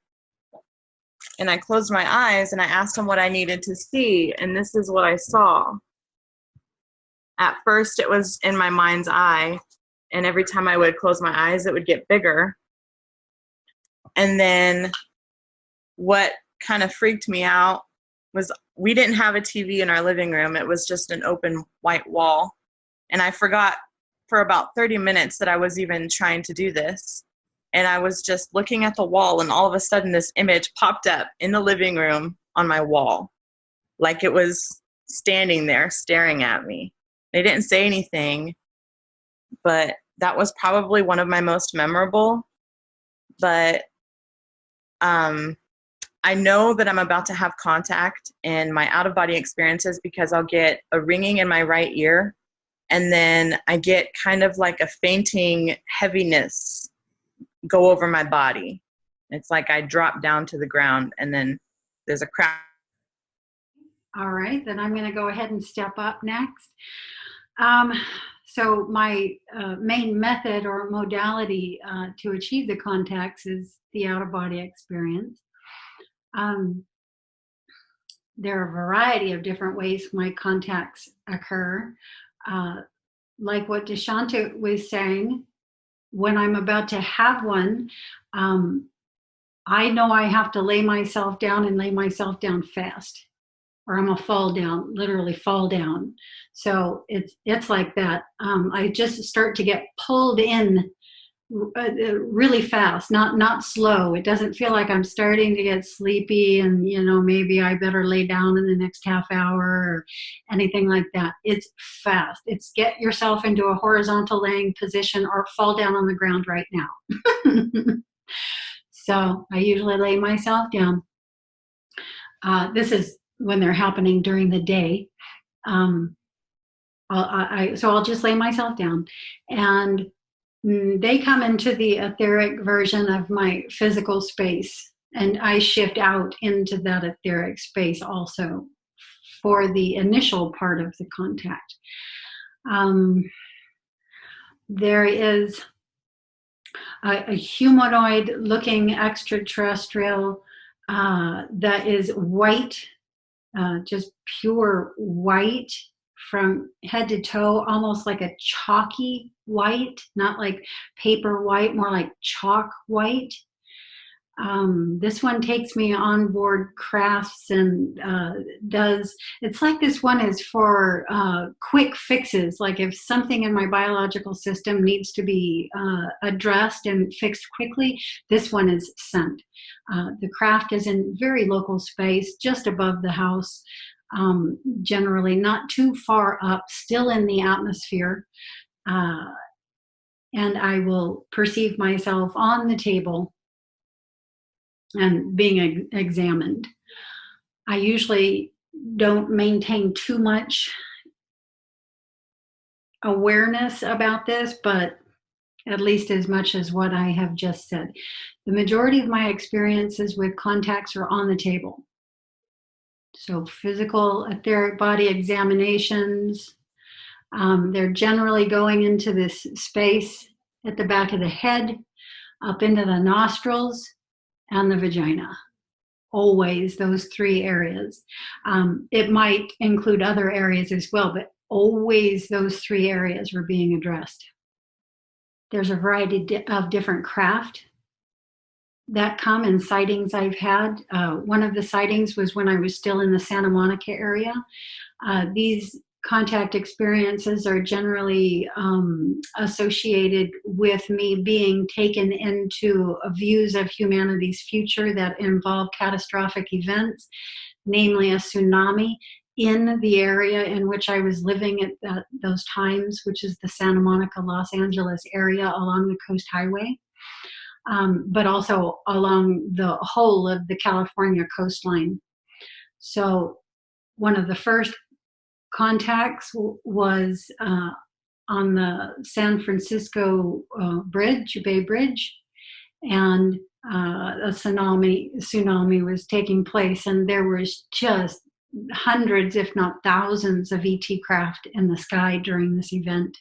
S4: And I closed my eyes and I asked them what I needed to see, and this is what I saw. At first it was in my mind's eye, and every time I would close my eyes it would get bigger. And then what kind of freaked me out was we didn't have a TV in our living room. It was just an open white wall. And I forgot for about 30 minutes that I was even trying to do this. And I was just looking at the wall, and all of a sudden this image popped up in the living room on my wall, like it was standing there staring at me. They didn't say anything, but that was probably one of my most memorable. But I know that I'm about to have contact in my out-of-body experiences, because I'll get a ringing in my right ear, and then I get kind of like a fainting heaviness go over my body. It's like I drop down to the ground, and then there's a crack.
S1: All right, then I'm going to go ahead and step up next. So my main method or modality to achieve the contacts is the out-of-body experience. There are a variety of different ways my contacts occur. like what Deshanta was saying, when I'm about to have one, I know I have to lay myself down and lay myself down fast, or I'm gonna fall down, literally fall down. So it's like that. I just start to get pulled in really fast, not slow. It doesn't feel like I'm starting to get sleepy and, maybe I better lay down in the next half hour or anything like that. It's fast. It's get yourself into a horizontal laying position or fall down on the ground right now. So I usually lay myself down. This is when they're happening during the day. So I'll just lay myself down, and they come into the etheric version of my physical space, and I shift out into that etheric space also for the initial part of the contact. There is a humanoid looking extraterrestrial that is white, just pure white from head to toe, almost like a chalky white, not like paper white, more like chalk white. This one takes me on board crafts and it's like this one is for quick fixes. Like if something in my biological system needs to be addressed and fixed quickly, this one is sent. The craft is in very local space, just above the house, generally not too far up, still in the atmosphere. And I will perceive myself on the table and being examined. I usually don't maintain too much awareness about this, but at least as much as what I have just said. The majority of my experiences with contacts are on the table. So physical, etheric body examinations, they're generally going into this space at the back of the head, up into the nostrils, and the vagina. Always those three areas. It might include other areas as well, but always those three areas were being addressed. There's a variety of different craft that come in sightings I've had. One of the sightings was when I was still in the Santa Monica area. These contact experiences are generally associated with me being taken into views of humanity's future that involve catastrophic events, namely a tsunami in the area in which I was living at those times, which is the Santa Monica, Los Angeles area along the Coast Highway, but also along the whole of the California coastline. So one of the first contacts was on the San Francisco Bay Bridge, and a tsunami was taking place, and there was just hundreds, if not thousands, of ET craft in the sky during this event.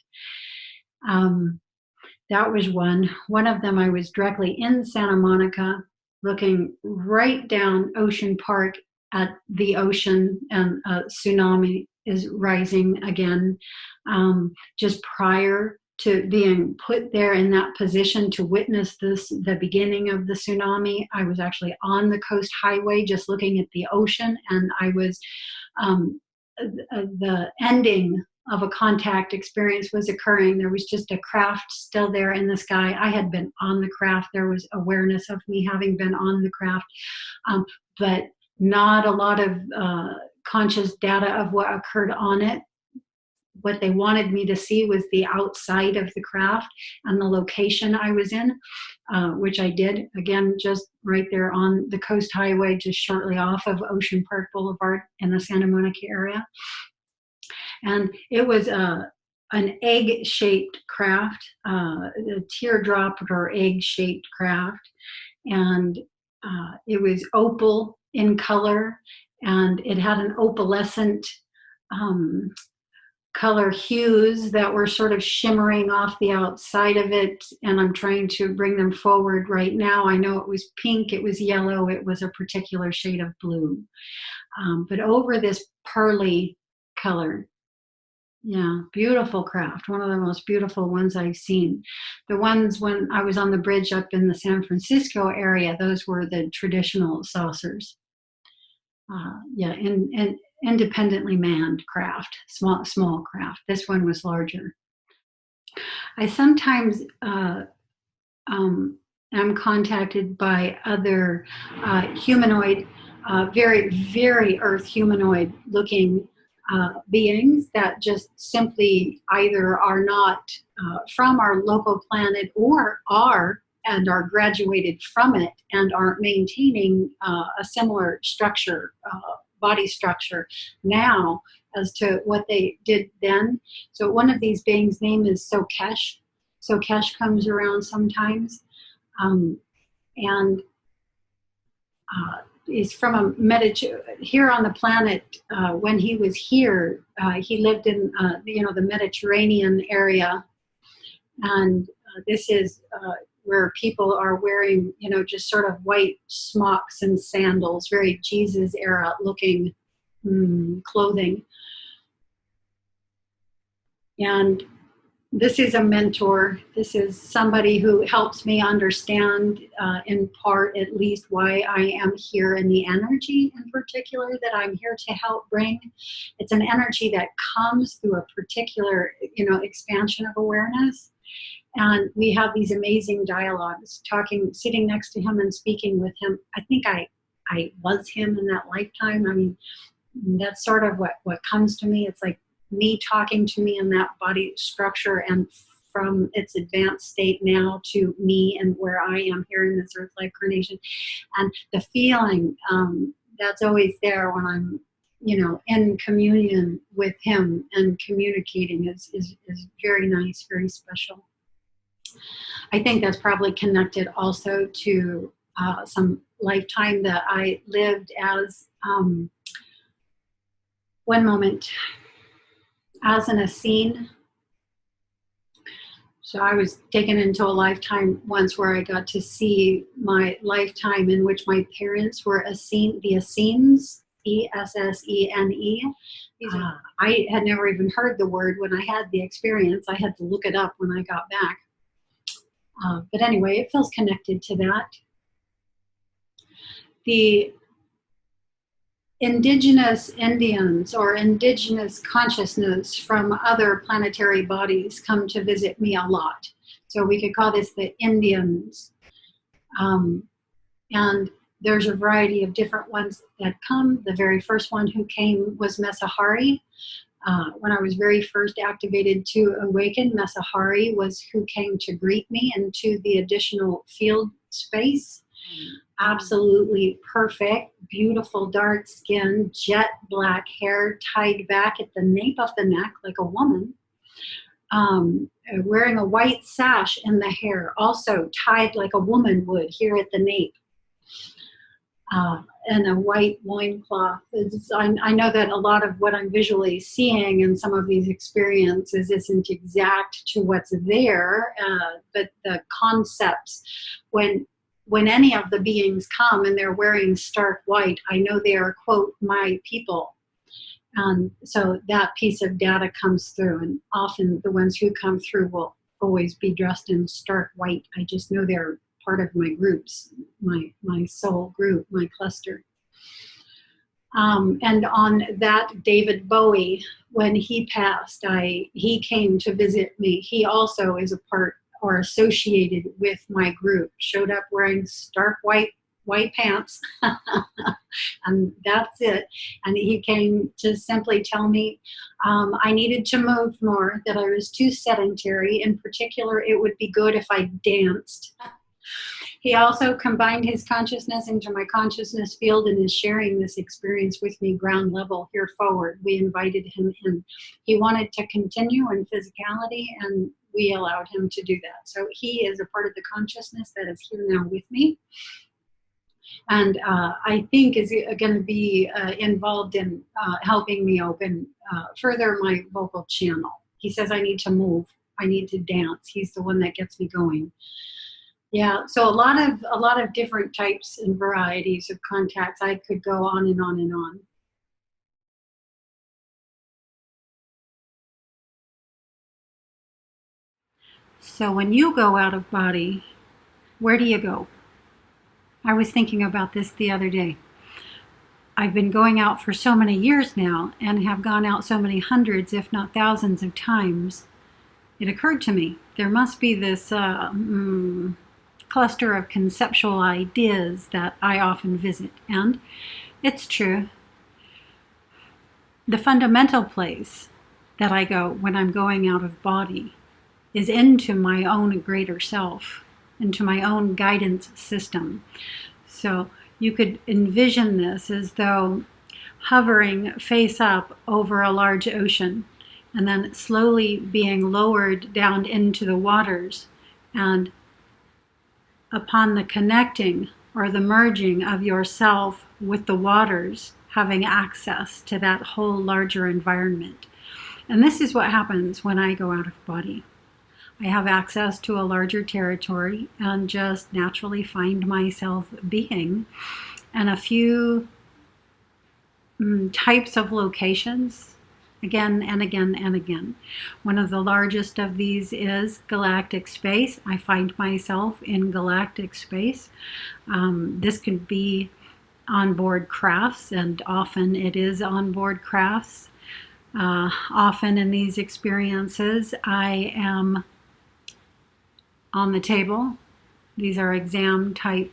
S1: That was one. One of them, I was directly in Santa Monica, looking right down Ocean Park at the ocean, and a tsunami is rising again. Just prior to being put there in that position to witness the beginning of the tsunami, I was actually on the Coast Highway just looking at the ocean, and I was, the ending of a contact experience was occurring. There was just a craft still there in the sky. I had been on the craft. There was awareness of me having been on the craft, but not a lot of conscious data of what occurred on it. What they wanted me to see was the outside of the craft and the location I was in, which I did. Again, just right there on the Coast Highway, just shortly off of Ocean Park Boulevard in the Santa Monica area. And it was an egg-shaped craft, a teardrop or egg-shaped craft. And it was opal in color, and it had an opalescent color hues that were sort of shimmering off the outside of it, and I'm trying to bring them forward right now. I know it was pink, it was yellow, it was a particular shade of blue. But over this pearly color, Yeah, beautiful craft. One of the most beautiful ones I've seen. The ones when I was on the bridge up in the San Francisco area, those were the traditional saucers. Yeah, and independently manned craft, small craft. This one was larger. I sometimes am contacted by other humanoid, very Earth humanoid looking beings that just simply either are not from our local planet or are and are graduated from it and aren't maintaining a similar structure, body structure now as to what they did then. So one of these beings' name is Sokesh. Sokesh comes around sometimes, and is from a here on the planet. When he was here, he lived in the Mediterranean area, and this is where people are wearing just sort of white smocks and sandals, very Jesus era looking clothing, and this is a mentor. This is somebody who helps me understand, in part at least, why I am here, and the energy in particular that I'm here to help bring. It's an energy that comes through a particular, expansion of awareness. And we have these amazing dialogues, sitting next to him and speaking with him. I think I was him in that lifetime. I mean, that's sort of what comes to me. It's like me talking to me in that body structure, and from its advanced state now to me and where I am here in this earth life carnation. And the feeling that's always there when I'm in communion with him and communicating is very nice, very special. I think that's probably connected also to some lifetime that I lived as one moment as an Essene. So I was taken into a lifetime once where I got to see my lifetime in which my parents were the Essenes, Essene. I had never even heard the word when I had the experience. I had to look it up when I got back. But anyway, it feels connected to that. The indigenous Indians or indigenous consciousness from other planetary bodies come to visit me a lot. So we could call this the Indians. And there's a variety of different ones that come. The very first one who came was Mesahari. When I was very first activated to awaken, Mesahari was who came to greet me into the additional field space. Absolutely perfect, beautiful dark skin, jet black hair tied back at the nape of the neck like a woman, wearing a white sash in the hair, also tied like a woman would here at the nape, and a white loincloth. I know that a lot of what I'm visually seeing in some of these experiences isn't exact to what's there, but the concepts, when any of the beings come and they're wearing stark white, I know they are, quote, my people. And so that piece of data comes through, and often the ones who come through will always be dressed in stark white. I just know they're part of my groups, my soul group, my cluster. And on that, David Bowie, when he passed, he came to visit me. He also is a part or associated with my group, showed up wearing stark white pants, and that's it. And he came to simply tell me I needed to move more, that I was too sedentary. In particular, it would be good if I danced. He also combined his consciousness into my consciousness field and is sharing this experience with me ground level here forward. We invited him in. He wanted to continue in physicality, and we allowed him to do that. So he is a part of the consciousness that is here now with me. And I think is going to be involved in helping me open further my vocal channel. He says I need to move. I need to dance. He's the one that gets me going. Yeah, so a lot of different types and varieties of contacts. I could go on and on and on. So when you go out of body, where do you go? I was thinking about this the other day. I've been going out for so many years now and have gone out so many hundreds, if not thousands of times. It occurred to me there must be this cluster of conceptual ideas that I often visit. And it's true. The fundamental place that I go when I'm going out of body is into my own greater self, into my own guidance system. So you could envision this as though hovering face up over a large ocean and then slowly being lowered down into the waters, and upon the connecting or the merging of yourself with the waters, having access to that whole larger environment. And this is what happens when I go out of body. I have access to a larger territory and just naturally find myself being in a few types of locations again and again and again. One of the largest of these is galactic space. I find myself in galactic space. This could be onboard crafts, and often it is onboard crafts. Often in these experiences, I am on the table. These are exam type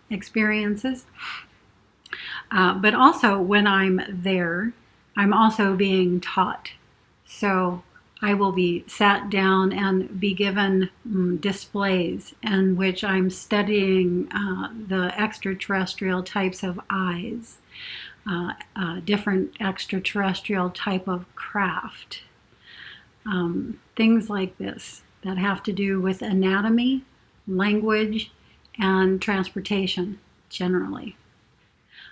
S1: experiences. But also when I'm there, I'm also being taught. So I will be sat down and be given displays in which I'm studying the extraterrestrial types of eyes, different extraterrestrial type of craft, things like this that have to do with anatomy, language, and transportation generally.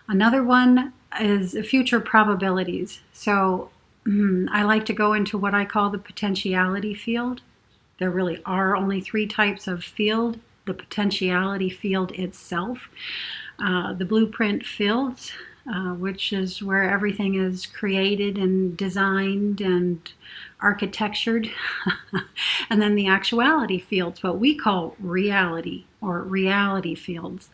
S1: Another one is future probabilities. So I like to go into what I call the potentiality field. There really are only 3 types of field. The potentiality field itself, the blueprint fields, which is where everything is created and designed and architectured, and then the actuality fields, what we call reality or reality fields.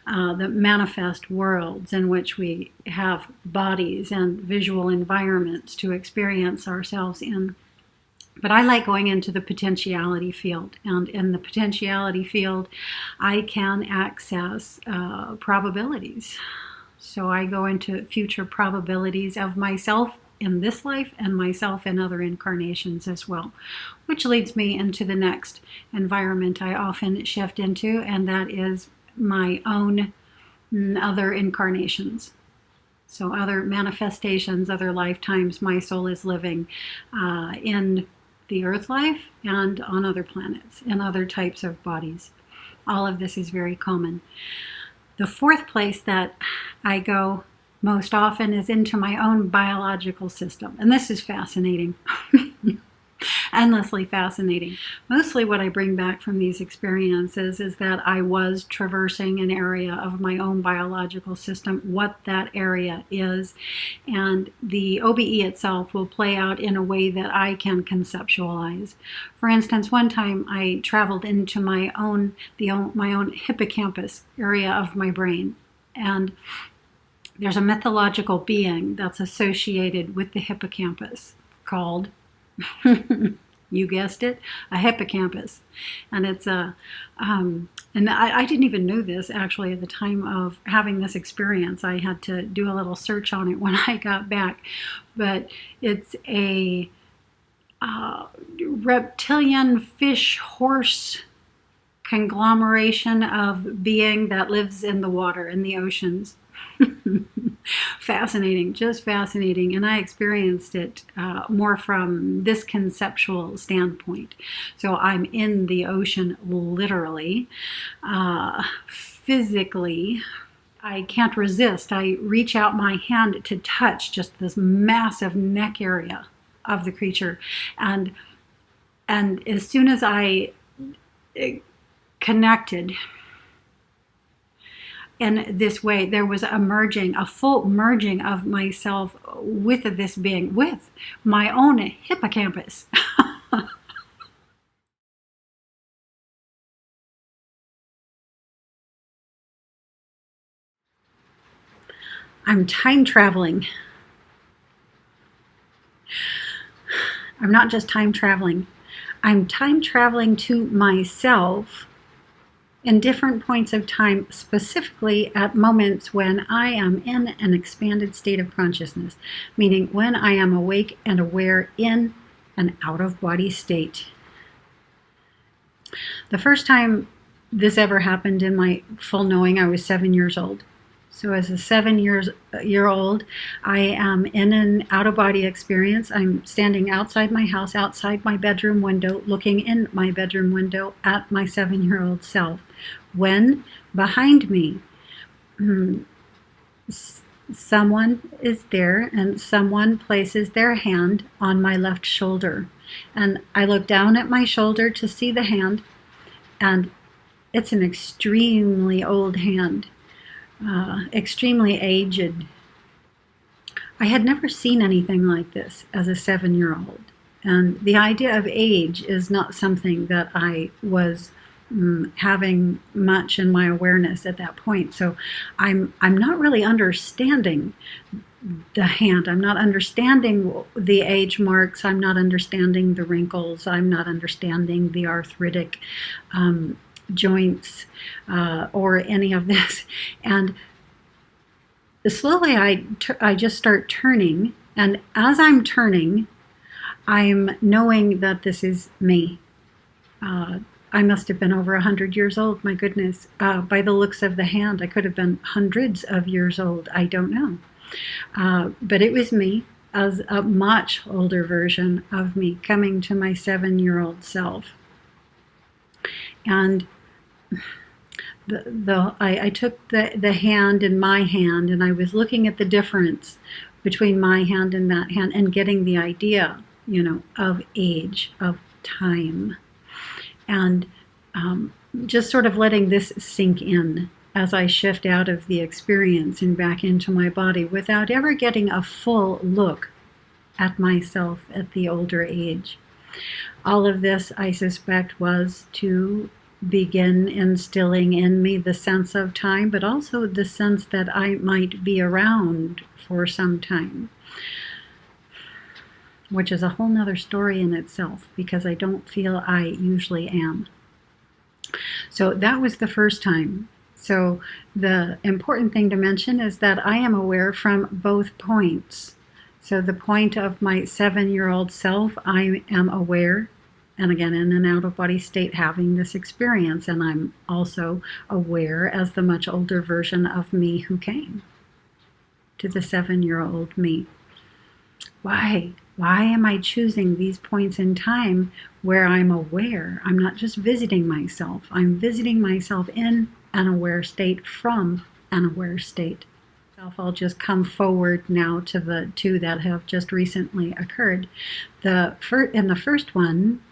S1: The manifest worlds in which we have bodies and visual environments to experience ourselves in. But I like going into the potentiality field, and in the potentiality field I can access probabilities. So I go into future probabilities of myself in this life and myself in other incarnations as well, which leads me into the next environment I often shift into, and that is my own other incarnations. So other manifestations, other lifetimes my soul is living in the earth life and on other planets and other types of bodies. All of this is very common. The 4th place that I go most often is into my own biological system. And this is fascinating. Endlessly fascinating. Mostly what I bring back from these experiences is that I was traversing an area of my own biological system, what that area is, and the OBE itself will play out in a way that I can conceptualize. For instance, one time I traveled into my own hippocampus area of my brain, and there's a mythological being that's associated with the hippocampus called you guessed it, a hippocampus. And it's and I didn't even know this actually at the time of having this experience. I had to do a little search on it when I got back. But it's a reptilian fish horse conglomeration of being that lives in the water, in the oceans. Fascinating, just fascinating. And I experienced it more from this conceptual standpoint. So I'm in the ocean literally, physically. I can't resist. I reach out my hand to touch just this massive neck area of the creature. And as soon as I connected in this way, there was a full merging of myself with this being, with my own hippocampus. I'm time traveling. I'm not just time traveling. I'm time traveling to myself in different points of time, specifically at moments when I am in an expanded state of consciousness, meaning when I am awake and aware in an out-of-body state. The first time this ever happened in my full knowing, I was 7 years old. So as a 7-year-old, I am in an out-of-body experience. I'm standing outside my house, outside my bedroom window, looking in my bedroom window at my 7-year-old self, when behind me, someone is there and someone places their hand on my left shoulder. And I look down at my shoulder to see the hand, and it's an extremely old hand. Extremely aged. I had never seen anything like this as a 7-year-old. And the idea of age is not something that I was having much in my awareness at that point. So I'm not really understanding the hand. I'm not understanding the age marks. I'm not understanding the wrinkles. I'm not understanding the arthritic joints or any of this. And slowly I just start turning, and as I'm turning, I'm knowing that this is me. I must have been over 100 years old, my goodness. By the looks of the hand, I could have been hundreds of years old. I don't know. But it was me, as a much older version of me, coming to my 7-year-old self. And I took the hand in my hand, and I was looking at the difference between my hand and that hand, and getting the idea, of age, of time, and just sort of letting this sink in as I shift out of the experience and back into my body, without ever getting a full look at myself at the older age. All of this, I suspect, was to begin instilling in me the sense of time, but also the sense that I might be around for some time, which is a whole nother story in itself, because I don't feel I usually am. So that was the first time. So the important thing to mention is that I am aware from both points. So the point of my 7-year-old self, I am aware, and again, in an out-of-body state, having this experience. And I'm also aware as the much older version of me who came to the 7-year-old me. Why? Why am I choosing these points in time where I'm aware? I'm not just visiting myself. I'm visiting myself in an aware state from an aware state. I'll just come forward now to the two that have just recently occurred. In the first one,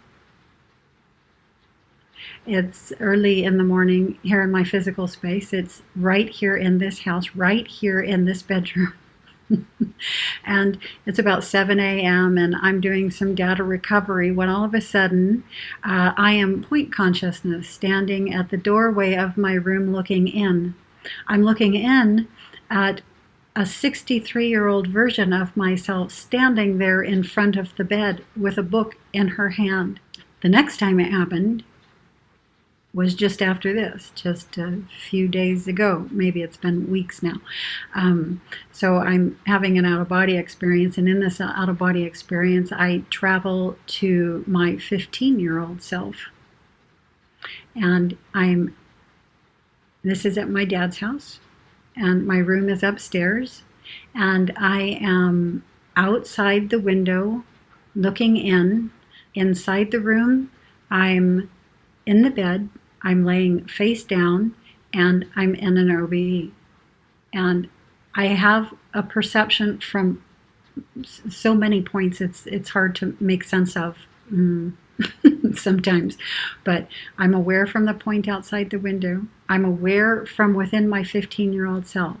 S1: it's early in the morning here in my physical space. It's right here in this house, right here in this bedroom. And it's about 7 a.m. and I'm doing some data recovery when all of a sudden I am point consciousness standing at the doorway of my room looking in. I'm looking in at a 63-year-old version of myself standing there in front of the bed with a book in her hand. The next time it happened was just after this, just a few days ago. Maybe it's been weeks now. So I'm having an out-of-body experience, and in this out-of-body experience, I travel to my 15-year-old self. And this is at my dad's house, and my room is upstairs, and I am outside the window looking in. Inside the room, I'm in the bed, I'm laying face down, and I'm in an OBE. And I have a perception from so many points, it's hard to make sense of sometimes. But I'm aware from the point outside the window. I'm aware from within my 15-year-old self.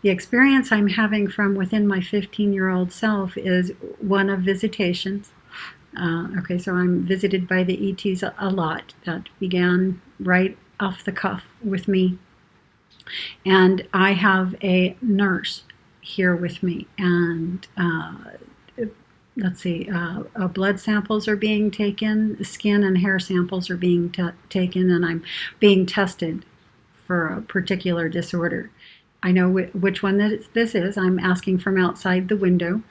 S1: The experience I'm having from within my 15-year-old self is one of visitations. So I'm visited by the ETs a lot. That began right off the cuff with me. And I have a nurse here with me, and let's see, blood samples are being taken, skin and hair samples are being taken, and I'm being tested for a particular disorder. I know which one this is. I'm asking from outside the window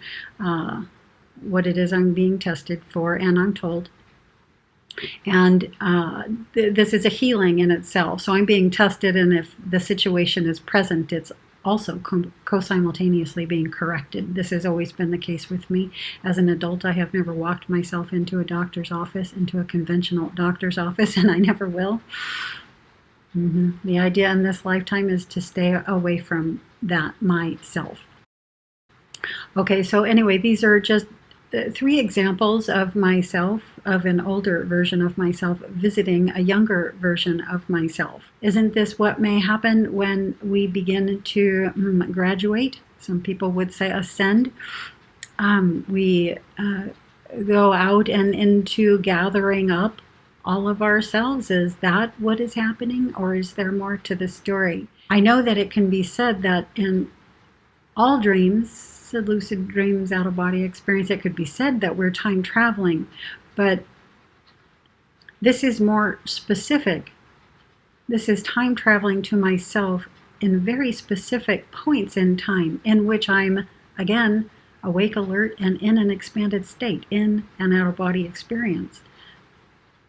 S1: what it is I'm being tested for, and I'm told. And this is a healing in itself. So I'm being tested, and if the situation is present, it's also co-simultaneously being corrected. This has always been the case with me. As an adult, I have never walked myself into a doctor's office, into a conventional doctor's office, and I never will. The idea in this lifetime is to stay away from that myself. Okay, so anyway, these are just 3 examples of myself, of an older version of myself visiting a younger version of myself. Isn't this what may happen when we begin to graduate? Some people would say ascend. We go out and into gathering up all of ourselves. Is that what is happening, or is there more to the story? I know that it can be said that in all dreams, lucid dreams, out-of-body experience, it could be said that we're time traveling, but this is more specific. This is time traveling to myself in very specific points in time in which I'm, again, awake, alert, and in an expanded state, in an out-of-body experience.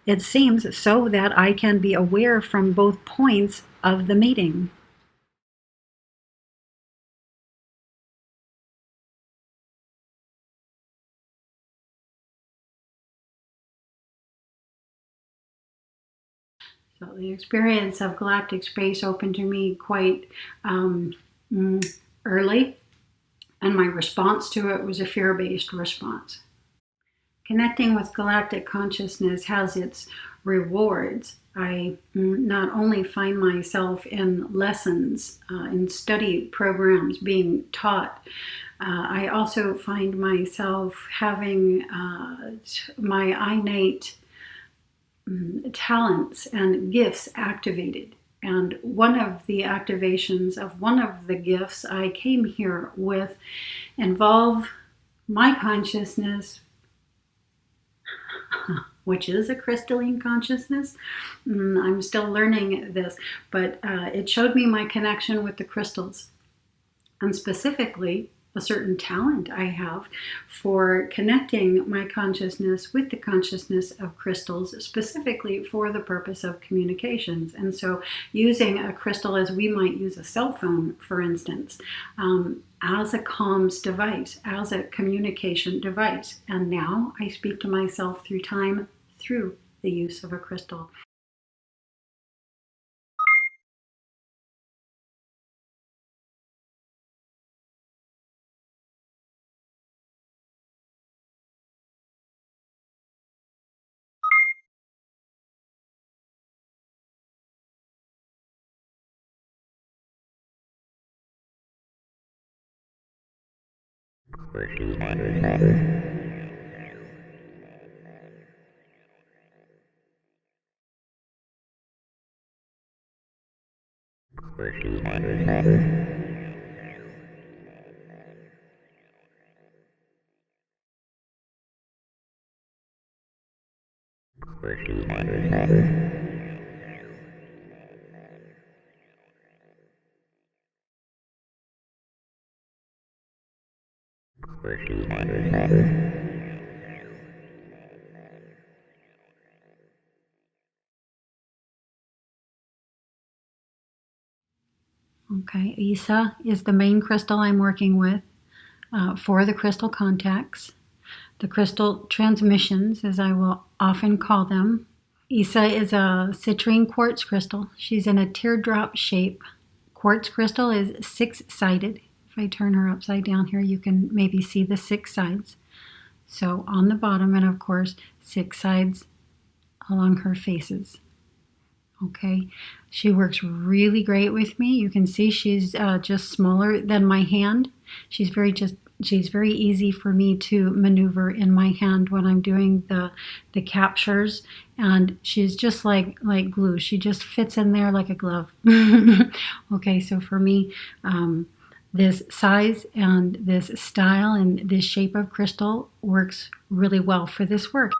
S1: It seems so that I can be aware from both points of the meeting. So the experience of galactic space opened to me quite early, and my response to it was a fear-based response. Connecting with galactic consciousness has its rewards. I not only find myself in lessons, in study programs being taught, I also find myself having my innate talents and gifts activated. And one of the activations of one of the gifts I came here with involve my consciousness, which is a crystalline consciousness. I'm still learning this, but it showed me my connection with the crystals, and specifically a certain talent I have for connecting my consciousness with the consciousness of crystals, specifically for the purpose of communications. And so using a crystal as we might use a cell phone, for instance, as a comms device, as a communication device. And now I speak to myself through time through the use of a crystal. Okay, Isa is the main crystal I'm working with for the crystal contacts, the crystal transmissions, as I will often call them. Isa is a citrine quartz crystal. She's in a teardrop shape. Quartz crystal is 6-sided. If I turn her upside down here, you can maybe see the 6 sides. So on the bottom, and of course, 6 sides along her faces. Okay, she works really great with me. You can see she's just smaller than my hand. She's very easy for me to maneuver in my hand when I'm doing the captures, and she's just like glue. She just fits in there like a glove. Okay, so for me, This size and this style and this shape of crystal works really well for this work.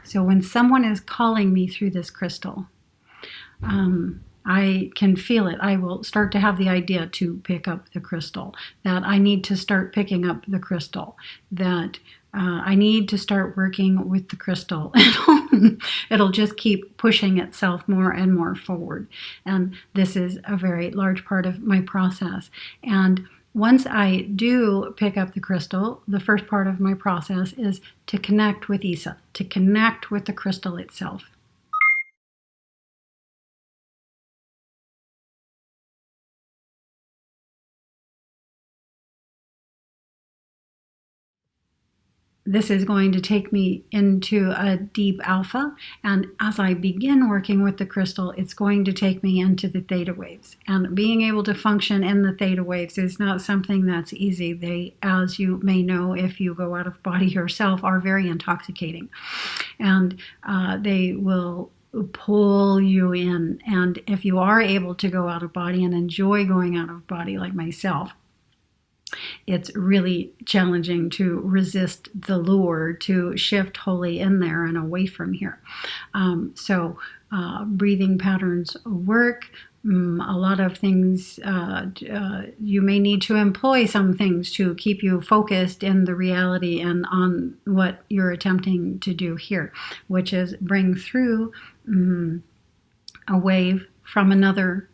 S1: So when someone is calling me through this crystal, I can feel it. I will start to have the idea to pick up the crystal, that I need to start picking up the crystal, that I need to start working with the crystal. It'll just keep pushing itself more and more forward. And this is a very large part of my process. And once I do pick up the crystal, the first part of my process is to connect with Isa, to connect with the crystal itself. This is going to take me into a deep alpha, and as I begin working with the crystal, it's going to take me into the theta waves. And being able to function in the theta waves is not something that's easy. They, as you may know if you go out of body yourself, are very intoxicating. And they will pull you in. And if you are able to go out of body and enjoy going out of body like myself, it's really challenging to resist the lure to shift wholly in there and away from here. So breathing patterns work. A lot of things, you may need to employ some things to keep you focused in the reality and on what you're attempting to do here, which is bring through a wave from another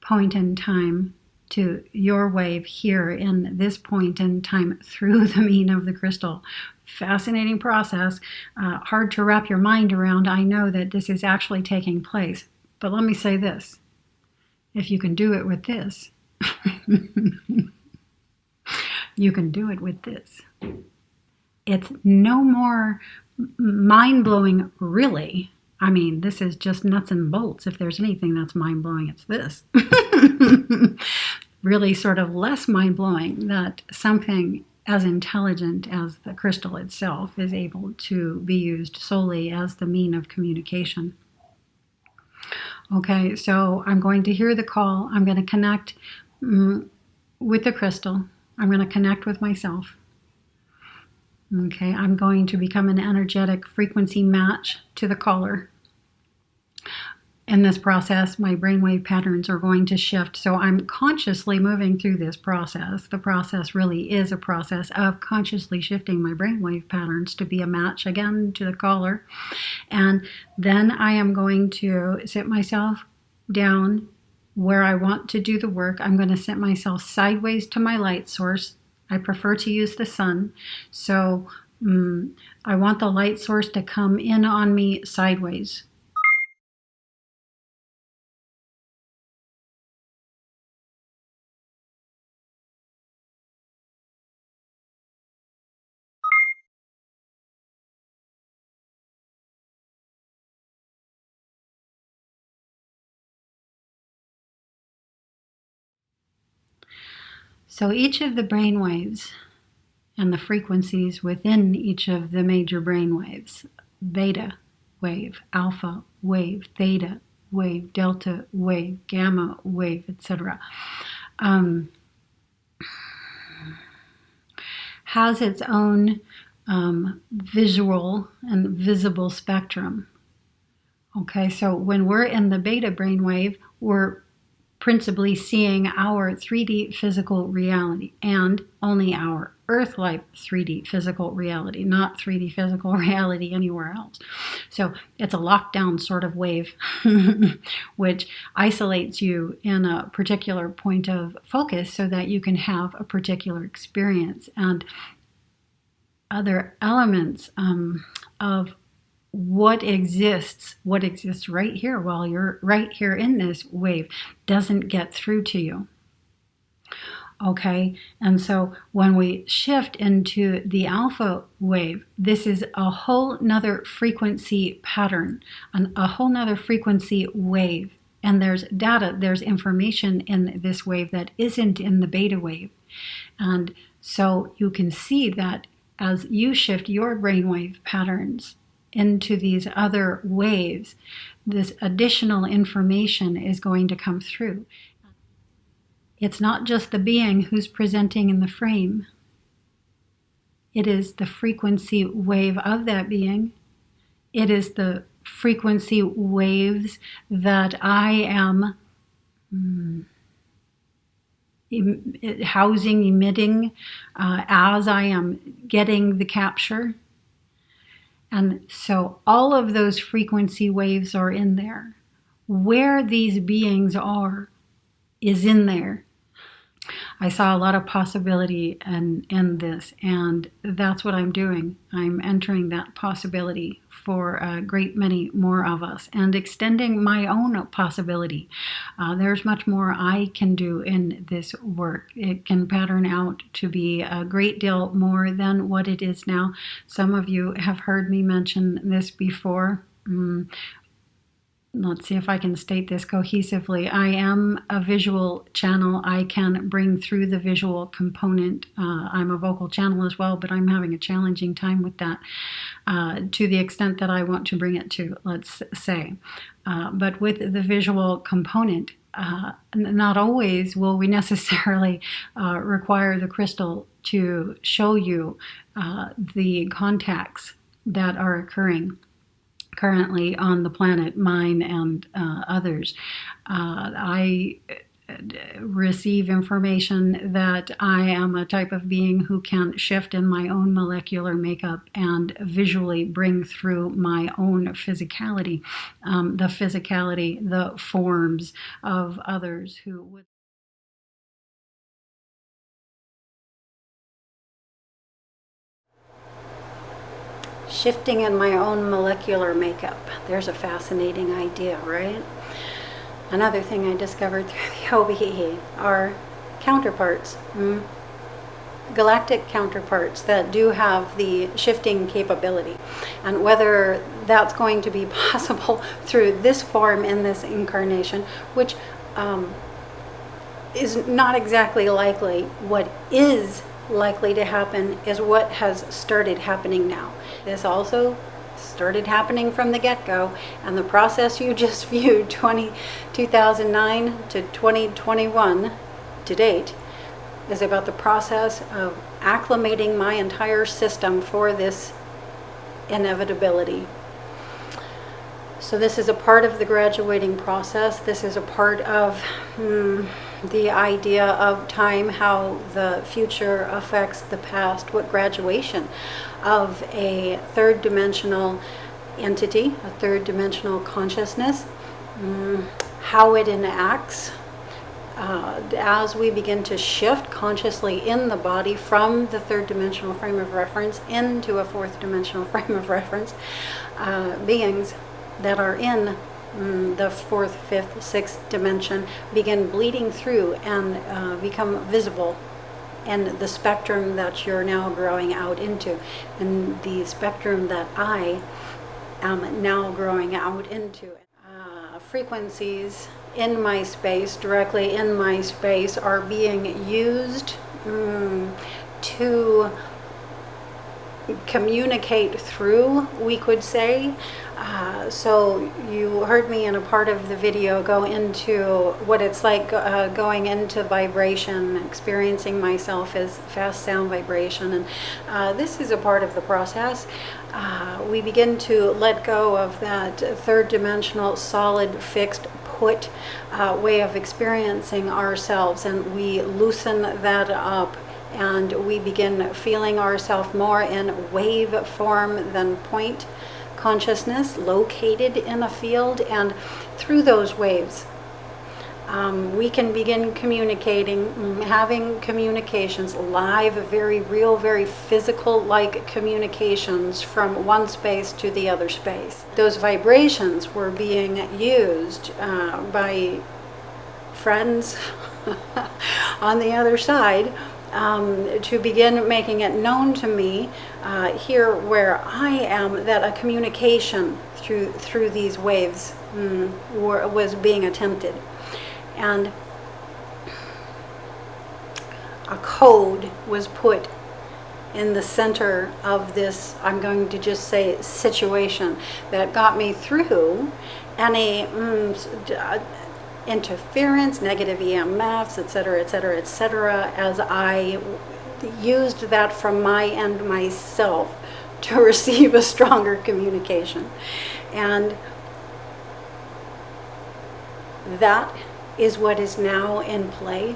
S1: point in time to your wave here in this point in time through the mean of the crystal. Fascinating process, hard to wrap your mind around. I know that this is actually taking place, but let me say this. If you can do it with this, you can do it with this. It's no more mind-blowing, really. I mean, this is just nuts and bolts. If there's anything that's mind-blowing, it's this. Really sort of less mind-blowing that something as intelligent as the crystal itself is able to be used solely as the mean of communication. Okay, so I'm going to hear the call. I'm going to connect with the crystal. I'm going to connect with myself. Okay, I'm going to become an energetic frequency match to the caller. In this process, my brainwave patterns are going to shift. So I'm consciously moving through this process. The process really is a process of consciously shifting my brainwave patterns to be a match again to the caller. And then I am going to sit myself down where I want to do the work. I'm going to sit myself sideways to my light source. I prefer to use the sun. So I want the light source to come in on me sideways. So each of the brain waves and the frequencies within each of the major brain waves, beta wave, alpha wave, theta wave, delta wave, gamma wave, etc., has its own visual and visible spectrum. Okay, so when we're in the beta brainwave, we're principally seeing our 3D physical reality, and only our Earth-like 3D physical reality, not 3D physical reality anywhere else. So it's a lockdown sort of wave, which isolates you in a particular point of focus so that you can have a particular experience. And other elements of what exists right here while you're right here in this wave doesn't get through to you. Okay, and so when we shift into the alpha wave, this is a whole nother frequency pattern, a whole nother frequency wave. And there's data, there's information in this wave that isn't in the beta wave. And so you can see that as you shift your brainwave patterns into these other waves, this additional information is going to come through. It's not just the being who's presenting in the frame. It is the frequency wave of that being. It is the frequency waves that I am housing, emitting as I am getting the capture. And so all of those frequency waves are in there. Where these beings are is in there. I saw a lot of possibility in this, and that's what I'm doing. I'm entering that possibility for a great many more of us and extending my own possibility. There's much more I can do in this work. It can pattern out to be a great deal more than what it is now. Some of you have heard me mention this before. Let's see if I can state this cohesively. I am a visual channel. I can bring through the visual component. I'm a vocal channel as well, but I'm having a challenging time with that to the extent that I want to bring it to, let's say. But with the visual component, not always will we necessarily require the crystal to show you the contacts that are occurring currently on the planet, mine and others. I receive information that I am a type of being who can shift in my own molecular makeup and visually bring through my own physicality, the forms of others who would. Shifting in my own molecular makeup. There's a fascinating idea, right? Another thing I discovered through the OBE are counterparts, galactic counterparts that do have the shifting capability. And whether that's going to be possible through this form in this incarnation, which is not exactly likely, what is likely to happen is what has started happening now. This also started happening from the get-go, and the process you just viewed 2009 to 2021 to date is about the process of acclimating my entire system for this inevitability. So this is a part of the graduating process. This is a part of the idea of time, how the future affects the past, what graduation of a third dimensional entity, a third dimensional consciousness, how it enacts as we begin to shift consciously in the body from the third dimensional frame of reference into a fourth dimensional frame of reference, beings that are in the fourth, fifth, sixth dimension begin bleeding through and become visible in the spectrum that you're now growing out into, and the spectrum that I am now growing out into. Frequencies in my space, directly in my space, are being used to communicate through, we could say. So you heard me in a part of the video go into what it's like going into vibration, experiencing myself as fast sound vibration, and this is a part of the process. We begin to let go of that third dimensional solid fixed input way of experiencing ourselves, and we loosen that up and we begin feeling ourselves more in wave form than point consciousness located in a field. And through those waves, we can begin communicating, having communications, live, very real, very physical-like communications from one space to the other space. Those vibrations were being used by friends on the other side to begin making it known to me here where I am that a communication through these waves was being attempted. And a code was put in the center of this, I'm going to just say, situation that got me through any interference, negative EMFs, etc., etc., etc., as I used that from my end myself to receive a stronger communication. And that is what is now in play.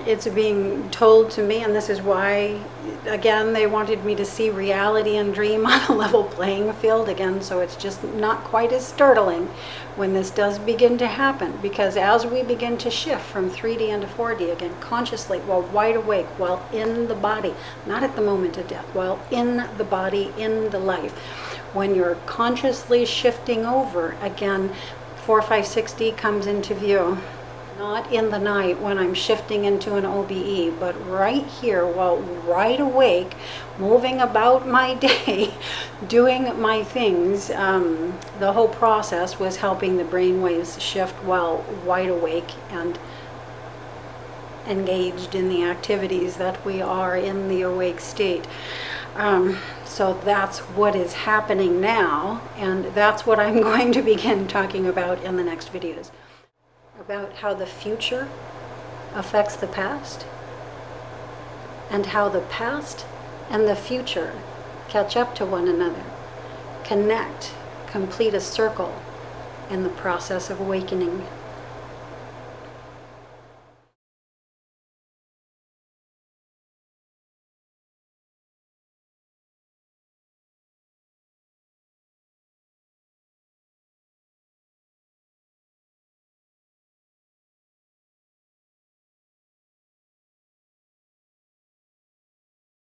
S1: It's being told to me, and this is why, again, they wanted me to see reality and dream on a level playing field again, so it's just not quite as startling when this does begin to happen, because as we begin to shift from 3D into 4D again, consciously, while wide awake, while in the body, not at the moment of death, while in the body, in the life, when you're consciously shifting over again, 4, 5, 6D comes into view. Not in the night when I'm shifting into an OBE, but right here while wide awake, moving about my day, doing my things. The whole process was helping the brainwaves shift while wide awake and engaged in the activities that we are in the awake state. So that's what is happening now, and that's what I'm going to begin talking about in the next videos. About how the future affects the past, and how the past and the future catch up to one another, connect, complete a circle in the process of awakening.